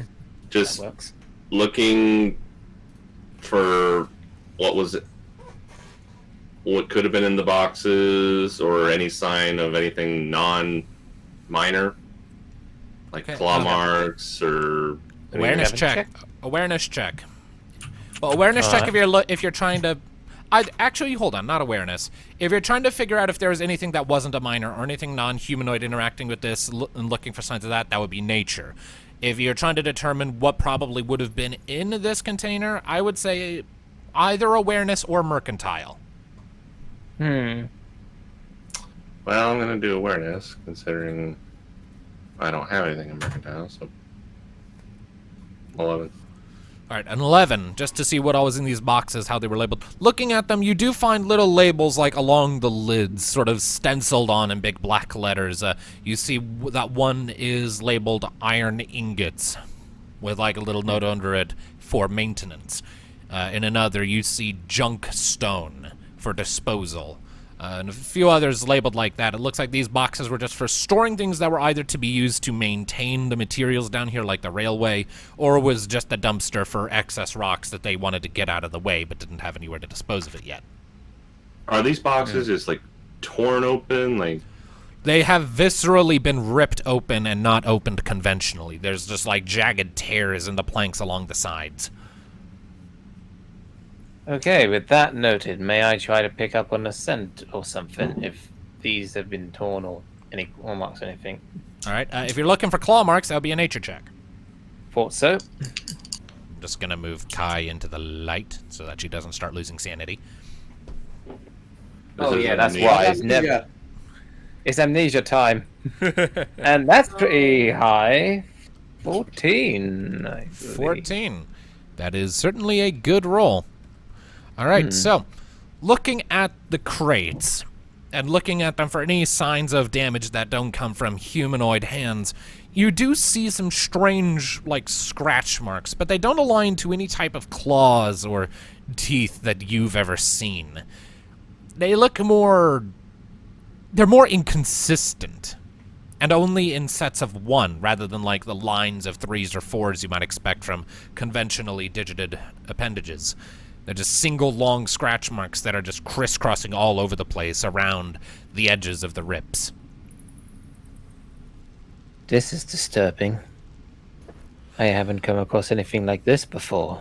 just Works. looking for what could have been in the boxes, or any sign of anything non-minor, like claw marks or Awareness check. Awareness check. Well, awareness check if you're trying to. Actually, hold on, not awareness. If you're trying to figure out if there was anything that wasn't a minor or anything non-humanoid interacting with this and looking for signs of that, that would be nature. If you're trying to determine what probably would have been in this container, I would say either awareness or mercantile. Well, I'm gonna do awareness, considering I don't have anything in mercantile, so 11. All right, an 11, just to see what all was in these boxes, how they were labeled. Looking at them, you do find little labels like along the lids, sort of stenciled on in big black letters. You see that one is labeled iron ingots, with like a little note under it for maintenance. In another, you see junk stone for disposal. And a few others labeled like that. It looks like these boxes were just for storing things that were either to be used to maintain the materials down here, like the railway, or was just a dumpster for excess rocks that they wanted to get out of the way but didn't have anywhere to dispose of it yet. Are these boxes just like torn open? Like, they have viscerally been ripped open and not opened conventionally. There's just like jagged tears in the planks along the sides. Okay, with that noted, may I try to pick up on a scent or something if these have been torn or any claw marks or anything? All right, if you're looking for claw marks, that would be a nature check. Thought so. I'm just going to move Kai into the light so that she doesn't start losing sanity. Oh yeah, that's why. It's amnesia time. And that's pretty high. 14. I believe. 14. That is certainly a good roll. All right, so looking at the crates and looking at them for any signs of damage that don't come from humanoid hands, you do see some strange, like, scratch marks, but they don't align to any type of claws or teeth that you've ever seen. They look more... they're more inconsistent, and only in sets of one, rather than like the lines of 3s or 4s you might expect from conventionally digited appendages. They're just single long scratch marks that are just crisscrossing all over the place around the edges of the rips. This is disturbing. I haven't come across anything like this before.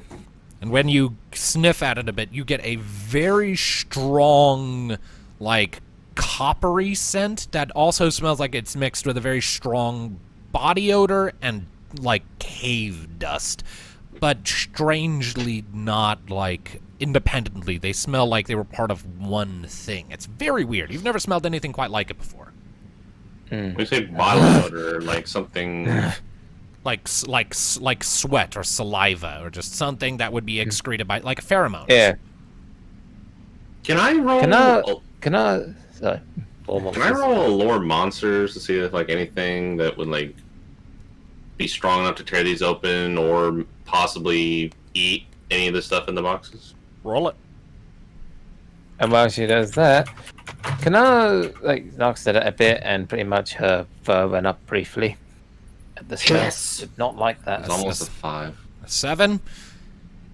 And when you sniff at it a bit, you get a very strong, like, coppery scent that also smells like it's mixed with a very strong body odor and, like, cave dust. But strangely not, like, independently. They smell like they were part of one thing. It's very weird. You've never smelled anything quite like it before. We say body odor, like something... like sweat or saliva or just something that would be excreted by, like a pheromone. Yeah. Can I roll... Sorry. Can I roll a lore monsters to see if, like, anything that would, like, be strong enough to tear these open or possibly eat any of the stuff in the boxes? Roll it. And while she does that, can I, like, knocks at it a bit and pretty much her fur went up briefly at the start. Yes! Did not like that. It's almost a 5. A 7.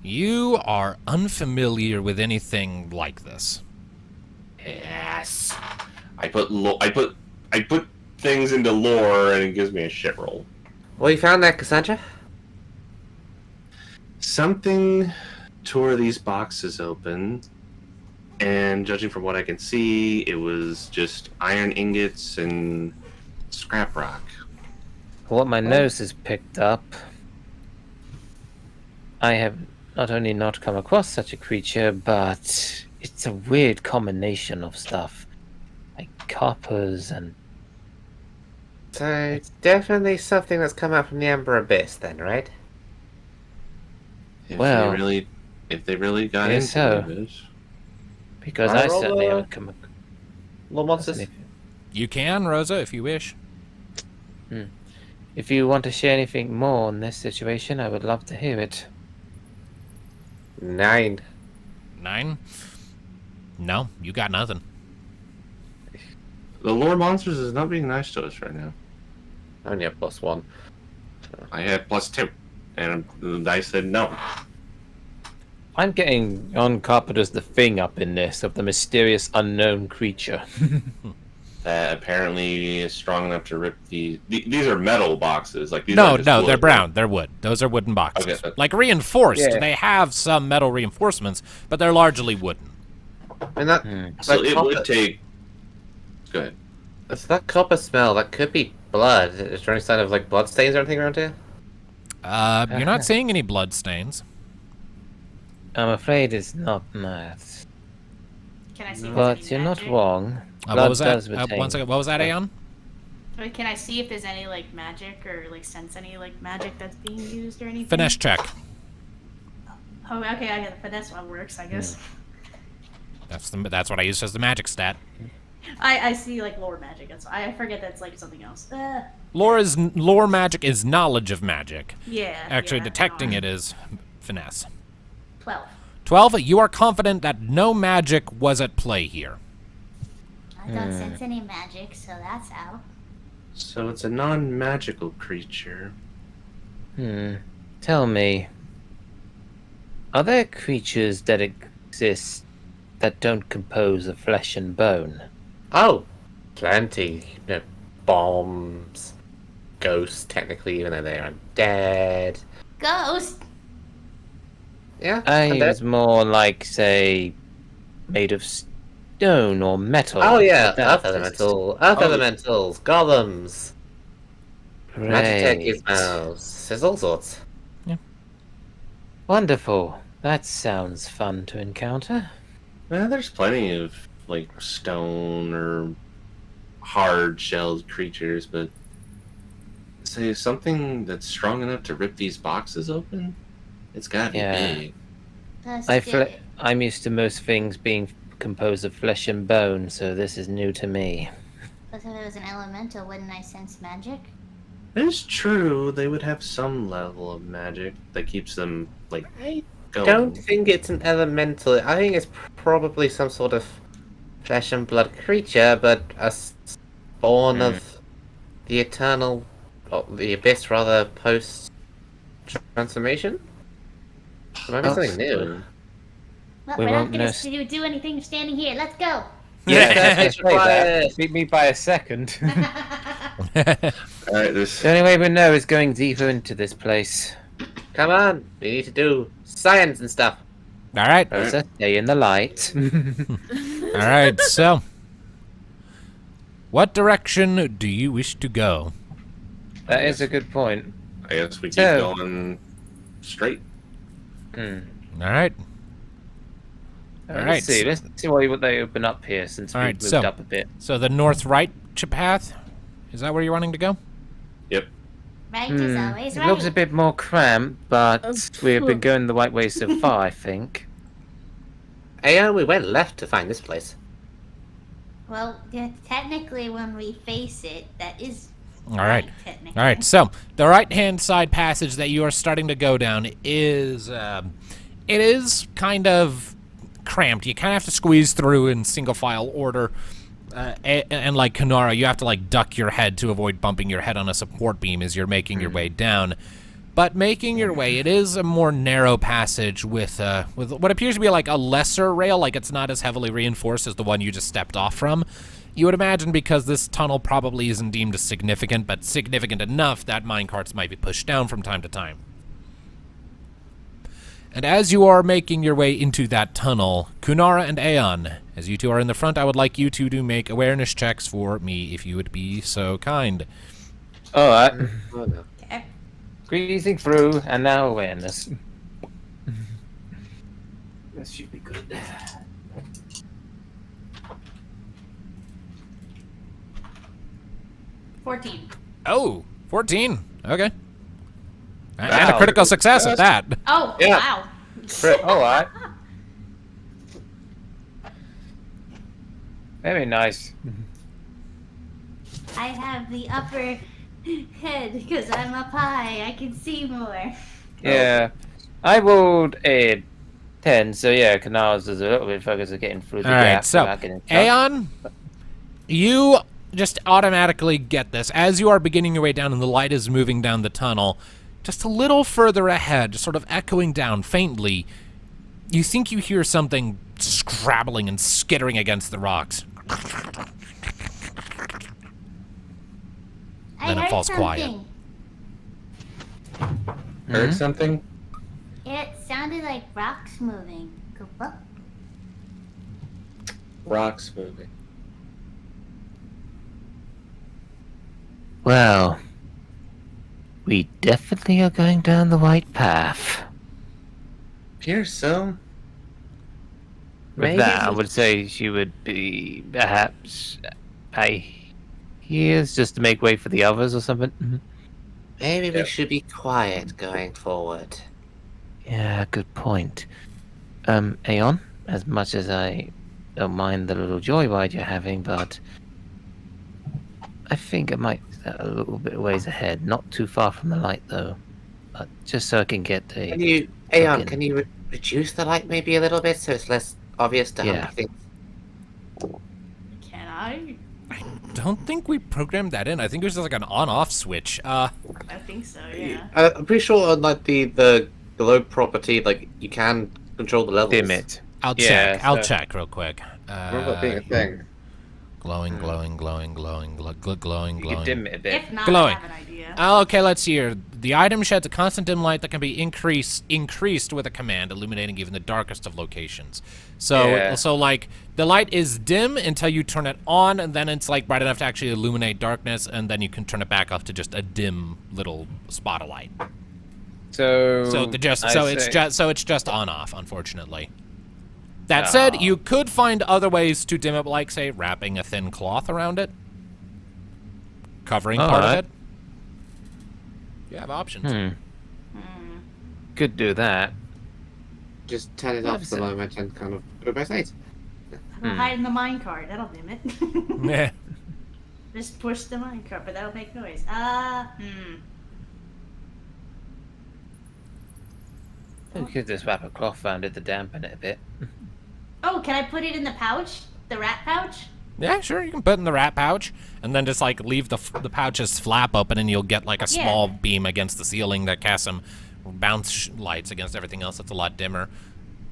You are unfamiliar with anything like this. Yes. I put things into lore, and it gives me a shit roll. Well, you found that, Cassandra? Something tore these boxes open, and judging from what I can see, it was just iron ingots and scrap rock. What my nose has picked up, I have not only not come across such a creature, but it's a weird combination of stuff. Like coppers and... So, it's definitely something that's come out from the Amber Abyss, then, right? If Well, they really got guess into so. it. Because I'll I roll certainly a- haven't come across Little monsters. anything. You can, Rosa, if you wish. If you want to share anything more on this situation, I would love to hear it. 9. 9? No, you got nothing. The lore monsters is not being nice to us right now. I only have +1. I had +2, and the dice said no. I'm getting on carpet as the thing up in this of the mysterious unknown creature. That apparently is strong enough to rip these are metal boxes. Like these No, are just no, wood, they're right? brown. They're wood. Those are wooden boxes. Okay. Like reinforced. Yeah. They have some metal reinforcements, but they're largely wooden. And that, So that it copper, would take. Go ahead. it's that copper smell. That could be blood. Is there any sign of like blood stains or anything around here? You're not seeing any blood stains. I'm afraid it's not math. Can I see if there's But any you're not magic? wrong. What Blood was that? does retain. One second. What was that, Aeon? Or can I see if there's any like magic or like sense any like magic that's being used or anything? Finesse check. Oh, okay, I got the finesse one works, I guess. That's what I used as the magic stat. I see like lore magic. That's I forget that's like something else. Lore magic is knowledge of magic. Yeah. Actually, yeah, detecting no. it is finesse. 12. 12. You are confident that no magic was at play here. I don't sense any magic, so that's out. So it's a non-magical creature. Tell me, are there creatures that exist that don't compose of flesh and bone? Oh, plenty. You know, bombs, ghosts, technically, even though they're undead. Ghost? Yeah, I undead. was more like, say, made of stone or metal. Oh yeah, That earth is- elementals, golems, magic Great. gizmos. There's all sorts. Wonderful. That sounds fun to encounter. Well, there's plenty of like stone or hard-shelled creatures, but say something that's strong enough to rip these boxes open. It's gotta be Yeah. big. I'm used to most things being composed of flesh and bone, so this is new to me. But if it was an elemental, wouldn't I sense magic? It's true. They would have some level of magic that keeps them like going. Don't think it's an elemental. I think it's probably some sort of flesh and blood creature, but a spawn of the eternal, or the abyss rather, post transformation. Maybe something new. Well, We we're not won't gonna know. do anything standing here. Let's go. That's required. Beat me by a second. All right, this. The only way we know is going deeper into this place. Come on, we need to do science and stuff. All right. Rosa, stay in the light. All right. So, what direction do you wish to go? That is a good point. I guess we keep So- going straight. All right. Let's see. Let's see what they open up here since All we've right, moved so- up a bit. So the north right path. Is that where you're wanting to go? Yep. Right is always It right. looks a bit more cramped, but we've been going the right way so far, I think. We went left to find this place. Well, yeah, technically, when we face it, that is. All right. Technically. All right. So the right-hand side passage that you are starting to go down is, it is kind of cramped. You kind of have to squeeze through in single file order. And like Kanara, you have to like duck your head to avoid bumping your head on a support beam as you're making your way down. But making your way, it is a more narrow passage with what appears to be like a lesser rail, like it's not as heavily reinforced as the one you just stepped off from. You would imagine because this tunnel probably isn't deemed as significant, but significant enough that minecarts might be pushed down from time to time. And as you are making your way into that tunnel, Kunara and Aeon, as you two are in the front, I would like you two to make awareness checks for me, if you would be so kind. All right. Oh, no. Okay. Breathing through, and now awareness. This should be good. 14. Oh, 14. Okay. And Wow. a critical success at that. Oh, Yeah. wow. All right. Very nice. I have the upper head because I'm up high. I can see more. Yeah. I rolled a 10, so yeah, Canals is a little bit focused on getting through the All right, gap so without getting stuck. Aeon, you just automatically get this. As you are beginning your way down and the light is moving down the tunnel, just a little further ahead, just sort of echoing down faintly, you think you hear something scrabbling and skittering against the rocks. I Then it heard falls quiet. something. Heard something? It sounded like rocks moving. Koopa. Rocks moving. Well, we definitely are going down the right path. Appears so. With Maybe. that, I would say she would be perhaps here's just to make way for the others or something. Maybe we Yep. should be quiet going forward. Yeah, good point. Aeon, as much as I don't mind the little joyride you're having, but I think I might a little bit ways ahead, not too far from the light though, but just so I can get a Can you, Aeon, Okay. can you reduce the light maybe a little bit so it's less obvious to how Yeah. many things? Can I? Don't think we programmed that in. I think it was just like an on-off switch. I think so, yeah. I'm pretty sure on like the globe property, like you can control the levels. dim it. I'll Yeah, check. I'll so- check real quick. Remember that being a thing. Glowing, glowing, glowing, glowing, glowing, You can dim glowing. it a bit. If not, Glowing. I have an idea. Okay, let's see here. The item sheds a constant dim light that can be increased with a command, illuminating even the darkest of locations. So, Yeah. so like the light is dim until you turn it on, and then it's like bright enough to actually illuminate darkness, and then you can turn it back off to just a dim little spot of light. So It's just on off, unfortunately. That said, you could find other ways to dim it, like say wrapping a thin cloth around it, covering part of Alright. it. You have options. Could do that. Just turn it off for the moment and kind of put it by side. I'll hide in the minecart. That'll dim it. Yeah. Just push the minecart, but that'll make noise. We could just wrap a cloth around it to dampen it a bit. Oh, can I put it in the pouch? The rat pouch? Yeah, sure. You can put it in the rat pouch, and then just like leave the pouch's flap open, and you'll get like a Yeah. small beam against the ceiling that casts some bounce lights against everything else that's a lot dimmer.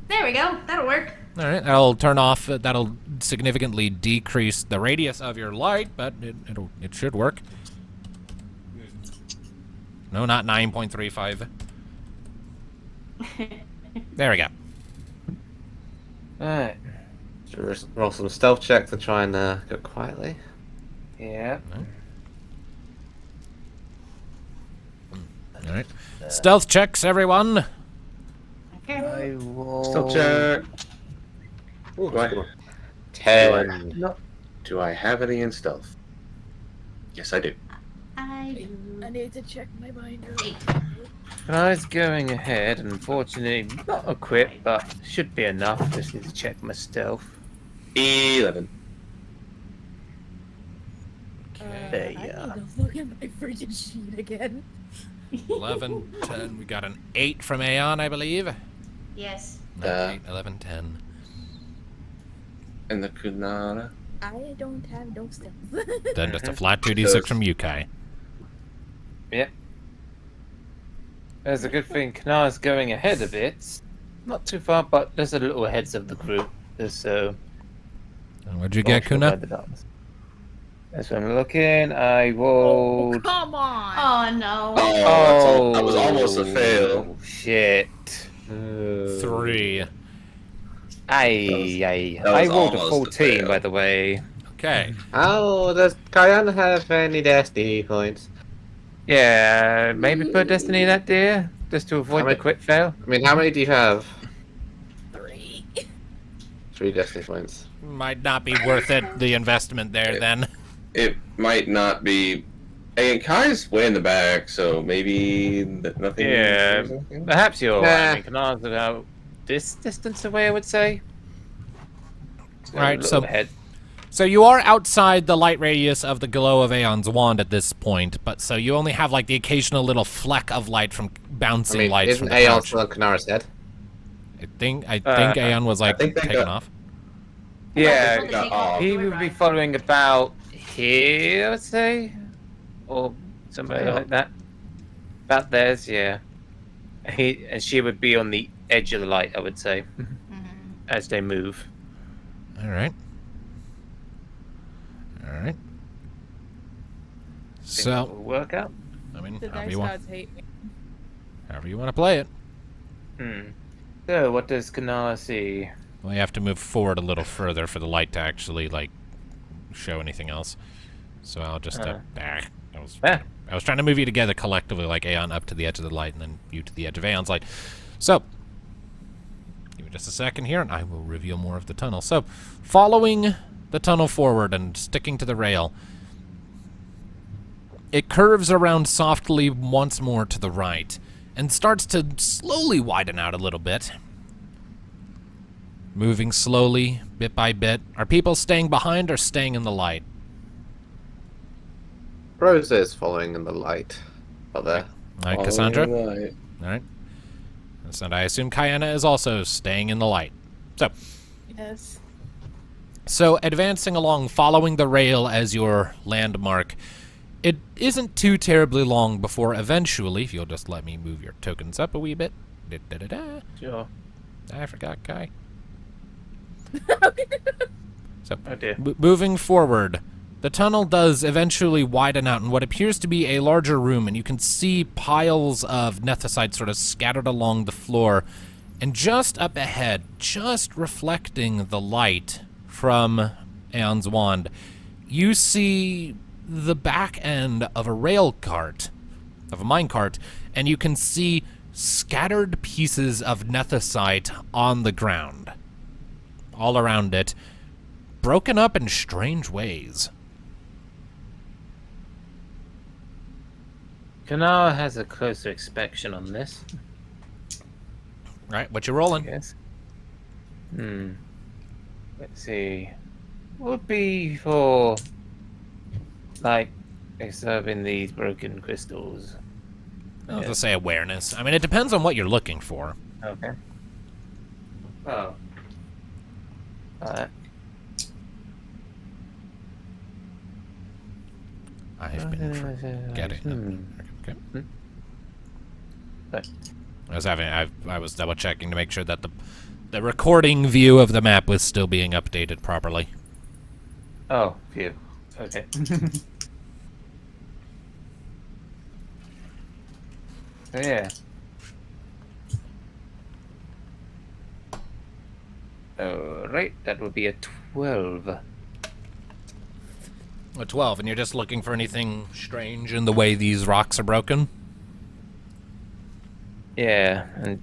There we go. That'll work. All right, that'll turn off. That'll significantly decrease the radius of your light, but it should work. No, not 9.35. There we go. Alright. Should we roll some stealth check to try and go quietly? Yeah. All right. Stealth checks, everyone. Okay. I will... Stealth check. Ooh, do I 10. do I have any in stealth? Yes, I do. I I need to check my binder. I was going ahead, unfortunately not equipped, but should be enough. Just need to check my stealth. 11. There you I are. need to look at my freaking sheet again. 11, 10. We got an 8 from Aeon, I believe. Yes. 8, 11, 10. And the Kunara. I don't have no stealth. Then just a flat 2d6 from Yukai. Yep. There's a good thing Knar's going ahead of it. Not too far, but there's a little ahead of the group. So. What'd you get, Kuna? That's what I'm looking. I Oh, rolled. come on. Oh no. Oh, that was almost a fail. Shit. 3. I was rolled a almost a 14, fail. by the way. Okay. Oh, does Kyan have any destiny points? Yeah, maybe put Destiny in that, dear, just to avoid the crit fail. I mean, how many do you have? 3. 3 destiny points. Might not be worth it, the investment there, then. It might not be. Hey, and Kai's way in the back, so maybe nothing. Yeah, perhaps you're. Nah. I mean, Canar's about this distance away, I would say. Right, a so- little ahead. So you are outside the light radius of the glow of Aeon's wand at this point, but so you only have like the occasional little fleck of light from I bouncing mean, lights isn't from the Aeon pouch. still on Kanara's head? I think Aeon was like think they taken got- off. Yeah, Well, they take Oh, off he the would be ride. following about here, I would say, or somewhere like that. About theirs, yeah. And she would be on the edge of the light, I would say, as they move. All right. All right. Think So it'll work out. I mean, The however dice you want, gods hate me. however you want to play it. So, what does Kanar see? Well, you have to move forward a little further for the light to actually like show anything else. So I'll just I was trying to move you together collectively, like Aeon up to the edge of the light, and then you to the edge of Aeon's light. So give me just a second here, and I will reveal more of the tunnel. So following the tunnel forward and sticking to the rail, it curves around softly once more to the right and starts to slowly widen out a little bit. Moving slowly, bit by bit. Are people staying behind or staying in the light? Rosa is following in the light. Out there. All right, Cassandra? All All right. right. And I assume Kayana is also staying in the light. Yes. So advancing along, following the rail as your landmark, it isn't too terribly long before eventually, if you'll just let me move your tokens up a wee bit. Da-da-da-da. Sure. I forgot, Kai. So, Oh dear. moving forward, the tunnel does eventually widen out in what appears to be a larger room, and you can see piles of nethicite sort of scattered along the floor. And just up ahead, just reflecting the light from Aeon's wand, you see the back end of a rail cart, of a mine cart, and you can see scattered pieces of nethicite on the ground, all around it, broken up in strange ways. Kanar has a closer inspection on this. Right, what you rolling? Yes. Let's see. What would be for, like, examining these broken crystals? I'll just say awareness. I mean, it depends on what you're looking for. Okay. Oh. Alright. I've been forgetting them. Okay. Right. I was double checking to make sure that the recording view of the map was still being updated properly. Oh, phew. Okay. So yeah. Alright, that would be a 12. A 12, and you're just looking for anything strange in the way these rocks are broken? Yeah, and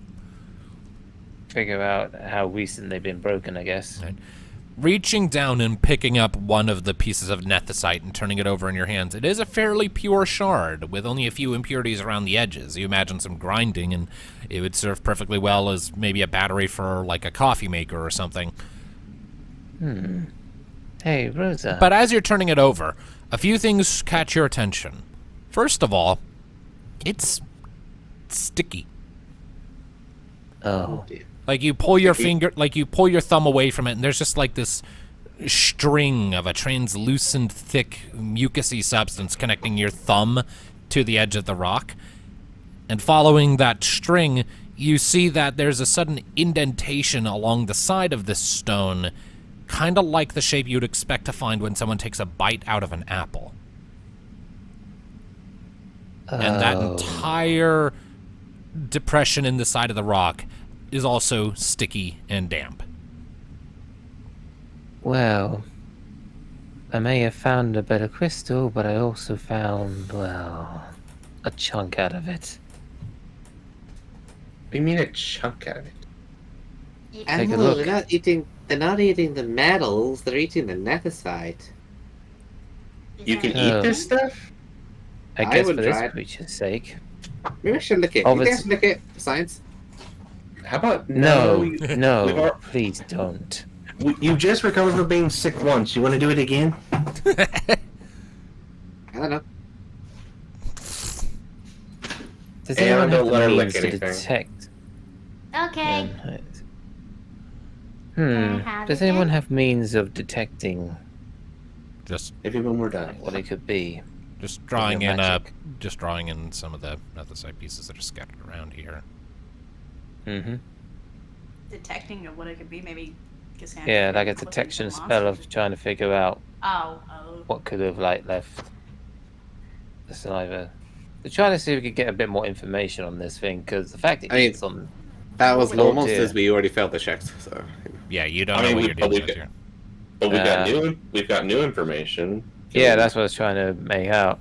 figure out how recent they've been broken, I guess. Right. Reaching down and picking up one of the pieces of nethicite and turning it over in your hands, it is a fairly pure shard with only a few impurities around the edges. You imagine some grinding, and it would serve perfectly well as maybe a battery for like a coffee maker or something. Hey, Rosa. But as you're turning it over, a few things catch your attention. First of all, it's sticky. Oh. Like you pull your finger, like you pull your thumb away from it, and there's just like this string of a translucent, thick, mucousy substance connecting your thumb to the edge of the rock. And following that string, you see that there's a sudden indentation along the side of this stone, kind of like the shape you'd expect to find when someone takes a bite out of an apple. And that entire depression in the side of the rock is also sticky and damp. Well, I may have found a better crystal, but I also found, well, a chunk out of it. What do you mean a chunk out of it? Take a Oh, look. they're not eating the metals, they're eating the nethicite. You can Oh. eat this stuff? I I guess would for this try it. creature's sake. Maybe I should look at it. Oh, You it's- guys look at for science. How about No, we've no, al- please don't. You just recovered from being sick once. You want to do it again? I don't know. Does Hey, anyone don't have let her the lick means to anything. detect? Okay. Hmm. have Does it anyone then? have means of detecting Just Maybe when we're done. what it could be? drawing your in magic. just drawing in some of the nethicite pieces that are scattered around here. Mm-hmm. Detecting of what it could be, maybe Cassandra. Yeah, could like a look into detection the spell monster. of trying to figure out Oh. what could have left the saliva. To try to see if we could get a bit more information on this thing, because the fact it I mean, eats on That was Oh, almost dear. as we already failed the checks, so. Yeah, you don't I know mean, what we you're dealing probably with could- here. But we've got new information. yeah, that's what I was trying to make out.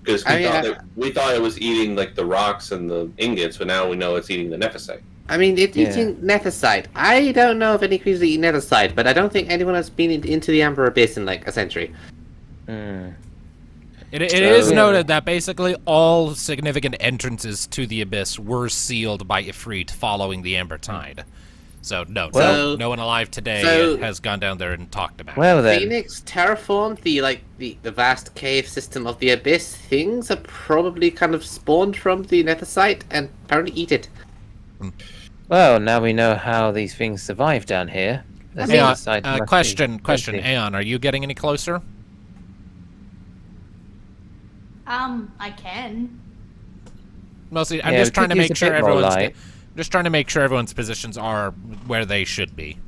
Because I we thought it was eating like the rocks and the ingots, but now we know it's eating the nephicite. I mean, it's Yeah. eating nethicite. I don't know if any creatures eat nethicite, but I don't think anyone has been into the Amber Abyss in like a century. Hmm. It is Yeah. noted that basically all significant entrances to the abyss were sealed by Ifrit following the Amber Tide. So Well- no one alive today so- has gone down there and talked about it. Well then, Phoenix terraformed the vast cave system of the Abyss. Things are probably kind of spawned from the nethicite and apparently eat it. well now we know how these things survive down here. Let's Aeon, decide must be question, plenty. Aeon, are you getting any closer? I can. Mostly, I'm Yeah, just we trying could to use make a sure bit more everyone's light. just trying to make sure everyone's positions are where they should be.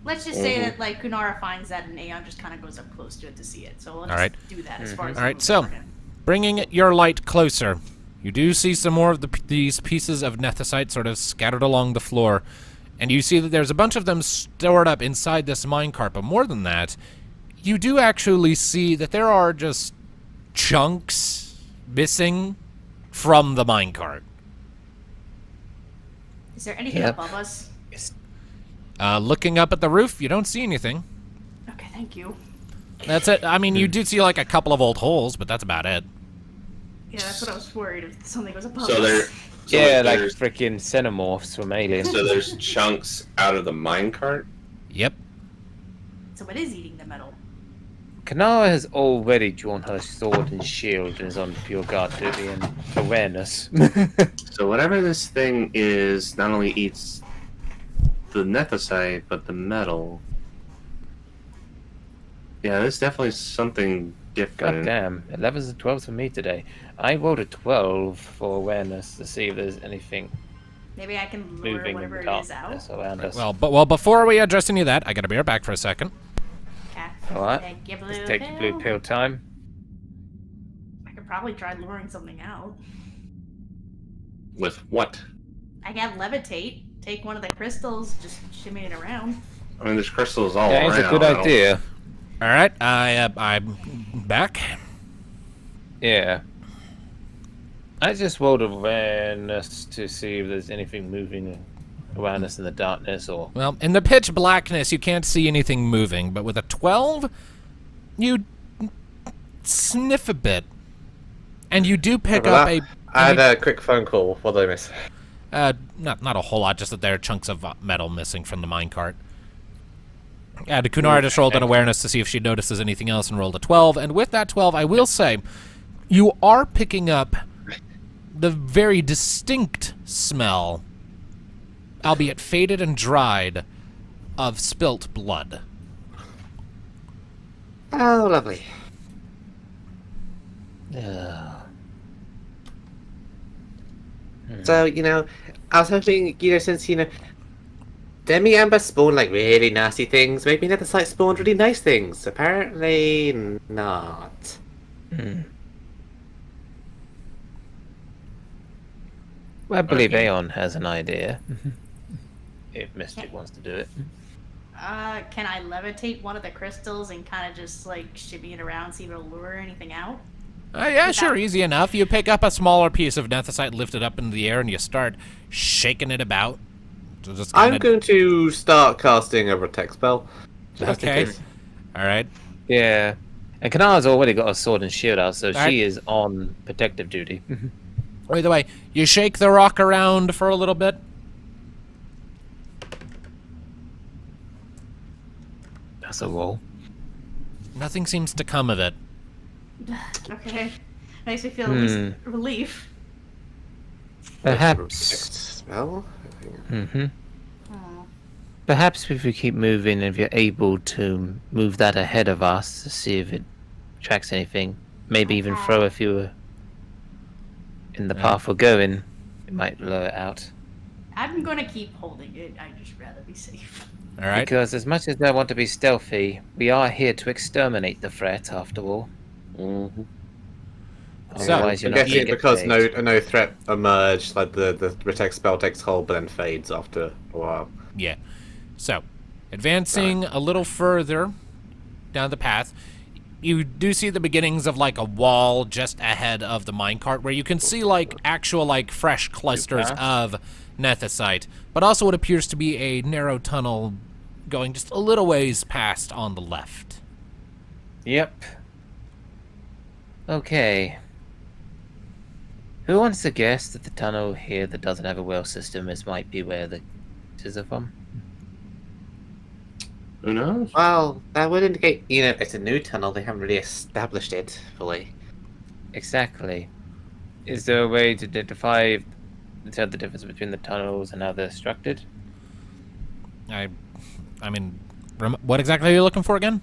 Let's just say that like Kunara finds that and Aeon just kind of goes up close to it to see it. So we'll just Alright. do that as far as All right, moves so for him. bringing your light closer, you do see some more of these pieces of nethicite sort of scattered along the floor, and you see that there's a bunch of them stored up inside this minecart. But more than that, you do actually see that there are just chunks missing from the minecart. Is there anything Yep. above us? Looking up at the roof, you don't see anything. Okay, thank you. That's it. I mean, you do see like a couple of old holes, but that's about it. Yeah, that's what I was worried if something was above So us. there, so Yeah, like there's, freaking xenomorphs from Alien. so there's chunks out of the minecart. Yep. So it is eating the metal. Kanara has already drawn her sword and shield and is on pure guard duty and awareness. So whatever this thing is, not only eats the nethicite, but the metal. Yeah, there's definitely something God different. damn, 11s and 12s for me today. I rolled a 12 for awareness to see if there's anything Maybe I can lure moving in whatever the it is darkness out. around us. Well, before we address any of that, I gotta be right back for a second. Okay. Alright. Take your blue Let's take the blue pill. pill time. I could probably try luring something out. With what? I got levitate. Take one of the crystals, just shimmy it around. I mean, there's crystals all Yeah, around. it's a good I don't- idea. All right, I'm back. Yeah. I just rolled awareness to see if there's anything moving around us in the darkness or... Well, in the pitch blackness, you can't see anything moving, but with a 12, you sniff a bit, and you do pick Well, up I had a quick phone call. What did I miss? not a whole lot, just that there are chunks of metal missing from the minecart. Kunara just rolled an awareness to see if she notices anything else and rolled a 12. And with that 12, I will say, you are picking up the very distinct smell, albeit faded and dried, of spilt blood. Oh, lovely. So, I was hoping, since, Demi Amber spawned, like, really nasty things, maybe another site spawned really nice things. Apparently not. Well, I believe Aeon has an idea. If Mystic wants to do it. Can I levitate one of the crystals and kind of just like shimmy it around, see if it'll lure anything out? Yeah, sure, easy enough. You pick up a smaller piece of nethicite, lift it up into the air, and you start shaking it about. So just I'm going to start casting a protect spell. Just in Okay. case. All right. Yeah. And Kanara's already got a sword and shield out, so Alright. she is on protective duty. Either way, you shake the rock around for a little bit. That's a roll. Nothing seems to come of it. Okay. Makes me feel at least relief. Perhaps. Spell? Perhaps if we keep moving, if you're able to move that ahead of us to see if it tracks anything, maybe even throw a few in the path we're going, it might lure it out. I'm gonna keep holding it. I'd just rather be safe. All right. Because as much as I want to be stealthy, we are here to exterminate the threat after all. Mm-hmm. Otherwise, I'm you're not guessing gonna get because paid. no threat emerged, like the protect spell takes hold but then fades after a while. Yeah. So, advancing a little further down the path, you do see the beginnings of like a wall just ahead of the minecart where you can see like actual like fresh clusters of nethicite, but also what appears to be a narrow tunnel going just a little ways past on the left. Yep. Okay. Who wants to guess that the tunnel here that doesn't have a well system might be where the is from? Who knows? Well, that would indicate, it's a new tunnel. They haven't really established it fully. Exactly. Is there a way to tell the difference between the tunnels and how they're structured? I mean, what exactly are you looking for again?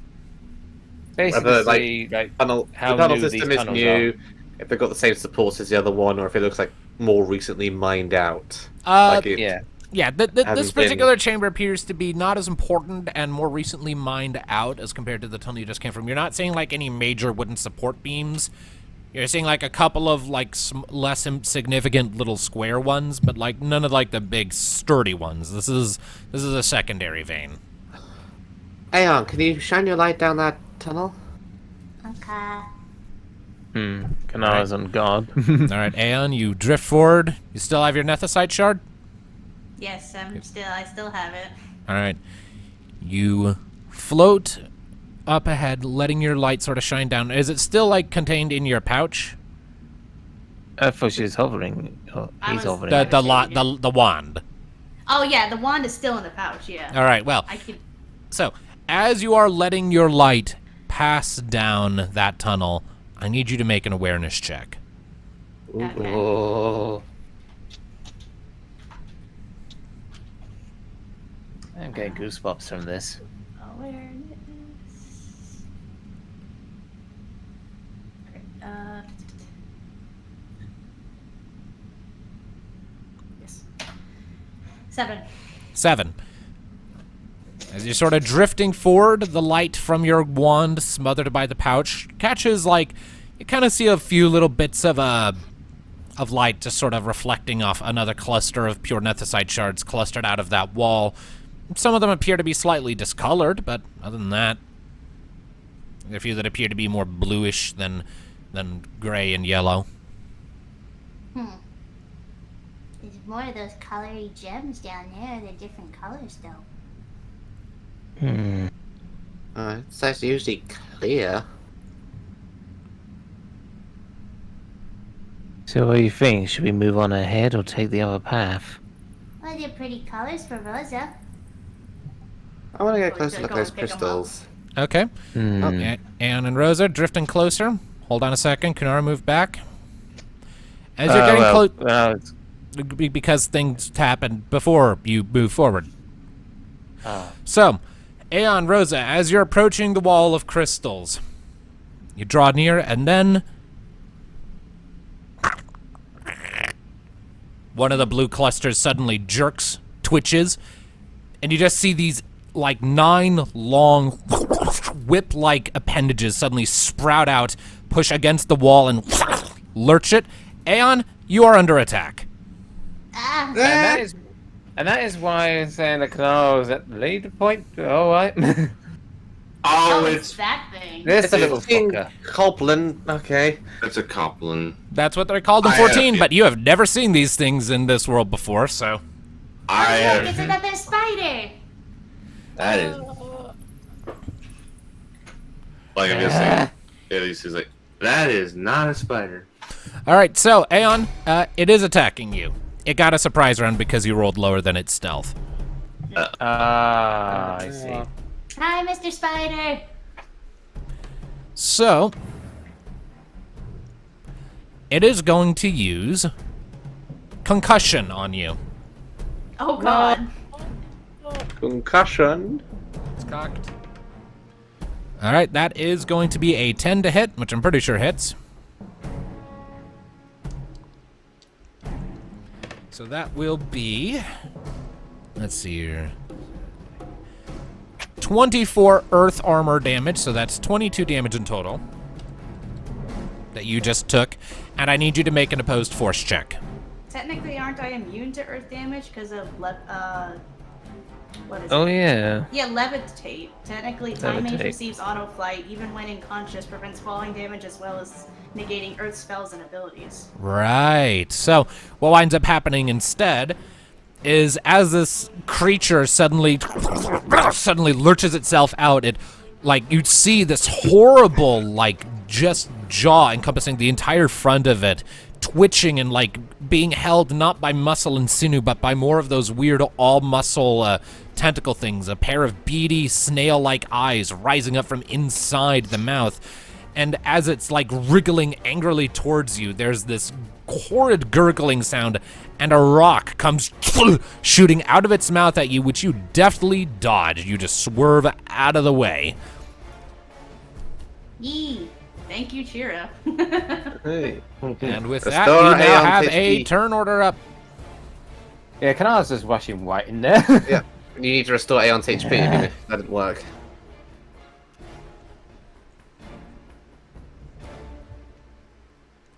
Basically, Whether, like Tunnel, how the tunnel new system these is tunnels new, if they've got the same supports as the other one, or if it looks like more recently mined out. yeah. Yeah, this hasn't particular chamber appears to be not as important and more recently mined out as compared to the tunnel you just came from. You're not seeing like any major wooden support beams. You're seeing like a couple of like less significant little square ones, but like none of like the big sturdy ones. This is a secondary vein. Aeon, can you shine your light down that tunnel? Okay. Kanara's on guard. All right, Aeon, you drift forward. You still have your nethicite shard? Yes, I still have it. All right. You float up ahead, letting your light sort of shine down. Is it still like contained in your pouch? I thought she was hovering. Oh, he's hovering. The wand. Oh yeah, the wand is still in the pouch. Yeah. All right. Well, I can. so as you are letting your light pass down that tunnel, I need you to make an awareness check. Okay. Oh. I'm getting goosebumps from this. Awareness. Okay, yes. 7. As you're sort of drifting forward, the light from your wand, smothered by the pouch, catches like you kind of see a few little bits of light just sort of reflecting off another cluster of pure nethicite shards clustered out of that wall. Some of them appear to be slightly discolored, but other than that, there are a few that appear to be more bluish than gray and yellow. There's more of those colory gems down there. They're different colors, though. It's actually usually clear. So what do you think? Should we move on ahead or take the other path? Well, they're pretty colors for Rosa. I want to get Oh, closer so look go at those and pick 'em up. crystals. Okay. Anne and Rosa drifting closer. Hold on a second. Kunara, move back. As you're getting close, because things happen before you move forward. So, Aeon, Rosa, as you're approaching the wall of crystals, you draw near, and then One of the blue clusters suddenly jerks, twitches, and you just see these like 9 long whip-like appendages suddenly sprout out, push against the wall, and lurch it. Aeon, you are under attack. Ah, And that is why I'm saying the canal is at the leader point. All right. Oh, it's it's that thing. This little fucker. Coblin. Okay. That's a Coplin. That's what they're called in I have 14, you. but you have never seen these things in this world before, so... I look, it's have. another spider. That is. Like I'm just saying. Yeah, he's like, that is not a spider. All right, so, Aeon, it is attacking you. It got a surprise round because you rolled lower than its stealth. I see. Hi, Mr. Spider. So, it is going to use concussion on you. Oh god. Concussion. It's cocked. All right, that is going to be a 10 to hit, which I'm pretty sure hits. So that will be, let's see here, 24 earth armor damage, so that's 22 damage in total that you just took, and I need you to make an opposed force check. Technically, aren't I immune to earth damage because of what is Oh it? yeah. Yeah, levitate. Technically, Time Mage Levitate. receives auto flight even when unconscious, prevents falling damage as well as negating earth spells and abilities. Right. So what winds up happening instead is as this creature suddenly lurches itself out, it like you'd see this horrible like just jaw encompassing the entire front of it, twitching and like being held not by muscle and sinew but by more of those weird all muscle tentacle things, a pair of beady snail-like eyes rising up from inside the mouth. And as it's like wriggling angrily towards you, there's this horrid gurgling sound, and a rock comes shooting out of its mouth at you, which you deftly dodge. You just swerve out of the way. Yee. Thank you, Chira. Hey. And with Restore that, you now Aeon's have a HP. turn order up. Yeah, Canals just washing white in there. Yeah. You need to restore Aeon's HP. That didn't work.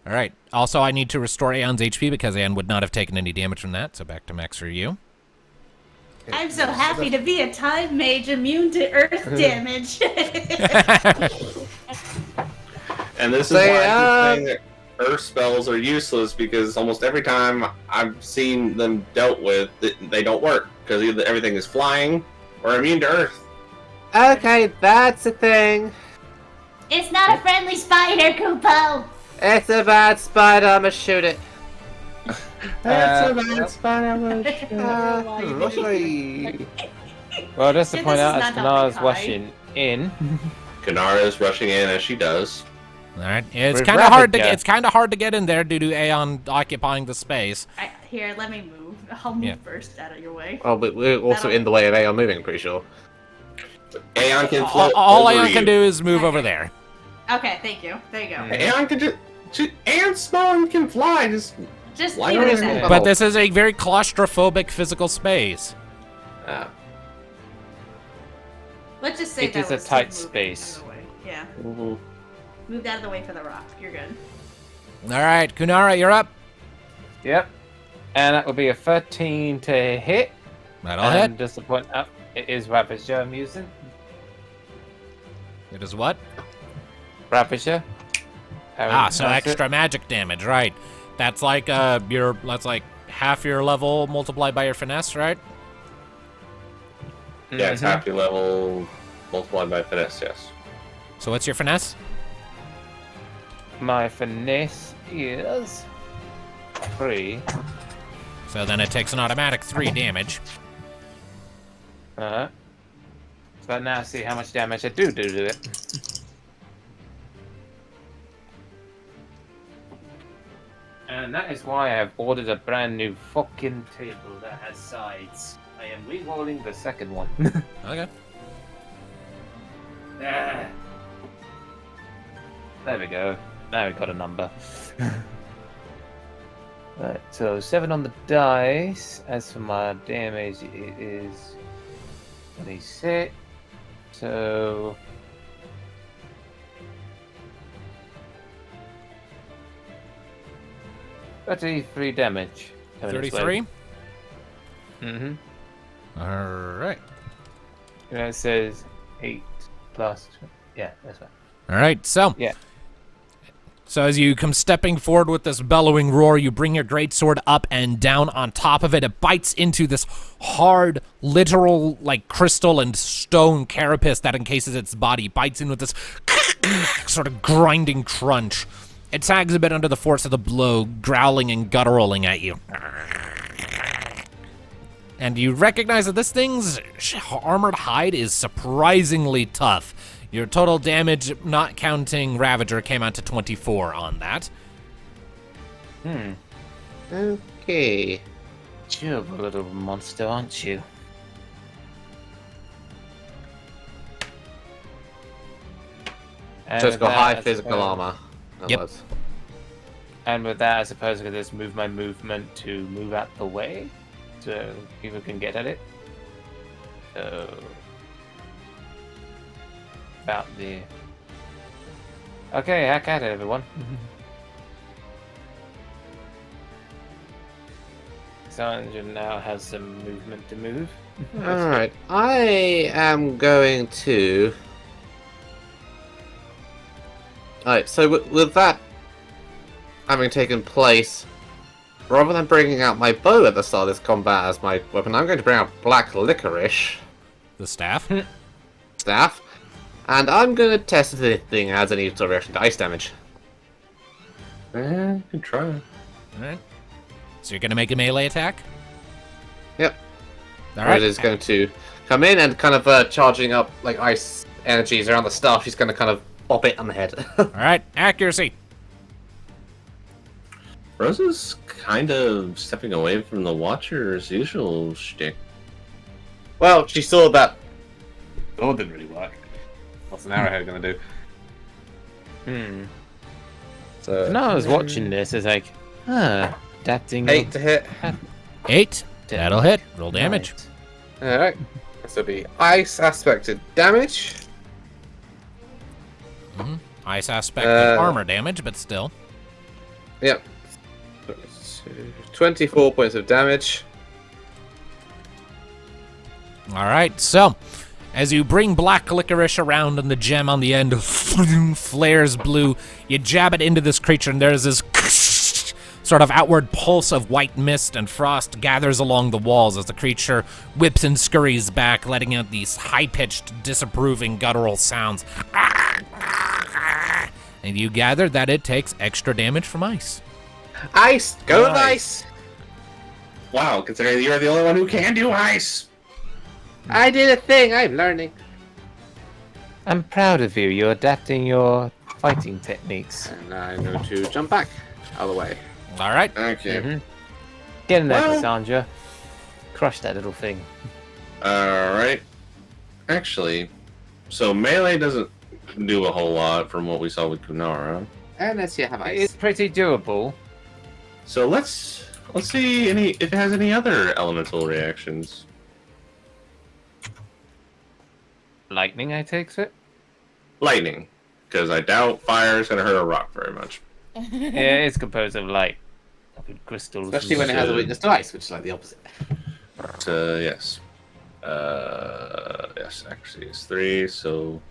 All right. Also, I need to restore Aeon's HP because Aeon would not have taken any damage from that, so back to max for you. I'm so happy to be a Time Mage immune to earth damage. And this is Say, why I keep saying that earth spells are useless, because almost every time I've seen them dealt with, they don't work, because either everything is flying or immune to earth. Okay, that's a thing. It's not a friendly spider, Kupo. It's a bad spider. I'ma shoot it. Well, just to This point is out, not as helping Canals Kai. washing in. Kanara is rushing in as she does. All right. It's With kind of hard to rapid it's kind of hard to get in there due to Aeon occupying the space. Here, let me move. I'll move Yeah. first out of your way. Oh, but we're also That'll- in the way of Aeon moving, I'm pretty sure. Aeon can float All over Aeon you. can do is move over there. Okay, thank you. There you go. Aeon can just Aeon's small and can fly. Just Why leave don't it we- at that. But this is a very claustrophobic physical space. Let's just say It that is a was tight moved space. out of the way. Yeah. Moved out of the way for the rock. You're good. All right, Kunara, you're up. Yep. And that would be a 13 to hit. That'll and hit. just to point out, it is Ravisher I'm using. It is what? Ravisher. So extra magic damage, right? That's like that's like half your level multiplied by your finesse, right? Yeah, it's half your level multiplied by finesse, yes. So what's your finesse? My finesse is 3. So then it takes an automatic 3 damage. So now see how much damage I do to it. And that is why I have ordered a brand new fucking table that has sides. I am re-rolling the second one. Okay. There we go. Now we got a number. Right, so 7 on the dice. As for my damage, it is 26. So 33 damage. 33. Mm-hmm. All right. And it says 8 plus. Yeah, that's right. All right. So. Yeah. So as you come stepping forward with this bellowing roar, you bring your greatsword up and down on top of it. It bites into this hard, literal, like crystal and stone carapace that encases its body. Bites in with this sort of grinding crunch. It sags a bit under the force of the blow, growling and gutturalling at you. And you recognize that this thing's armored hide is surprisingly tough. Your total damage, not counting Ravager, came out to 24 on that. Okay. Durable little monster, aren't you? And So it's got with high that, I physical suppose- armor. That Yep. was. And with that, I suppose I could just move my movement to move out the way so people can get at it. So about the. Okay, hack at it, everyone. Sandra now has some movement to move. Alright, I am going to. Alright, so with that having taken place, rather than bringing out my bow at the start of this combat as my weapon, I'm going to bring out Black Licorice The staff. staff, and I'm going to test if this thing has any sort of reaction to ice damage. You can try. All right. So you're going to make a melee attack? Yep. All It right. is going to come in and kind of charging up like ice energies around the staff. She's going to kind of pop it on the head. All right. Accuracy. Rosa's kind of stepping away from the Watcher's usual shtick. Well, she saw that. Oh, it didn't really work. What's an arrowhead going to do? So No, I was watching this. It's like, adapting. 8 to hit. 8. That'll hit. Roll damage. Alright. This will be ice aspected damage. Ice aspect Uh, armor damage, but still. Yep. 24 points of damage. All right, so as you bring black licorice around and the gem on the end flares blue, you jab it into this creature and there's this sort of outward pulse of white mist and frost gathers along the walls as the creature whips and scurries back, letting out these high-pitched, disapproving guttural sounds. And you gather that it takes extra damage from ice. Ice! Go with Nice. ice! Wow, considering you're the only one who can do ice. I did a thing, I'm learning. I'm proud of you. You're adapting your fighting techniques. And I'm going to jump back out of the way. All right. Okay. Get in there, Well- Cassandra. Crush that little thing. Alright. Actually, so melee doesn't do a whole lot from what we saw with Kunara. Unless you have It's ice. pretty durable. So let's see if it has any other elemental reactions. Lightning, I takes it. Lightning, because I doubt fire is going to hurt a rock very much. Yeah, it's composed of light. With crystals. Especially when it has a weakness to ice, which is like the opposite. Yes. Yes, actually it's 3, so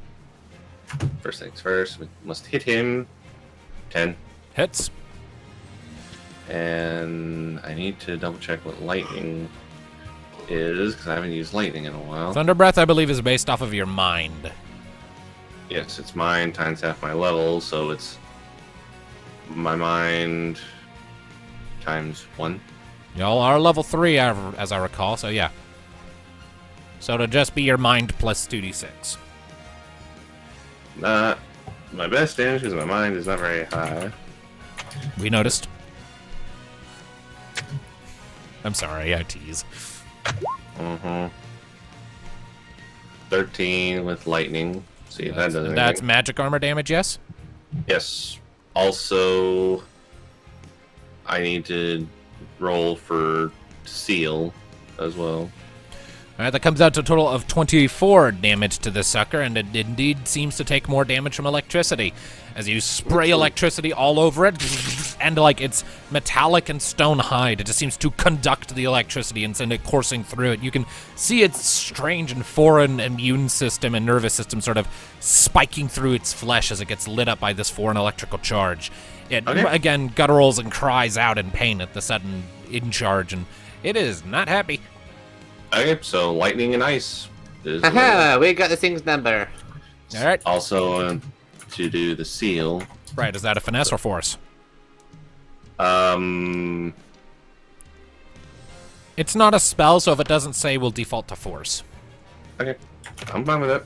first things first, we must hit him. 10. Hits. And I need to double check what lightning is, because I haven't used lightning in a while. Thunder Breath, I believe, is based off of your mind. Yes, it's mine times half my level, so it's my mind times 1. Y'all are level 3, as I recall, so yeah. So it'll just be your mind plus 2d6. Not my best damage, because my mind is not very high. We noticed. I'm sorry, I tease. 13 with lightning. See if that does anything. That's magic armor damage, yes? Yes. Also, I need to roll for seal as well. All right, that comes out to a total of 24 damage to this sucker, and it indeed seems to take more damage from electricity. As you spray electricity all over it, and like it's metallic and stone hide, it just seems to conduct the electricity and send it coursing through it. You can see its strange and foreign immune system and nervous system sort of spiking through its flesh as it gets lit up by this foreign electrical charge. It, again, gutturals and cries out in pain at the sudden in charge, and it is not happy. Okay, so lightning and ice. Haha, we got the thing's number. All right. Also, to do the seal. Right, is that a finesse or force? It's not a spell, so if it doesn't say, we'll default to force. Okay, I'm fine with it.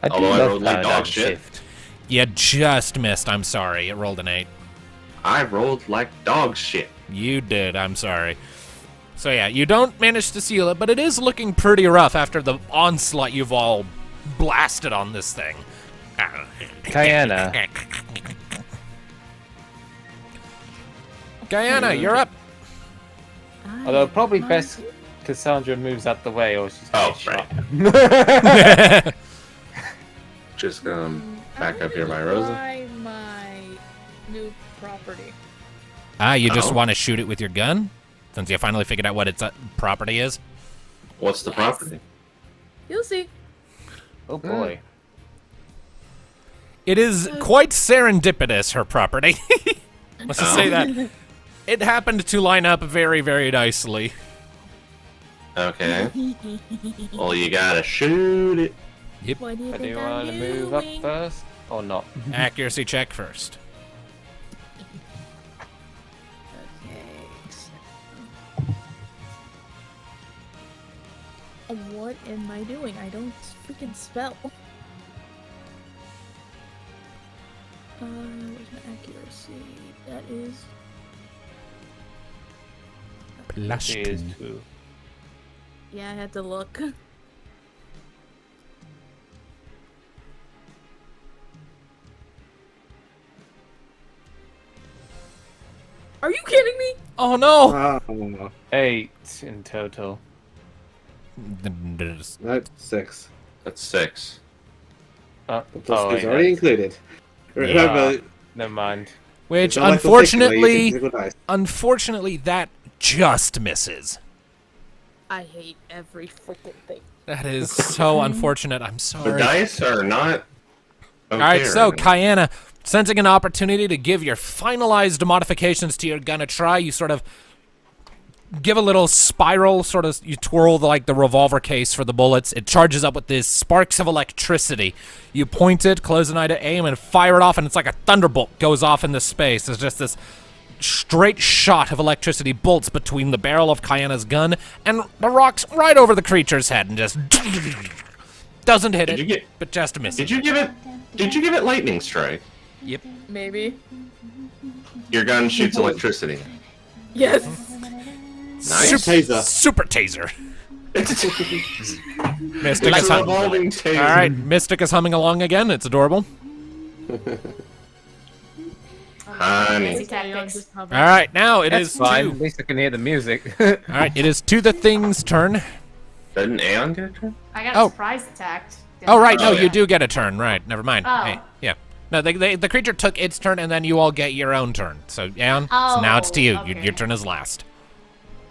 I Although I love rolled like paradigm dog shit. shift. You just missed, I'm sorry. It rolled an 8. I rolled like dog shit. You did, I'm sorry. So yeah, you don't manage to seal it, but it is looking pretty rough after the onslaught you've all blasted on this thing. Diana. Guyana, you're up. Although probably best Cassandra moves out the way or she's gonna get right. shot. Just back up here by Rosa. Try my new property. You just Oh. want to shoot it with your gun? Since you finally figured out what its property is? What's the property? You'll see. Oh boy. It is quite serendipitous, her property. Let's just say that. It happened to line up very, very nicely. Okay. Well, you gotta shoot it. Yep. What do you Do think you I'm want to move up doing? first or not? Accuracy check first. What am I doing? I don't freaking spell. Where's my accuracy? That is. She is 2. Yeah, I had to look. Are you kidding me? Oh no! Oh, 8 in total. that's 6. That's 6. The plus oh, is wait, already that's- included. Remember, Never mind. Which, it's not like the six, you know, you unfortunately, can single dice. unfortunately, that just misses. I hate every freaking thing. That is so unfortunate. I'm The sorry. dice are not. Okay All right, so right now. Kayana, sensing an opportunity to give your finalized modifications to your gun a try, you sort of give a little spiral, sort of, you twirl the revolver case for the bullets. It charges up with these sparks of electricity. You point it, close an eye to aim, and fire it off, and it's like a thunderbolt goes off into space. There's just this straight shot of electricity bolts between the barrel of Kayana's gun and the rocks right over the creature's head, and just doesn't hit Did you it, get- but just misses. Did you give it? Did you give it lightning strike? Yep. Maybe. Your gun shoots electricity. Yes. Nice. Taser. Super taser. Mystic Like is a humming. revolving taser. All right, Mystic is humming along again. It's adorable. Honey. Easy tactics. All right, now it That's is fine. to. At least I can hear the music. All right, it is to the thing's turn. Doesn't Aeon get a turn? I got Oh. surprise attacked. Oh right, no, Oh, you yeah. do get a turn. Right, never mind. Oh. Hey, yeah. No, the creature took its turn, and then you all get your own turn. So, Aeon, so now it's to you. Oh, okay. Your turn is last.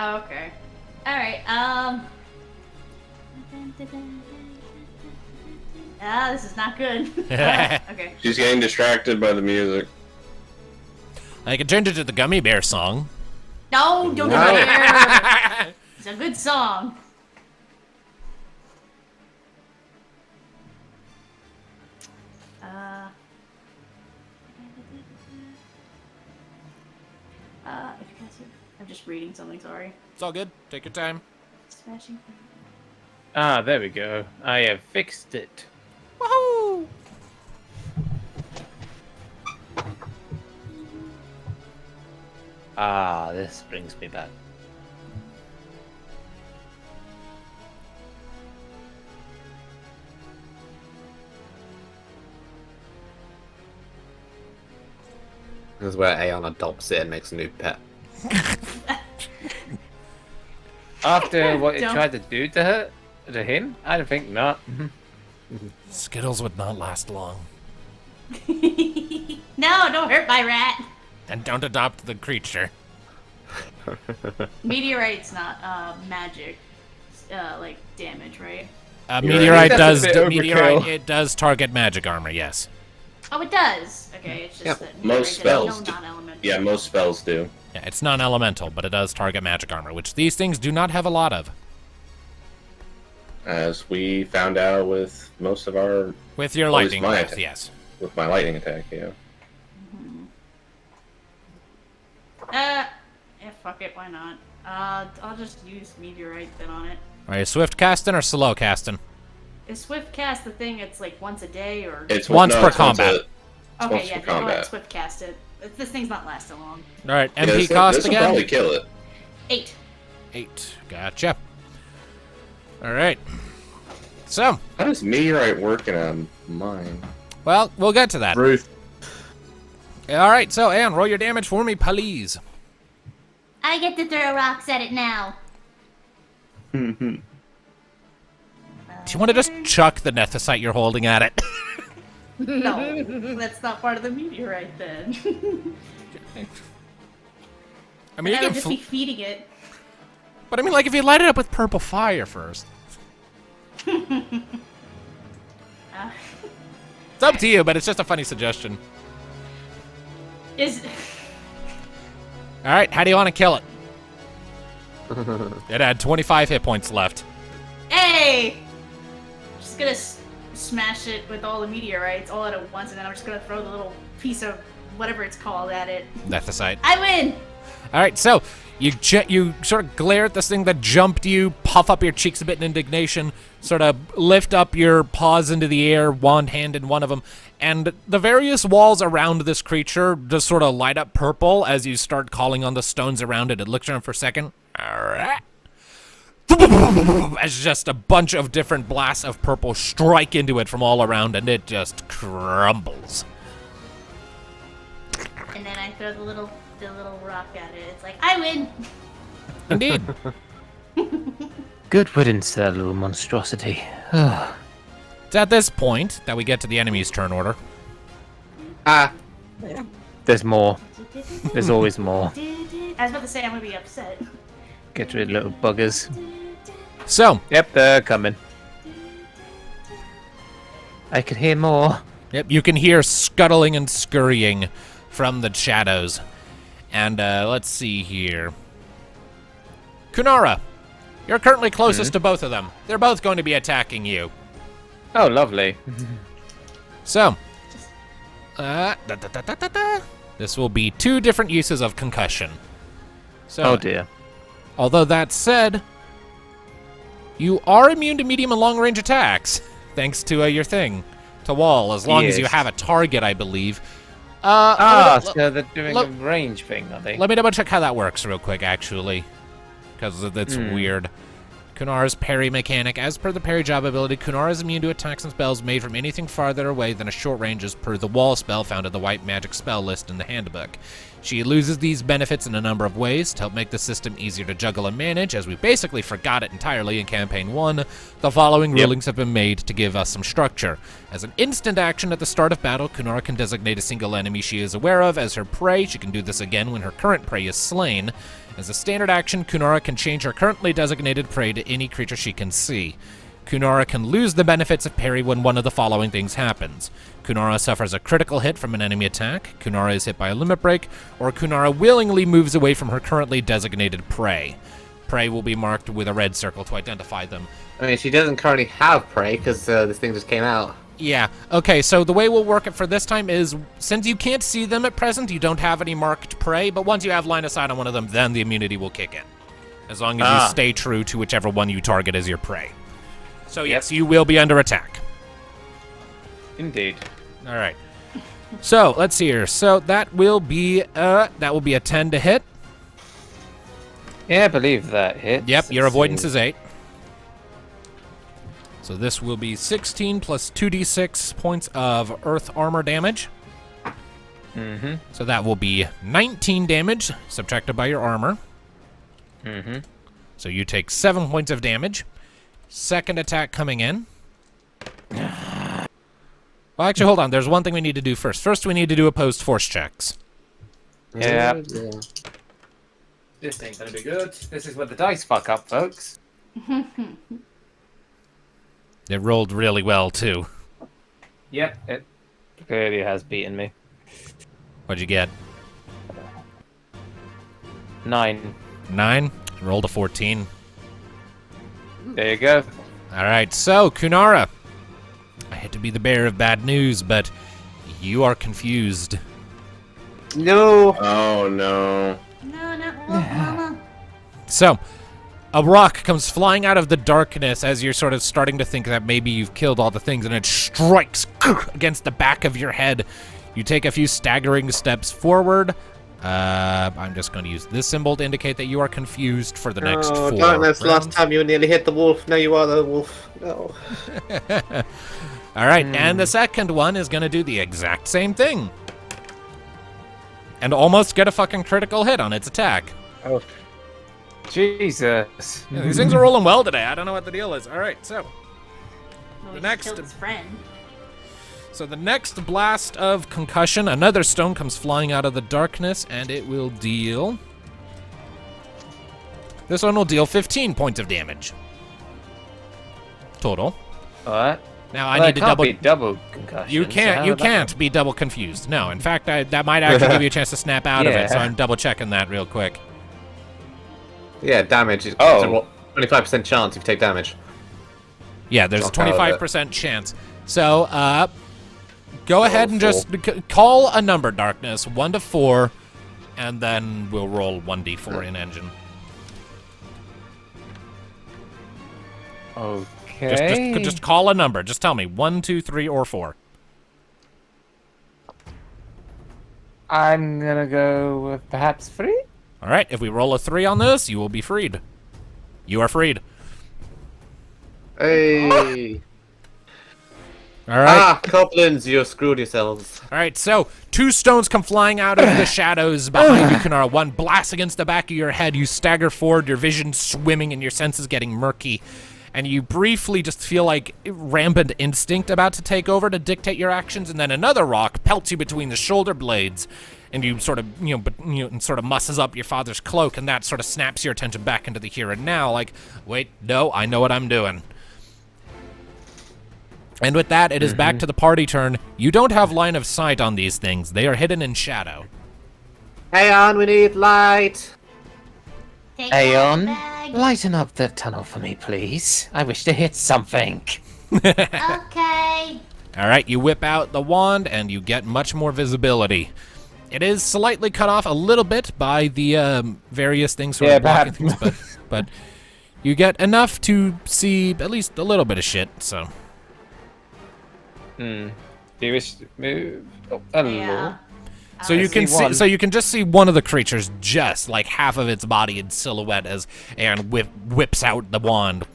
Oh, okay. All right. This is not good. Okay. She's getting distracted by the music. I can change it to the Gummy Bear song. No, don't do it. It's a good song. I'm just reading something. Sorry. It's all good. Take your time. Smashing. Ah, there we go. I have fixed it. Woohoo! Ah, this brings me back. This is where Aeon adopts it and makes a new pet. After what it Don't- tried to do to her, to him, I don't think not. Skittles would not last long. No, don't hurt my rat. And don't adopt the creature. Meteorite's not magic, like damage, right? Meteorite That's a bit meteorite. overkill. It does target magic armor. Yes. Oh, it does. Okay, it's just Yep. that Most meteorite has spells no do. non-elemental. Yeah, most spells do. Yeah, it's non-elemental, but it does target magic armor, which these things do not have a lot of. As we found out with most of our With your At least lightning my breath, attack. yes. with my lightning attack, yeah. Yeah, fuck it, why not? I'll just use meteorite then on it. Are you swift casting or slow casting? Is swift cast the thing? It's like once a day or? It's Once per it's once combat. Okay, once yeah, per then go ahead and combat. swift cast it. This thing's not lasting long. All right, Yeah, MP this cost will again. probably kill it. 8. 8. Gotcha. All right. So, How does meteorite work in a mine? well, we'll get to that. Ruth. All right, so Anne, roll your damage for me, please. I get to throw rocks at it now. Do you want to just chuck the nethicite you're holding at it? No, that's not part of the meteorite then. I mean, you I can would just be feeding it. but I mean, like, if you light it up with purple fire first. It's up to you, but it's just a funny suggestion. Is All right, how do you want to kill it? It had 25 hit points left. hey, just gonna smash it with all the meteorites all at once, and then I'm just gonna throw the little piece of whatever it's called at it. Nethicite. I win. All right, so you sort of glare at this thing that jumped you, puff up your cheeks a bit in indignation, sort of lift up your paws into the air, wand hand in one of them, and the various walls around this creature just sort of light up purple as you start calling on the stones around it. It looks around for a second. All right. As just a bunch of different blasts of purple strike into it from all around, and it just crumbles. And then I throw the little rock at it. It's like I win. Indeed. Good riddance to that little monstrosity. It's at this point that we get to the enemy's turn order. There's more. There's always more. I was about to say I'm gonna be upset. Get rid of little buggers. So, Yep, they're coming. I could hear more. yep, you can hear scuttling and scurrying from the shadows. And let's see here. Kunara, you're currently closest to both of them. They're both going to be attacking you. Oh, lovely. So, this will be 2 different uses of concussion. So, Oh dear. although that said, you are immune to medium and long range attacks, thanks to your thing, to wall, as long as you Yes. have a target, I believe. So they're doing look- a range thing, are they? Let me double check how that works real quick, actually, because it's weird. Kunara's parry mechanic. As per the parry job ability, Kunara is immune to attacks and spells made from anything farther away than a short range as per the wall spell found in the white magic spell list in the handbook. She loses these benefits in a number of ways to help make the system easier to juggle and manage, as we basically forgot it entirely in Campaign 1. The following rulings have been made to give us some structure. As an instant action at the start of battle, Kunara can designate a single enemy she is aware of as her prey. She can do this again when her current prey is slain. As a standard action, Kunara can change her currently designated prey to any creature she can see. Kunara can lose the benefits of parry when one of the following things happens. Kunara suffers a critical hit from an enemy attack, Kunara is hit by a limit break, or Kunara willingly moves away from her currently designated prey. Prey will be marked with a red circle to identify them. I mean, she doesn't currently have prey because this thing just came out. Yeah, okay, so the way we'll work it for this time is, since you can't see them at present, you don't have any marked prey, but once you have line of sight on one of them, then the immunity will kick in. As long as you stay true to whichever one you target as your prey. So yes, you will be under attack. Indeed. All right. So let's see here. So that will be a 10 to hit. Yeah, I believe that hits. Yep, your Let's avoidance see. is 8. So this will be 16 plus 2d6 points of earth armor damage. Mm-hmm. So that will be 19 damage, subtracted by your armor. Mm-hmm. So you take 7 points of damage. Second attack coming in. Well, actually, hold on. There's one thing we need to do first. First, we need to do opposed force checks. Yeah. This ain't gonna be good. This is where the dice fuck up, folks. It rolled really well, too. Yep, it clearly has beaten me. What'd you get? 9. 9? Rolled a 14. There you go. All right, so, Kunara. I hate to be the bearer of bad news, but you are confused. No. Oh no. No, not Wolf Mama. So, a rock comes flying out of the darkness as you're sort of starting to think that maybe you've killed all the things, and it strikes against the back of your head. You take a few staggering steps forward. I'm just going to use this symbol to indicate that you are confused for the next 4 darkness, last rounds. time you nearly hit the wolf. Now you are the wolf. No. All right, and the second one is going to do the exact same thing. And almost get a fucking critical hit on its attack. Oh, Jesus. Yeah, these things are rolling well today. I don't know what the deal is. All right, so Well, The he next- killed his friend. So the next blast of concussion, another stone comes flying out of the darkness, and it will deal... This one will deal 15 points of damage. Total. What? Now Well, I need it to can't double... be double concussion. You can't be double confused. No, in fact, that might actually give you a chance to snap out of it, so Yeah. I'm double checking that real quick. Yeah, damage. Is Oh. 25% chance if you take damage. Yeah, there's a Knock out of 25% chance. So, go ahead and Roll just call a number, Darkness, 1 to 4, and then we'll roll 1d4 in engine. Okay. Just call a number. Just tell me 1, 2, 3, or 4. I'm gonna go with perhaps 3? All right, if we roll a 3 on this, you will be freed. You are freed. Hey. All right. Goblins, you screwed yourselves. All right, so 2 stones come flying out of the shadows behind you, Kunara. One blasts against the back of your head. You stagger forward, your vision swimming and your senses getting murky. And you briefly just feel like rampant instinct about to take over to dictate your actions, and then another rock pelts you between the shoulder blades, and you sort of, sort of musses up your father's cloak, and that sort of snaps your attention back into the here and now, like, wait, no, I know what I'm doing. And with that, it is back to the party turn. You don't have line of sight on these things. They are hidden in shadow. Hey, on, we need light. Take out the Aeon, bag. lighten up the tunnel for me, please. I wish to hit something. Okay. All right, you whip out the wand, and you get much more visibility. It is slightly cut off a little bit by the various things sort of blocking things, but you get enough to see at least a little bit of shit, so... Do you wish to move? Oh, hello. Yeah. So you can see see, one. so you can just see one of the creatures, just like half of its body in silhouette, as Aaron whips out the wand.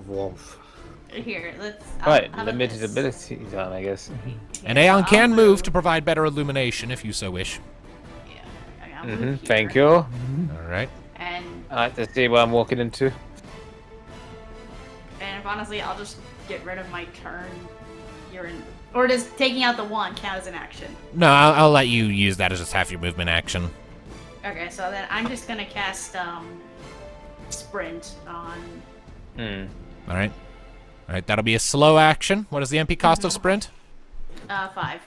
Wolf. Here, let's. Right, how about limited this? abilities on, I guess. And Aeon can I'll move to provide better illumination if you so wish. Yeah. Okay, I'll move here. Thank you. All right. And I like to see what I'm walking into. if honestly, I'll just get rid of my turn. Or does taking out the wand count as an action? No, I'll let you use that as just half your movement action. Okay, so then I'm just gonna cast sprint on. All right. All right, that'll be a slow action. What is the MP cost of sprint? 5.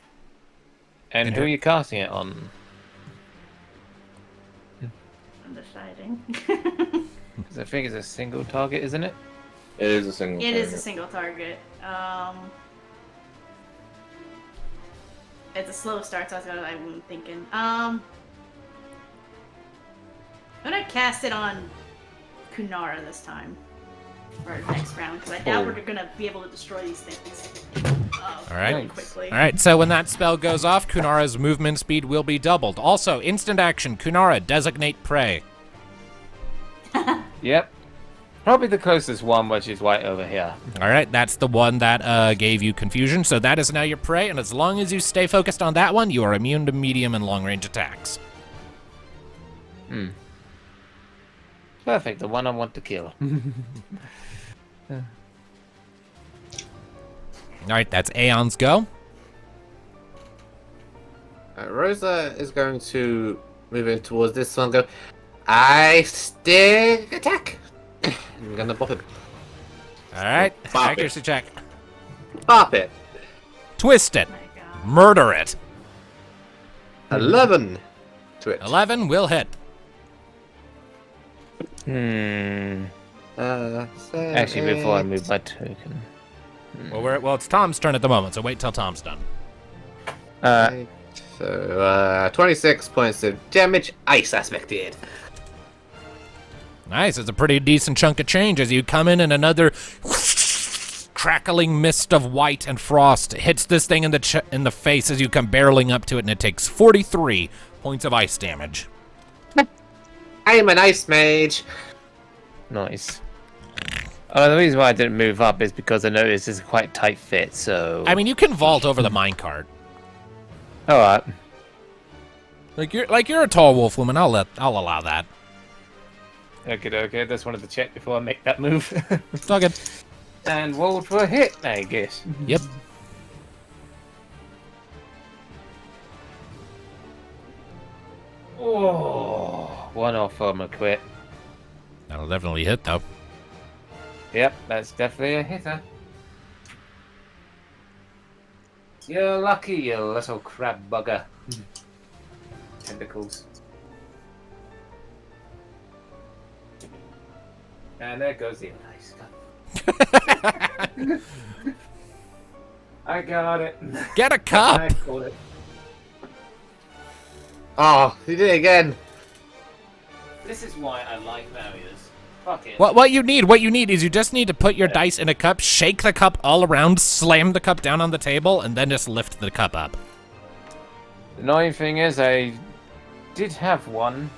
And who are you casting it on? I'm deciding. Because I think it's a single target, isn't it? It is a single. It is a target. single target. It's a slow start, so I'm thinking. I'm gonna cast it on Kunara this time. For next round, because I doubt we're gonna be able to destroy these things. All right. Really quickly. All right, so when that spell goes off, Kunara's movement speed will be doubled. Also, instant action, Kunara, designate prey. Yep. Probably the closest one, which is right over here. All right, that's the one that gave you confusion. So that is now your prey, and as long as you stay focused on that one, you are immune to medium and long-range attacks. Perfect, the one I want to kill. All right, that's Aeon's go. Rosa is going to move in towards this one. Go. I stick attack. I'm gonna bop it. All right, Bop it. accuracy check. Bop it. Twist it. Oh my god. Murder it. 11 to it. 11 will hit. Actually, before I move my token. Well, it's Tom's turn at the moment, so wait till Tom's done. So 26 points of damage. Ice aspected. Nice, it's a pretty decent chunk of change as you come in and another crackling mist of white and frost hits this thing in the face as you come barreling up to it, and it takes 43 points of ice damage. I am an ice mage. Nice. The reason why I didn't move up is because I noticed it's a quite tight fit, so... I mean, you can vault over the minecart. Alright. Like you're a tall wolf woman. I'll allow that. Okay, just wanted to check before I make that move. It's all good. And rolled for a hit, I guess. Yep. Oh, one off on a quit. That'll definitely hit though. Yep, that's definitely a hitter. You're lucky, you little crab bugger. Tentacles. And there goes the ice. I got it. Get a cup. I caught it. Oh, he did it again. This is why I like barriers. Fuck it. What you need is you just need to put your dice in a cup, shake the cup all around, slam the cup down on the table, and then just lift the cup up. The annoying thing is I did have one,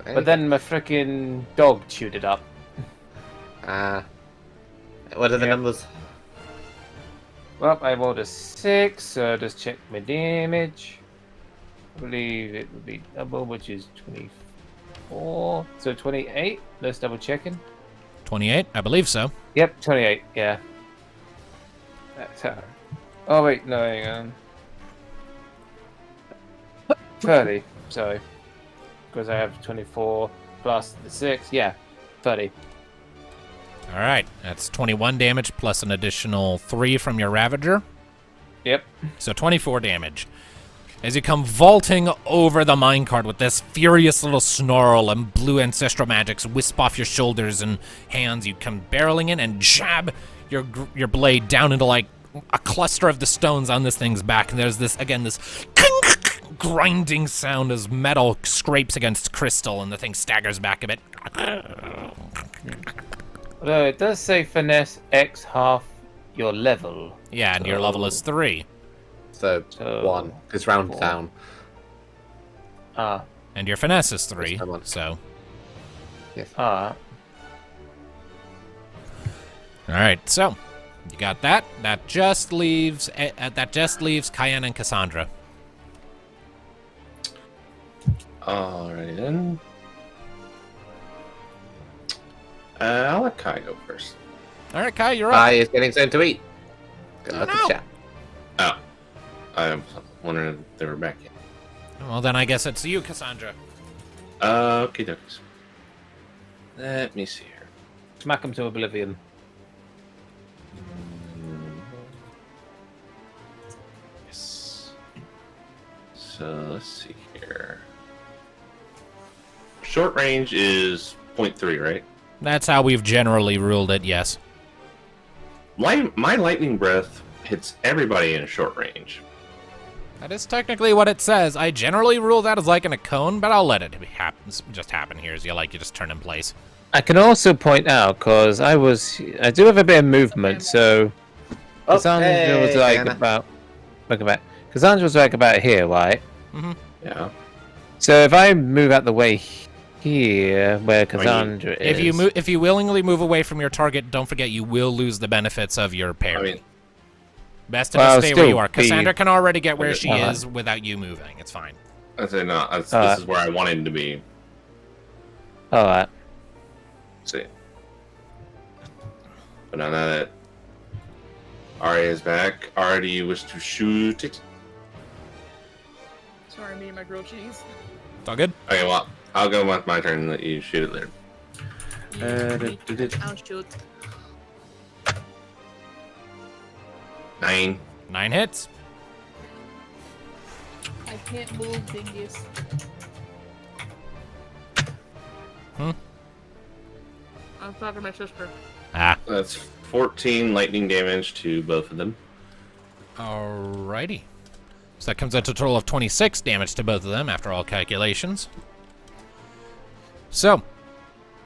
but then my frickin' dog chewed it up. What are the Yep. numbers? Well, I rolled a 6, so just check my damage. I believe it would be double, which is 24. So 28. Let's double checking. 28, I believe so. Yep, 28. Yeah. That's her. Oh wait, no, hang on. 30. Sorry, because I have 24 plus the 6. Yeah, 30. All right, that's 21 damage plus an additional 3 from your Ravager. Yep. So 24 damage. As you come vaulting over the minecart with this furious little snarl and blue ancestral magics wisp off your shoulders and hands, you come barreling in and jab your blade down into like a cluster of the stones on this thing's back. And there's this grinding sound as metal scrapes against crystal and the thing staggers back a bit. Although it does say finesse X half your level. Yeah, and your level is 3. So 1, because round 4. down. And your finesse is 3, Yes, I'm on. so... Ah. Alright, so... You got that. That just leaves Cayenne and Cassandra. Alrighty then. I'll let Kai go first. Alright, Kai, you're up. I is getting something to eat. Go out to chat. Oh. I was wondering if they were back yet. Well, then I guess it's you, Cassandra. Okay, dokes. Let me see here. Smack him to oblivion. Yes. So let's see here. Short range is 0.3, right? That's how we've generally ruled it, yes. My lightning breath hits everybody in a short range. That is technically what it says. I generally rule that as like in a cone, but I'll let it just happen here as you just turn in place. I can also point out, because I do have a bit of movement, so Cassandra was like Anna. about Cassandra was like about here, right? Mm-hmm. Yeah. So if I move out the way Here, where Cassandra is. If you willingly move away from your target, don't forget you will lose the benefits of your parry. Best to just stay where you are. Cassandra can already get where she is without you moving. It's fine. I say no. This is where I want him to be. Alright. See. But now that Ari is back, Ari, do you wish to shoot it? Sorry, me and my grilled cheese. It's all good? Okay, well, I'll go with my turn and let you shoot it later. I'll shoot. 9. 9 hits. I can't move, dingus. Hmm? I was talking to my sister. Ah. That's 14 lightning damage to both of them. Alrighty. So that comes out to a total of 26 damage to both of them after all calculations. So,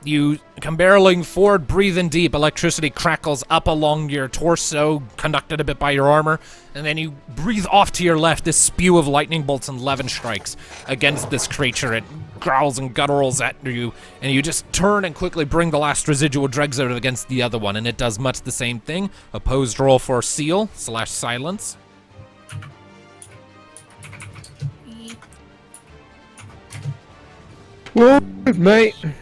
you come barreling forward, breathing deep. Electricity crackles up along your torso, conducted a bit by your armor. And then you breathe off to your left, this spew of lightning bolts and levin strikes against this creature. It growls and gutturals at you, and you just turn and quickly bring the last residual dregs out against the other one, and it does much the same thing. Opposed roll for seal/silence. What, mate? And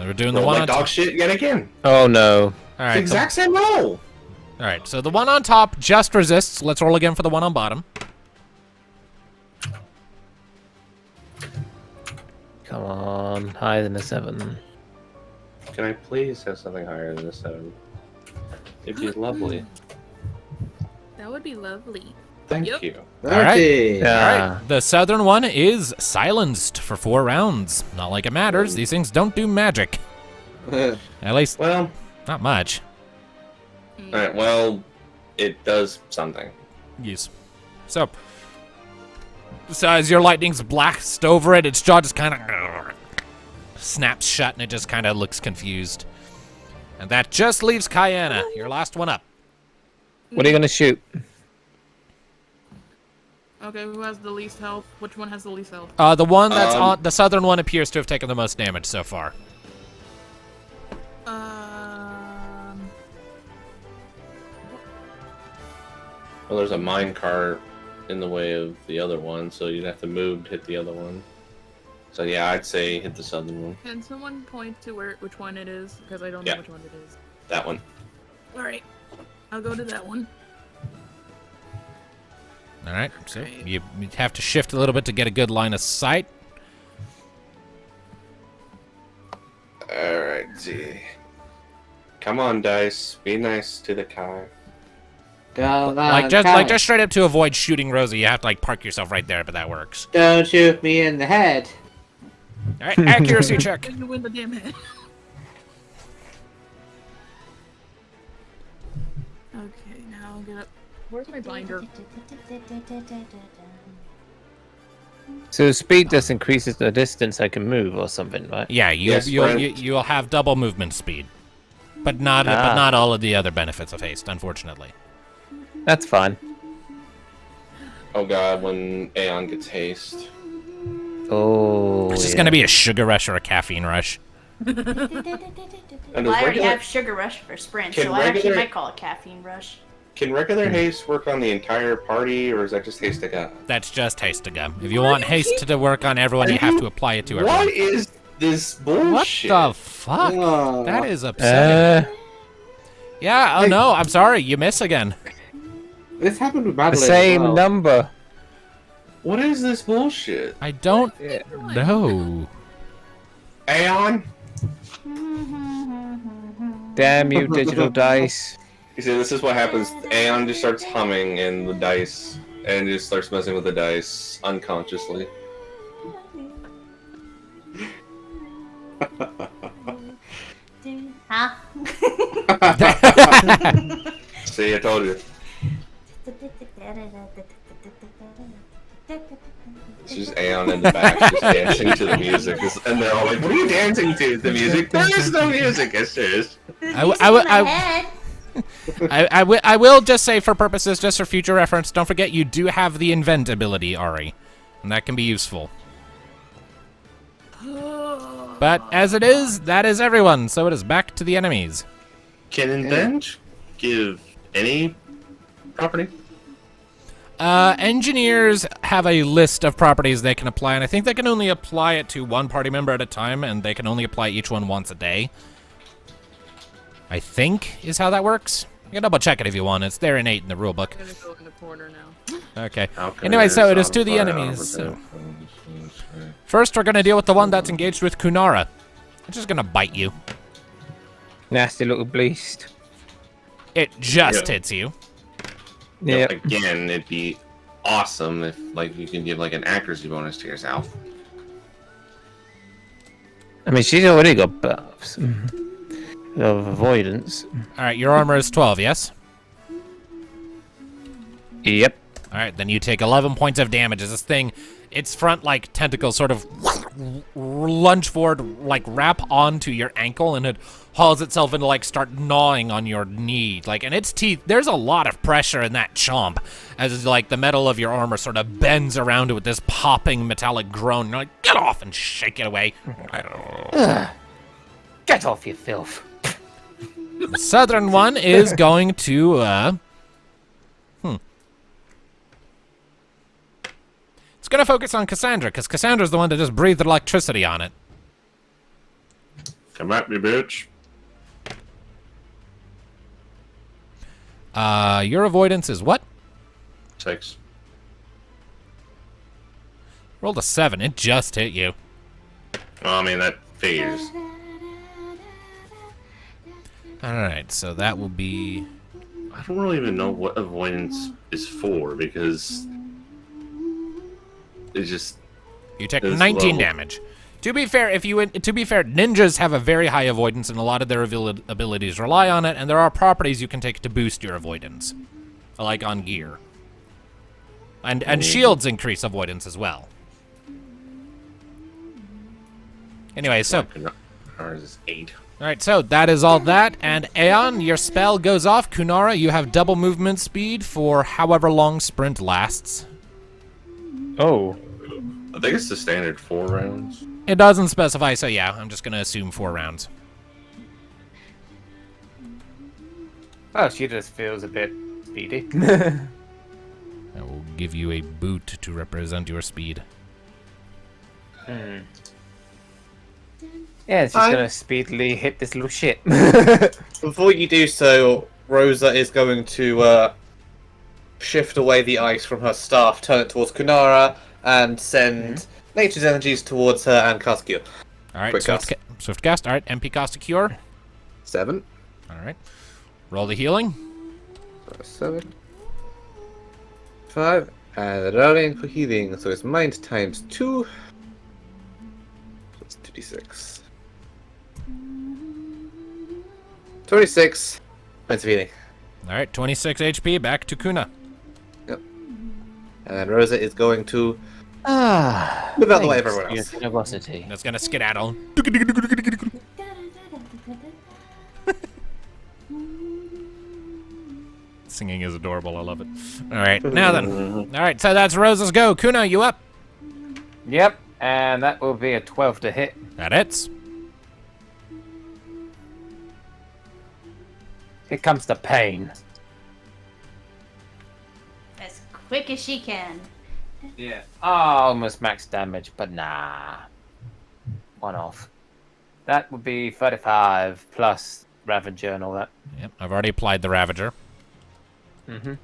we're doing the Roll one like on dog top. shit yet again. Oh no. All right, Exact same roll. all right. So the one on top just resists. Let's roll again for the one on bottom. Come on, higher than a 7. Can I please have something higher than a 7? It'd be lovely. That would be lovely. Thank Yep. you. All right. Yeah. All right. The southern one is silenced for 4 rounds. Not like it matters. These things don't do magic. At least, Well, not much. alright, well, it does something. Yes. So as your lightnings blast over it, its jaw just kind of snaps shut, and it just kind of looks confused. And that just leaves Kayana, your last one up. What are you gonna shoot? Okay, who has the least health? Which one has the least health? The one that's on the southern one appears to have taken the most damage so far. Well, there's a mine cart in the way of the other one, so you'd have to move to hit the other one. So yeah, I'd say hit the southern one. Can someone point to which one it is? Because I don't know Yeah. which one it is. That one. Alright. I'll go to that one. All right. So you have to shift a little bit to get a good line of sight. Alright, see. Come on, dice. Be nice to the Kai. Like just straight up to avoid shooting Rosie, you have to like park yourself right there, but that works. Don't shoot me in the head. All right, accuracy check. Then you win the damn head. Okay, now I'll get up. Where's my binder? So speed just increases the distance I can move or something, right? Yeah, Yes, you'll have double movement speed, but not all of the other benefits of haste, unfortunately. That's fine. Oh god, when Aeon gets haste. Oh, It's just gonna be a sugar rush or a caffeine rush. And Well, I already have Sugar Rush for sprint, Can so I actually regular- might call it Caffeine Rush. Can regular haste work on the entire party, or is that just haste to God? That's just haste to go. If you want haste to work on everyone, you have to apply it to everyone. What is this bullshit? What the fuck? Oh. That is upsetting. uh, Yeah, oh no, I'm sorry, you miss again. This happened with the Madeline. same as well. number. What is this bullshit? I don't know. Aeon? Damn you, digital dice. You see, this is what happens. Aeon just starts humming in the dice, and just starts messing with the dice unconsciously. Huh? See, I told you. It's just Aeon in the back, just dancing to the music. And they're all like, what are you dancing to? The music? There is no music, yes there is. I will just say, for purposes, just for future reference, don't forget you do have the invent ability, Ari, and that can be useful. But as it is, that is everyone, so it is back to the enemies. Can Bench give any property? Engineers have a list of properties they can apply, and I think they can only apply it to one party member at a time, and they can only apply each one once a day. I think is how that works. You can double check it if you want. It's there innate in the rulebook. I'm gonna go in the corner now. Okay. Anyway, so it is to the enemies. So. First, we're gonna deal with the one that's engaged with Kunara. It's just gonna bite you. Nasty little beast. It just hits you. Yeah. Again, it'd be awesome if you can give an accuracy bonus to yourself. I mean, she's already got buffs of avoidance. All right, your armor is 12, yes? Yep. All right, then you take 11 points of damage as this thing, its front tentacles sort of lunge forward, wrap onto your ankle, and it hauls itself into start gnawing on your knee. And its teeth, there's a lot of pressure in that chomp as the metal of your armor sort of bends around it with this popping metallic groan. You're like, get off and shake it away. Get off, you filth. The southern one is going to, It's going to focus on Cassandra, because Cassandra's the one that just breathed electricity on it. Come at me, bitch. Your avoidance is what? 6. Rolled a 7. It just hit you. Well, I mean, that figures. Alright, so that will be... I don't really even know what avoidance is for, because... It's just... You take 19 damage. To be fair, ninjas have a very high avoidance, and a lot of their abilities rely on it, and there are properties you can take to boost your avoidance, like on gear. And shields increase avoidance as well. Anyway, so... Ours is 8. Alright, so that is all that, and Aeon, your spell goes off. Kunara, you have double movement speed for however long sprint lasts. Oh. I think it's the standard 4 rounds. It doesn't specify, so yeah, I'm just gonna assume 4 rounds. Oh, she just feels a bit speedy. I will give you a boot to represent your speed. Yeah, she's gonna speedily hit this little shit. Before you do so, Rosa is going to shift away the ice from her staff, turn it towards Kunara, and send nature's energies towards her and cast Cure. Alright, swift cast. Alright, MP cast a cure. 7. Alright. Roll the healing. 7. 5. And rolling for healing, so it's mind times 2. So it's 2d6. 26 points of healing. Alright, 26 HP, back to Kuna. Yep. And Rosa is going to move out the way of everyone else. Generosity. That's gonna skedaddle. Singing is adorable, I love it. Alright, now then. Alright, so that's Rosa's go. Kuna, you up? Yep, and that will be a 12 to hit. That hits. Here comes the pain. As quick as she can. Yeah. Oh, almost max damage, but nah. One off. That would be 35 plus Ravager and all that. Yep, I've already applied the Ravager. Mm-hmm.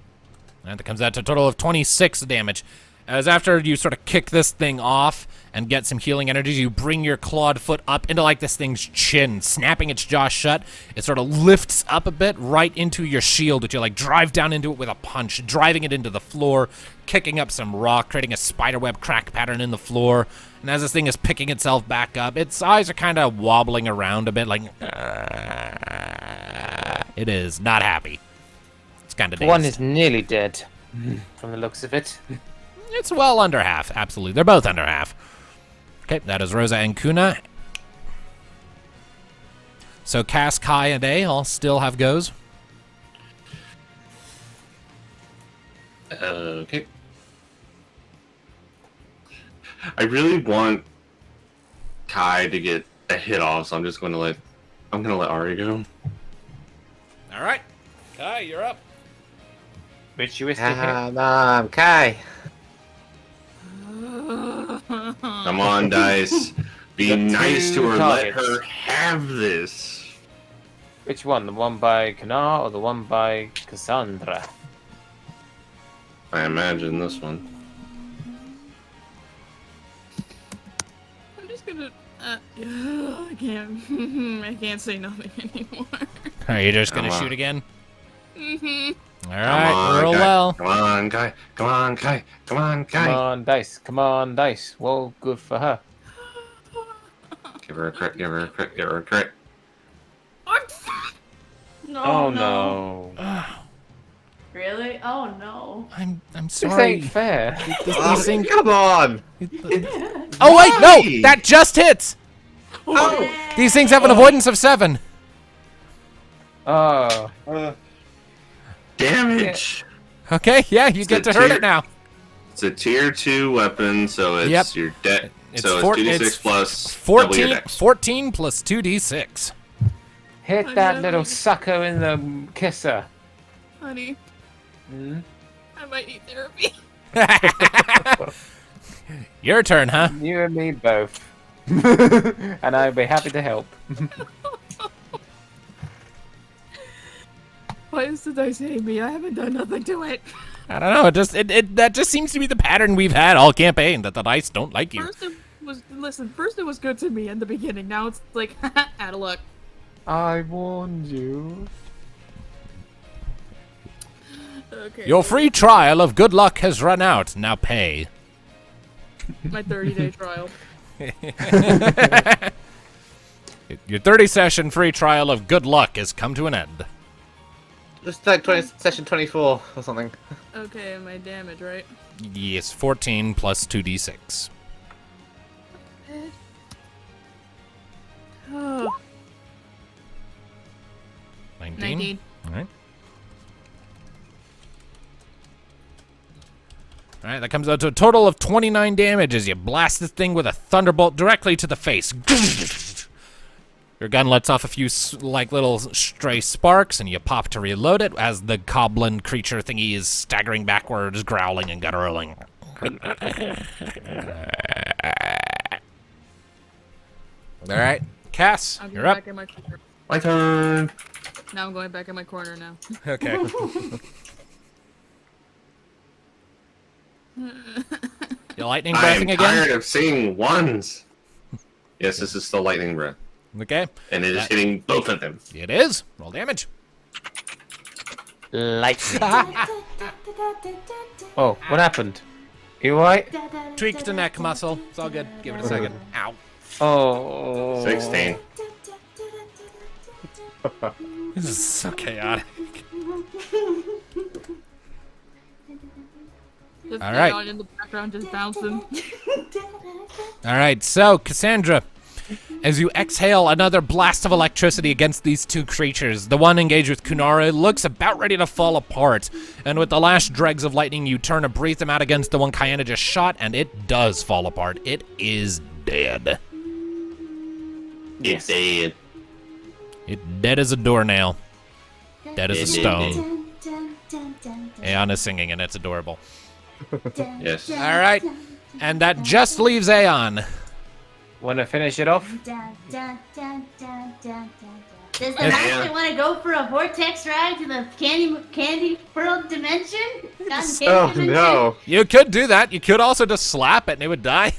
And it comes out to a total of 26 damage. As after you sort of kick this thing off and get some healing energies, you bring your clawed foot up into this thing's chin, snapping its jaw shut. It sort of lifts up a bit right into your shield, which you drive down into it with a punch, driving it into the floor, kicking up some rock, creating a spiderweb crack pattern in the floor. And as this thing is picking itself back up, its eyes are kind of wobbling around a bit, it is not happy. It's kind of dazed. One is nearly dead, from the looks of it. It's well under half, absolutely. They're both under half. Okay, that is Rosa and Kuna. So Cass, Kai, and A all still have goes. Okay. I really want Kai to get a hit off, so I'm gonna let Ari go. All right, Kai, you're up. Which you wish to hit? Come on, Kai. Come on, Dice. Be The nice to two her. targets. Let her have this. Which one? The one by Kanar or the one by Cassandra? I imagine this one. I'm just gonna. I can't. I can't say nothing anymore. Are you just gonna Come on. shoot again? Mhm. All Come right, on, roll Kai. well. Come on, Kai. Come on, Kai. Come on, Kai. Come on, Dice. Come on, Dice. Well, good for her. Give her a crit. Give her a crit. Give her a crit. No, Oh, no. no. Really? Oh no. I'm This sorry. ain't fair. These things. Come on. Oh wait, no, that just hits. Oh. These things have an avoidance of 7. Oh. Damage. Okay, yeah, you get to hurt it now. It's a tier 2 weapon, so it's Yep. your deck. It's So four- it's 2d6 it's plus double your 14, dex. 14 plus 2d6. Hit I'm that really- little sucker in the kisser. Honey, Hmm? I might need therapy. Your turn, huh? You and me both. And I'd be happy to help. Why does the dice hate me? I haven't done nothing to it. I don't know. That just seems to be the pattern we've had all campaign, that the dice don't like you. First it was good to me in the beginning. Now it's like, out of luck. I warned you. Okay. Your free trial of good luck has run out. Now pay. My 30-day trial. Your 30-session free trial of good luck has come to an end. Just like session 24 or something. Okay, my damage, right? Yes, 14 plus 2d6. Oh, 19. 19. All right. All right, that comes out to a total of 29 damage as you blast this thing with a thunderbolt directly to the face. Your gun lets off a few little stray sparks, and you pop to reload it as the goblin creature thingy is staggering backwards, growling and gutturing. All right, Cass, I'm you're going up. back in my corner. My turn. Now I'm going back in my corner now. Okay. You lightning I breathing am again? tired of seeing ones. Yes, this is still lightning breath, Okay. and it is hitting both of them. It is. Roll damage. Lightning. Oh, what happened? You alright? Tweaked the neck muscle. It's all good. Give it a second. Ow. Oh. 16. This is so chaotic. Just All right. on in the background, just bouncing. All right, so Cassandra, as you exhale another blast of electricity against these two creatures, the one engaged with Kunara looks about ready to fall apart, and with the last dregs of lightning, you turn to breathe them out against the one Kayana just shot, and it does fall apart. It is dead. It's dead. It's dead as a doornail. Dead as a stone. Aeon is singing, and it's adorable. Yes. All right, and that just leaves Aeon. Wanna finish it off? Does the Yes. master want to go for a vortex ride to the candy world dimension? Cotton candy Oh dimension? no. You could do that. You could also just slap it, and it would die.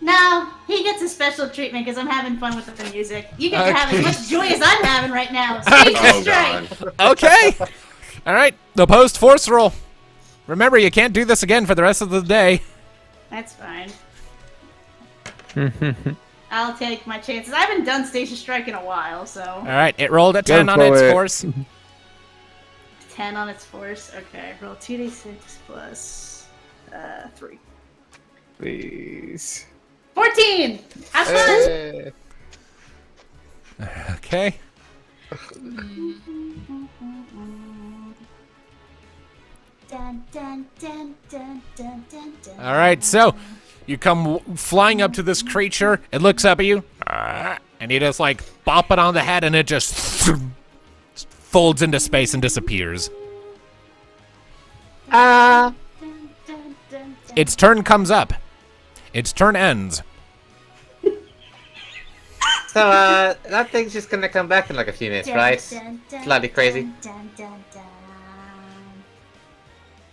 No, he gets a special treatment because I'm having fun with the music. You get to have as much joy as I'm having right now. Stage Oh strike. god. Okay. All right, the post force roll. Remember, you can't do this again for the rest of the day. That's fine. I'll take my chances. I haven't done Station Strike in a while, so All right, it rolled a Go 10 on for its it. force. 10 on its force. Okay, roll 2d6 plus 3. Please. 14! Have fun! Hey. Okay. Dun, dun, dun, dun, dun, dun, dun. All right, so You come flying up to this creature. It looks up at you, and you just like bop it on the head, and it just folds into space and disappears. Dun, dun, dun, dun. Its turn comes up. Its turn ends. So, that thing's just gonna come back in like a few minutes, Dun, right? dun, dun, Slightly crazy. Dun, dun, dun.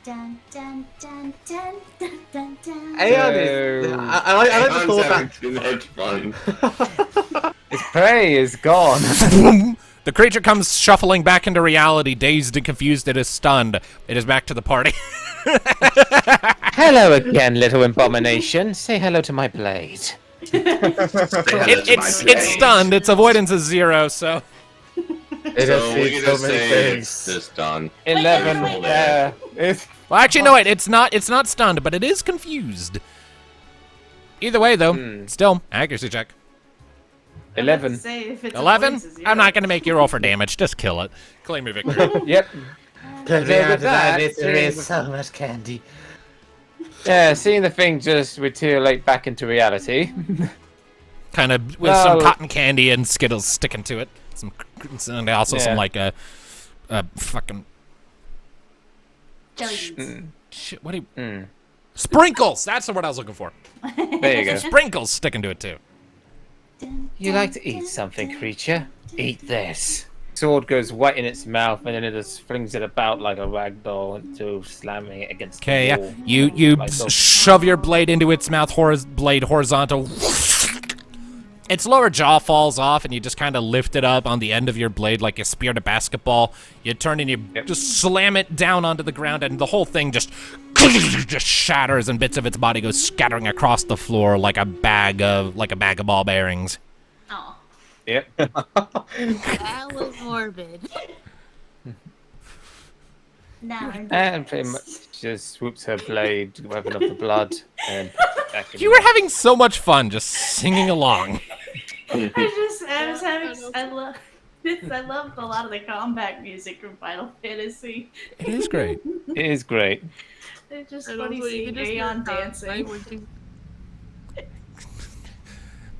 Dun, dun, dun, dun, dun, dun, dun. Aeon is... I like the thought having that... too much fun. Its prey is gone. The creature comes shuffling back into reality, dazed and confused. It is stunned. It is back to the party. Hello again, little abomination. Say hello to my blade. It's stunned. Its avoidance is 0, so... It So has we seen can so just many say things. it's just done. 11 Wait, there. Well, actually, no, it's not stunned, but it is confused. Either way, though, still, accuracy check. I was about to 11. say, if it's 11? avoidance, it's I'm not zero. going to make you roll for damage. Just kill it. Claim your victory. Yep. There seeing- is so much candy. Yeah, seeing the thing just deteriorate back into reality. Kind of with some No. cotton candy and Skittles sticking to it. And also some, Yeah. like, fucking... Jelly beans. Shit, what do you... Mm. Sprinkles! That's the word I was looking for. There you go. Sprinkles sticking to it, too. Dun, You like to eat something, creature? Eat this. Sword goes right in its mouth, and then it just flings it about like a rag doll until slamming it against Okay, the yeah. wall. You Like the- shove your blade into its mouth, blade horizontal. Its lower jaw falls off, and you just kind of lift it up on the end of your blade like you speared a basketball. You turn and you just slam it down onto the ground, and the whole thing just shatters, and bits of its body go scattering across the floor like a bag of ball bearings. Oh. Yep. That was morbid. Now And pretty much just swoops her blade, wiping off the blood, and puts it back in You the were having so much fun just singing along. I was having, I love this. I loved a lot of the combat music from Final Fantasy. It is great. It is great. It's just And funny also, you seeing can just hear Aeon her dancing. working.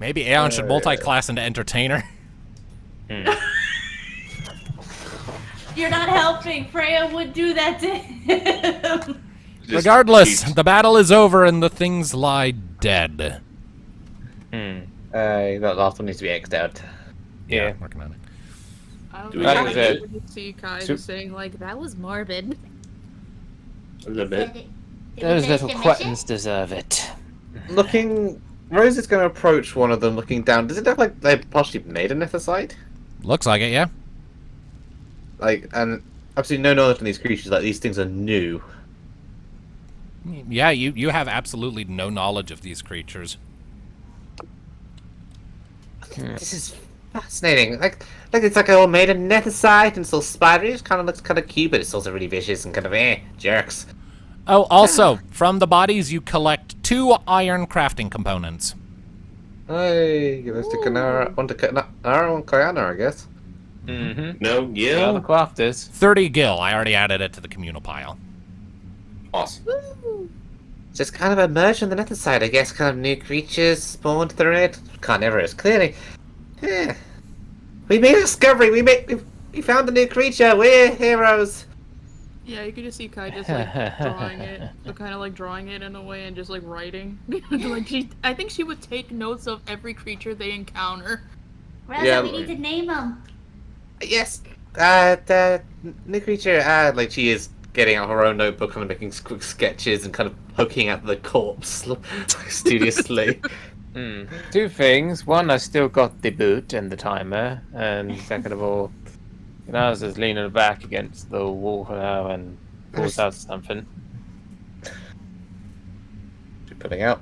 Maybe Aeon should multi-class into entertainer. You're not helping. Freya would do that to him. Just Regardless, keep- the battle is over and the things lie dead. That last one needs to be X'd out. Yeah. Working on it. I don't Do we know. have I to- would see Kai So- just saying like, "That was morbid." a little bit. Did we Those finish little the mission? quattins deserve it. Looking... Rose is going to approach one of them looking down. Does it look like they possibly made a nethicite? Looks like it, yeah. Like, and absolutely no knowledge on these creatures, like these things are new. Yeah, you have absolutely no knowledge of these creatures. This is fascinating. Like it's like all made of nethicite and still spidery. It kind of looks kind of cute, but it's also really vicious and kind of jerks. Oh, also, from the bodies you collect 2 iron crafting components. Hey, give us to Kanara, one to Kanara, one Kayana, I guess. Mm-hmm. No, Well, yeah. the crafters. 30 gil. I already added it to the communal pile. Awesome. Just kind of emerged from the nethicite, I guess. Kind of new creatures spawned through it. Carnivorous, clearly. Yeah. We made a discovery. We found a new creature. We're heroes. Yeah, you could just see Kai just like drawing it, kind of like drawing it in a way and just like writing. Like I think she would take notes of every creature they encounter. Rosa, Yeah, we need to name them. Yes. The new creature. Like she is getting out her own notebook and making quick sketches and kind of poking at the corpse studiously. 2 things. One, I still got the boot and the timer, and second of all, I was just leaning back against the wall now and pulls out something. Putting out.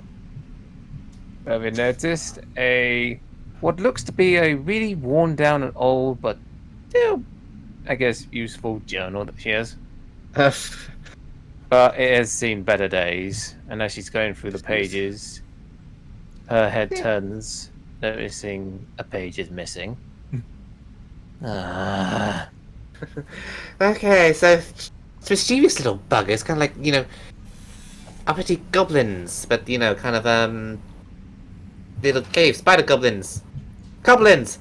Have you noticed what looks to be a really worn down and old, but still, I guess, useful journal that she has. But it has seen better days, and as she's going through the pages, her head turns, noticing a page is missing. Okay, so mischievous little buggers, kind of like, uppity goblins, but you know, kind of little cave spider goblins. Goblins.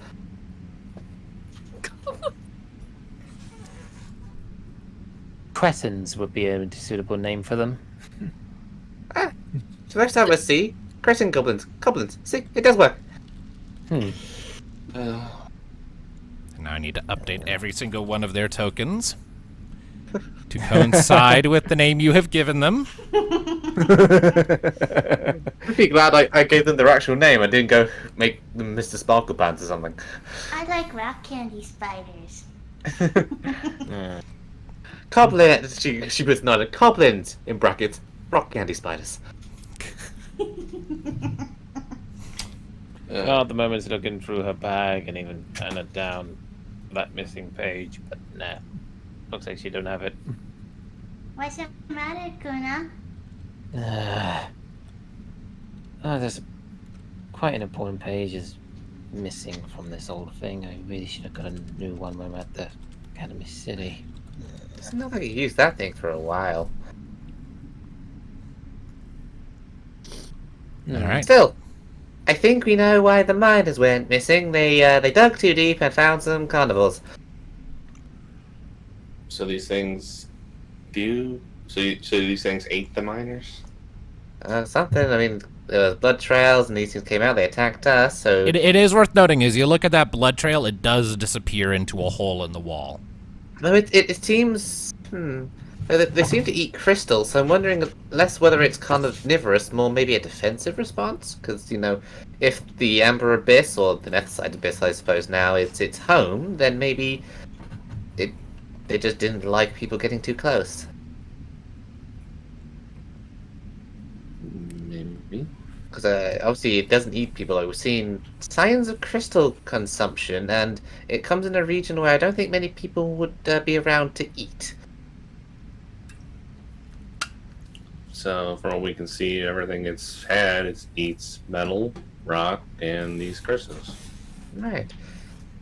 Cretins would be a suitable name for them. So next time we see crescent goblins. Goblins. See, it does work. Hmm. Now I need to update every single one of their tokens to coincide with the name you have given them. I'd be glad I gave them their actual name. I didn't go make them Mr. Sparkle Pants or something. I like rock candy spiders. Goblins. She puts another goblins in brackets. Rock candy spiders. Well, at the moment, it's looking through her bag and even kind of down that missing page, but nah. Looks like she don't have it. What's the matter, Kuna? There's quite an important page is missing from this old thing. I really should have got a new one when we're at the Academy City. Doesn't look like you used that thing for a while. Alright. Still, I think we know why the miners went missing. They dug too deep and found some carnivores. So these things so these things ate the miners? Something. I mean, there was blood trails, and these things came out. They attacked us. So It is worth noting, as you look at that blood trail, it does disappear into a hole in the wall. no, it seems. They seem to eat crystals, so I'm wondering less whether it's carnivorous, more maybe a defensive response. Because you know, if the Amber Abyss or the Nethside Abyss, I suppose now it's its home, then maybe they just didn't like people getting too close. Maybe. Because obviously it doesn't eat people. We've seen signs of crystal consumption, and it comes in a region where I don't think many people would be around to eat. So from what we can see, everything it's had, it eats metal, rock, and these crystals. Right.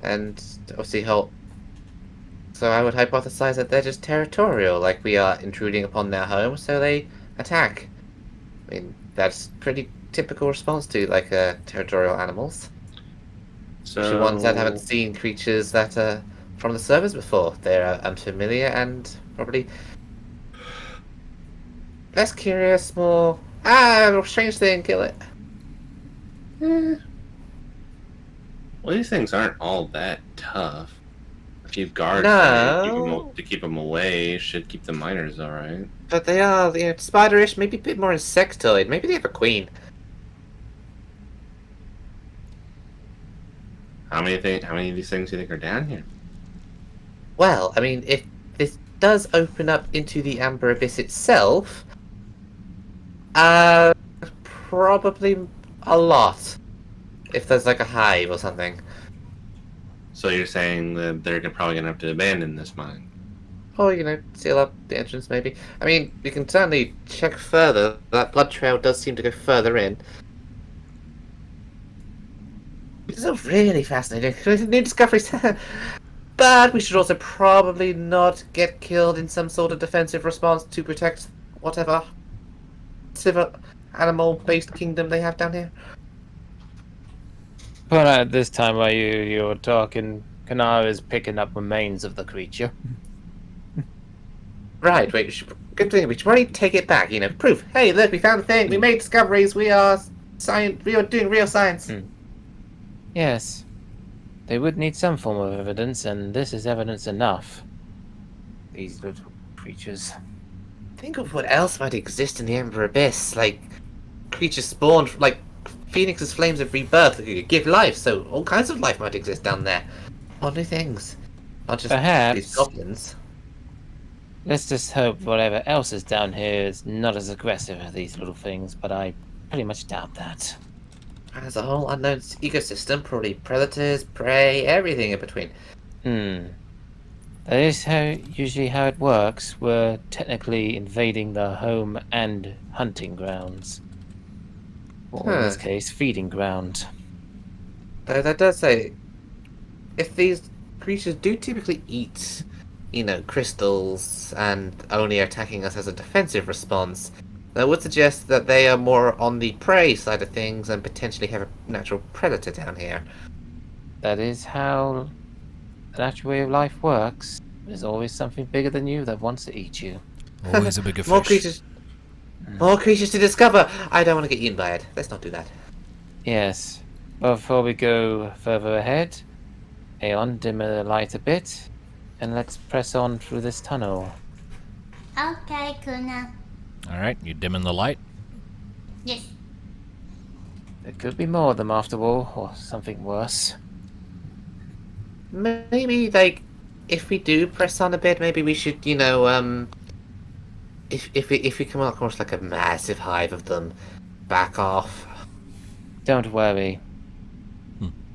And obviously so I would hypothesize that they're just territorial, like we are intruding upon their home, so they attack. I mean, that's pretty typical response to, like, territorial animals. Especially ones that haven't seen creatures that are from the surface before. They're unfamiliar and probably less curious, more, strange thing, kill it. Well, these things aren't all that tough. A few guards to keep them away should keep the miners alright. But they are, spiderish, maybe a bit more insectoid. Maybe they have a queen. How many of these things do you think are down here? Well, I mean, if this does open up into the Amber Abyss itself, probably a lot. If there's like a hive or something. So you're saying that they're probably gonna have to abandon this mine? Or, seal up the entrance maybe. I mean, we can certainly check further. That blood trail does seem to go further in. It's a really fascinating. New discoveries. But we should also probably not get killed in some sort of defensive response to protect whatever civil animal-based kingdom they have down here. But at this time while you're talking, Kanara is picking up remains of the creature. Right, good thing. We should probably take it back, proof. Hey, look, we found the thing. We made discoveries. We are doing real science. Yes. They would need some form of evidence, and this is evidence enough. These little creatures. Think of what else might exist in the Ember Abyss, like creatures spawned, like Phoenix's flames of rebirth that give life, so all kinds of life might exist down there. All new things. Not just Perhaps. these goblins. Let's just hope whatever else is down here is not as aggressive as these little things, but I pretty much doubt that. As a whole unknown ecosystem, probably predators, prey, everything in between. That is usually how it works. We're technically invading the home and hunting grounds. Or in this case, feeding ground. Though that does say, if these creatures do typically eat, crystals, and only are attacking us as a defensive response, That would suggest that they are more on the prey side of things and potentially have a natural predator down here. That is how the natural way of life works. There's always something bigger than you that wants to eat you. Always a bigger More fish. creatures. More creatures to discover. I don't want to get eaten by it. Let's not do that. Yes. But before we go further ahead, Aeon, dim the light a bit, and let's press on through this tunnel. Okay, Kuna. All right, you dimming the light. Yes. There could be more of them after all, or something worse. Maybe, like, if we do press on a bit, maybe we should, if we come across like a massive hive of them, back off. Don't worry.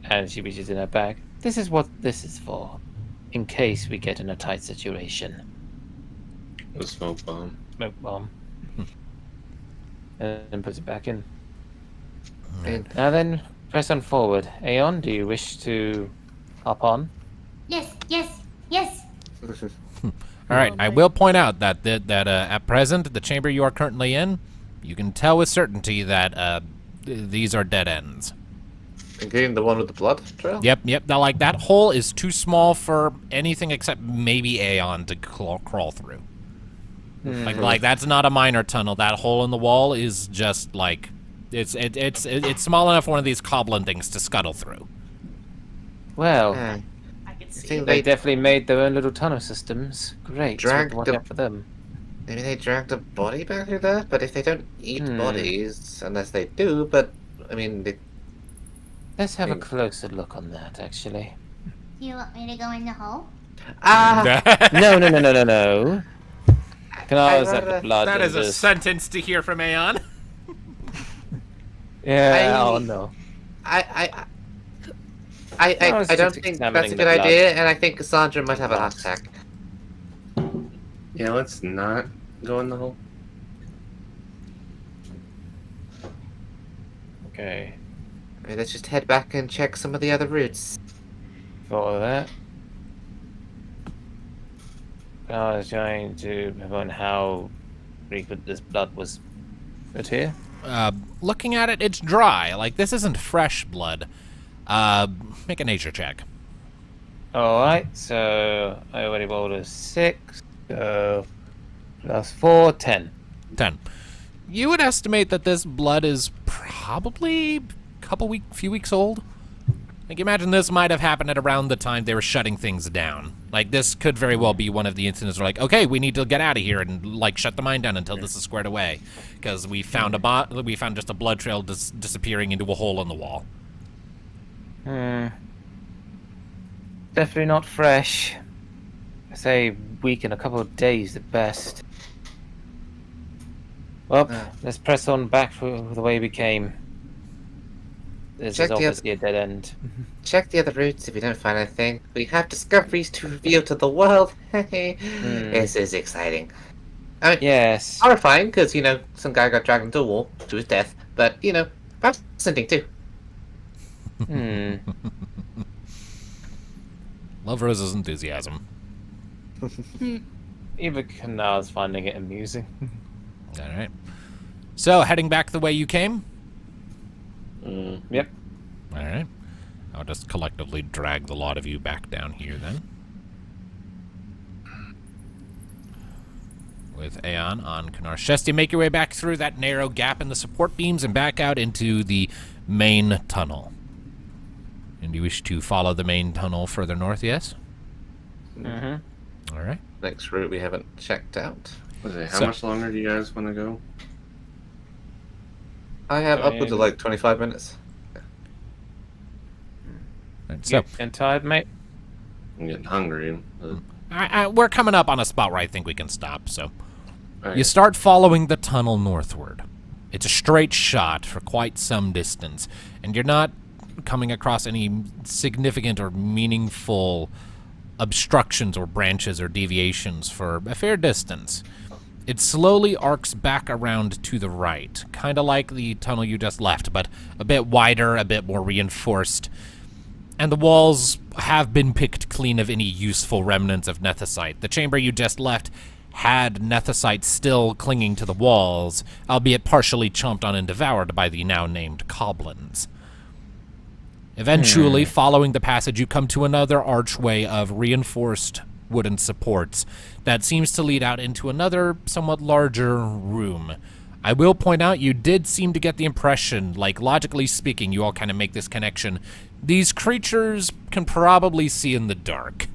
And she reaches in her bag. This is what this is for. In case we get in a tight situation. The smoke bomb. Smoke bomb. And then puts it back in. And Now then, press on forward. Aeon, do you wish to hop on? Yes, yes, yes. All right, I will point out that at present, the chamber you are currently in, you can tell with certainty that these are dead ends. Including the one with the blood trail? Yep. Now, like, that hole is too small for anything except maybe Aeon to crawl through. Like that's not a minor tunnel. That hole in the wall is just like it's small enough for one of these goblin things to scuttle through. Well, I can see. think they definitely made their own little tunnel systems. Great. Dragged Watch the- out for them. Maybe they dragged a body back through there? But if they don't eat bodies, unless they do, but, I mean, Let's have a closer look on that, actually. Do you want me to go in the hole? No. Can I have the blood? That and is a just- sentence to hear from Aeon. Yeah. Oh no. I was don't just think examining that's a the good blood. idea, and I think Cassandra might have a heart attack. Yeah, let's not go in the hole. Okay. I mean, let's just head back and check some of the other routes. Thought of that. I was trying to remember how frequent this blood was put here. Looking at it, it's dry. Like, this isn't fresh blood. Make a nature check. Alright, so I already rolled a 6, so plus 4, 10. 10. You would estimate that this blood is probably few weeks old. Like, imagine this might have happened at around the time they were shutting things down. Like, this could very well be one of the incidents where, like, okay, we need to get out of here and, like, shut the mine down until this is squared away. Because we found just a blood trail disappearing into a hole in the wall. Definitely not fresh. I say week and a couple of days at best. Well, let's press on back through the way we came. This Check is the obviously a dead end. Check the other routes if you don't find anything. We have discoveries to reveal to the world. This is exciting. I mean, Yes. horrifying because some guy got dragged into a wall to his death, but fascinating too. Love Rose's enthusiasm. Even Kanal's finding it amusing. All right. So, heading back the way you came? Yep. All right. I'll just collectively drag the lot of you back down here then. With Aeon on Kanar's chest, you make your way back through that narrow gap in the support beams and back out into the main tunnel. And you wish to follow the main tunnel further north, yes? Mm-hmm. All right. Next route we haven't checked out. How much longer do you guys want to go? I have upwards of like 25 minutes. And so, And tired, mate? I'm getting hungry. we're coming up on a spot where I think we can stop, so. Okay. You start following the tunnel northward. It's a straight shot for quite some distance, and you're not coming across any significant or meaningful obstructions or branches or deviations for a fair distance. It slowly arcs back around to the right, kind of like the tunnel you just left, but a bit wider, a bit more reinforced. And the walls have been picked clean of any useful remnants of nethicite. The chamber you just left had Nethicite still clinging to the walls, albeit partially chomped on and devoured by the now named Coblins. Eventually, following the passage, you come to another archway of reinforced wooden supports that seems to lead out into another, somewhat larger room. I will point out, you did seem to get the impression, like, logically speaking, you all kind of make this connection. These creatures can probably see in the dark.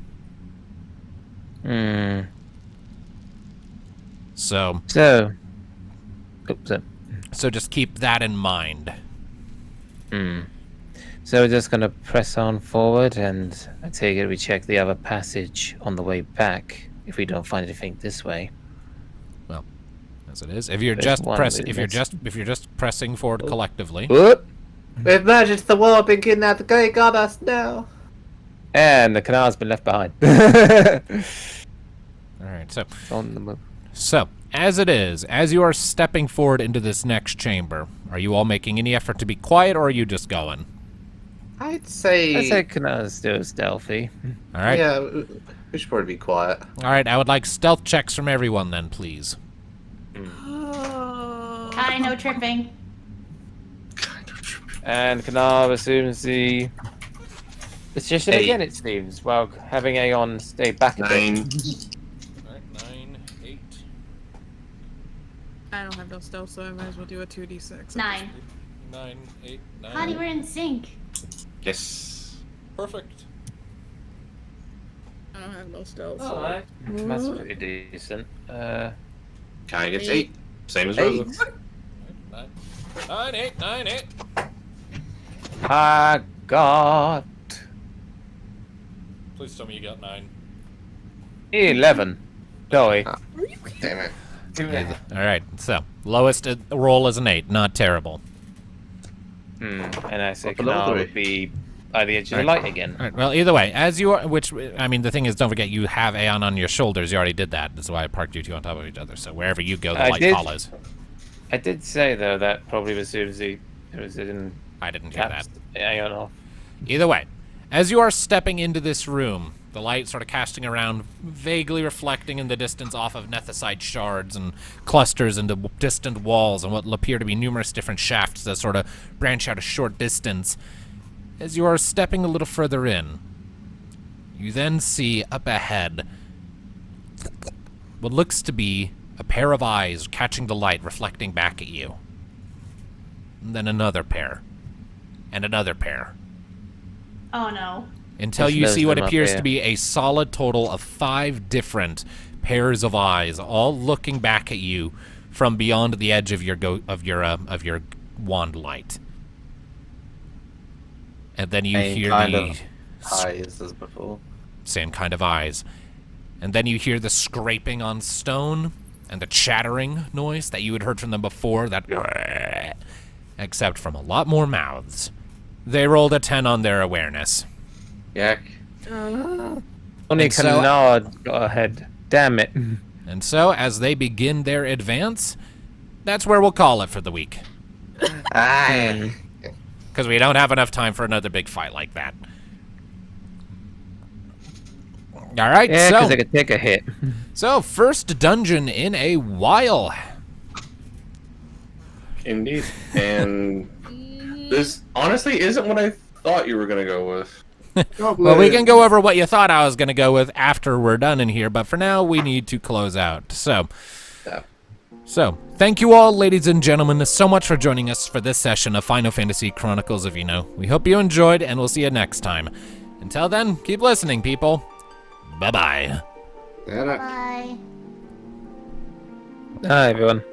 So just keep that in mind. So we're just gonna press on forward, and I take it we check the other passage on the way back if we don't find anything this way. Well, as it is, if you're There's just one pressing, we if you're just pressing forward collectively. Whoop! We've merged into the war, been kidnapped. The great got us now. And the canal's been left behind. All right, so On the move. So, as it is, as you are stepping forward into this next chamber, are you all making any effort to be quiet, or are you just going? I'd say. I say canal's still stealthy. All right. Yeah, we should probably be quiet. All right, I would like stealth checks from everyone then, please. Hi, no tripping. And Canal assumes the position again, it seems, while having Aeon stay back a bit. 9. All right, 9, 8. I don't have no stealth, so I might as well do a 2d6. 9. 9, 8, 9. Honey, we're in sync. Yes. Perfect. I don't have no stealth. So. Alright. That's pretty decent. Kai gets 8. Same as Rosa. 9, 8, 9, 8. I got Please tell me you got 9. 11. Dolly. Damn it. All right, so lowest roll is an 8, not terrible. And I say below Canal three. would be by the edge of the light again. All right, well, either way, as you are, which, I mean, the thing is, don't forget, you have Aeon on your shoulders. You already did that. That's why I parked you two on top of each other. So wherever you go, the I light did. follows. I did say, though, that probably assumes he didn't I didn't hear that. caps Aeon off. Either way, as you are stepping into this room, the light sort of casting around, vaguely reflecting in the distance off of Nethicite shards and clusters into distant walls and what will appear to be numerous different shafts that sort of branch out a short distance. As you are stepping a little further in, you then see up ahead what looks to be a pair of eyes catching the light reflecting back at you. And then another pair. And another pair. Oh no. Until Which you see knows what them up appears here. to be a solid total of 5 different pairs of eyes, all looking back at you from beyond the edge of your wand light. And then you Same hear kind the of eyes as before. same kind of eyes. And then you hear the scraping on stone and the chattering noise that you had heard from them before, that except from a lot more mouths. They rolled a 10 on their awareness. Yak. Only And so- Canal got ahead. Damn it. And so, as they begin their advance, that's where we'll call it for the week. Aye. Because we don't have enough time for another big fight like that. All right, Yeah, because so, I could take a hit. so first dungeon in a while. Indeed. And this honestly isn't what I thought you were going to go with. Well, we can go over what you thought I was going to go with after we're done in here, but for now, we need to close out. So, thank you all, ladies and gentlemen, so much for joining us for this session of Final Fantasy Chronicles of Eno. We hope you enjoyed, and we'll see you next time. Until then, keep listening, people. Bye-bye. Bye. Hi, everyone.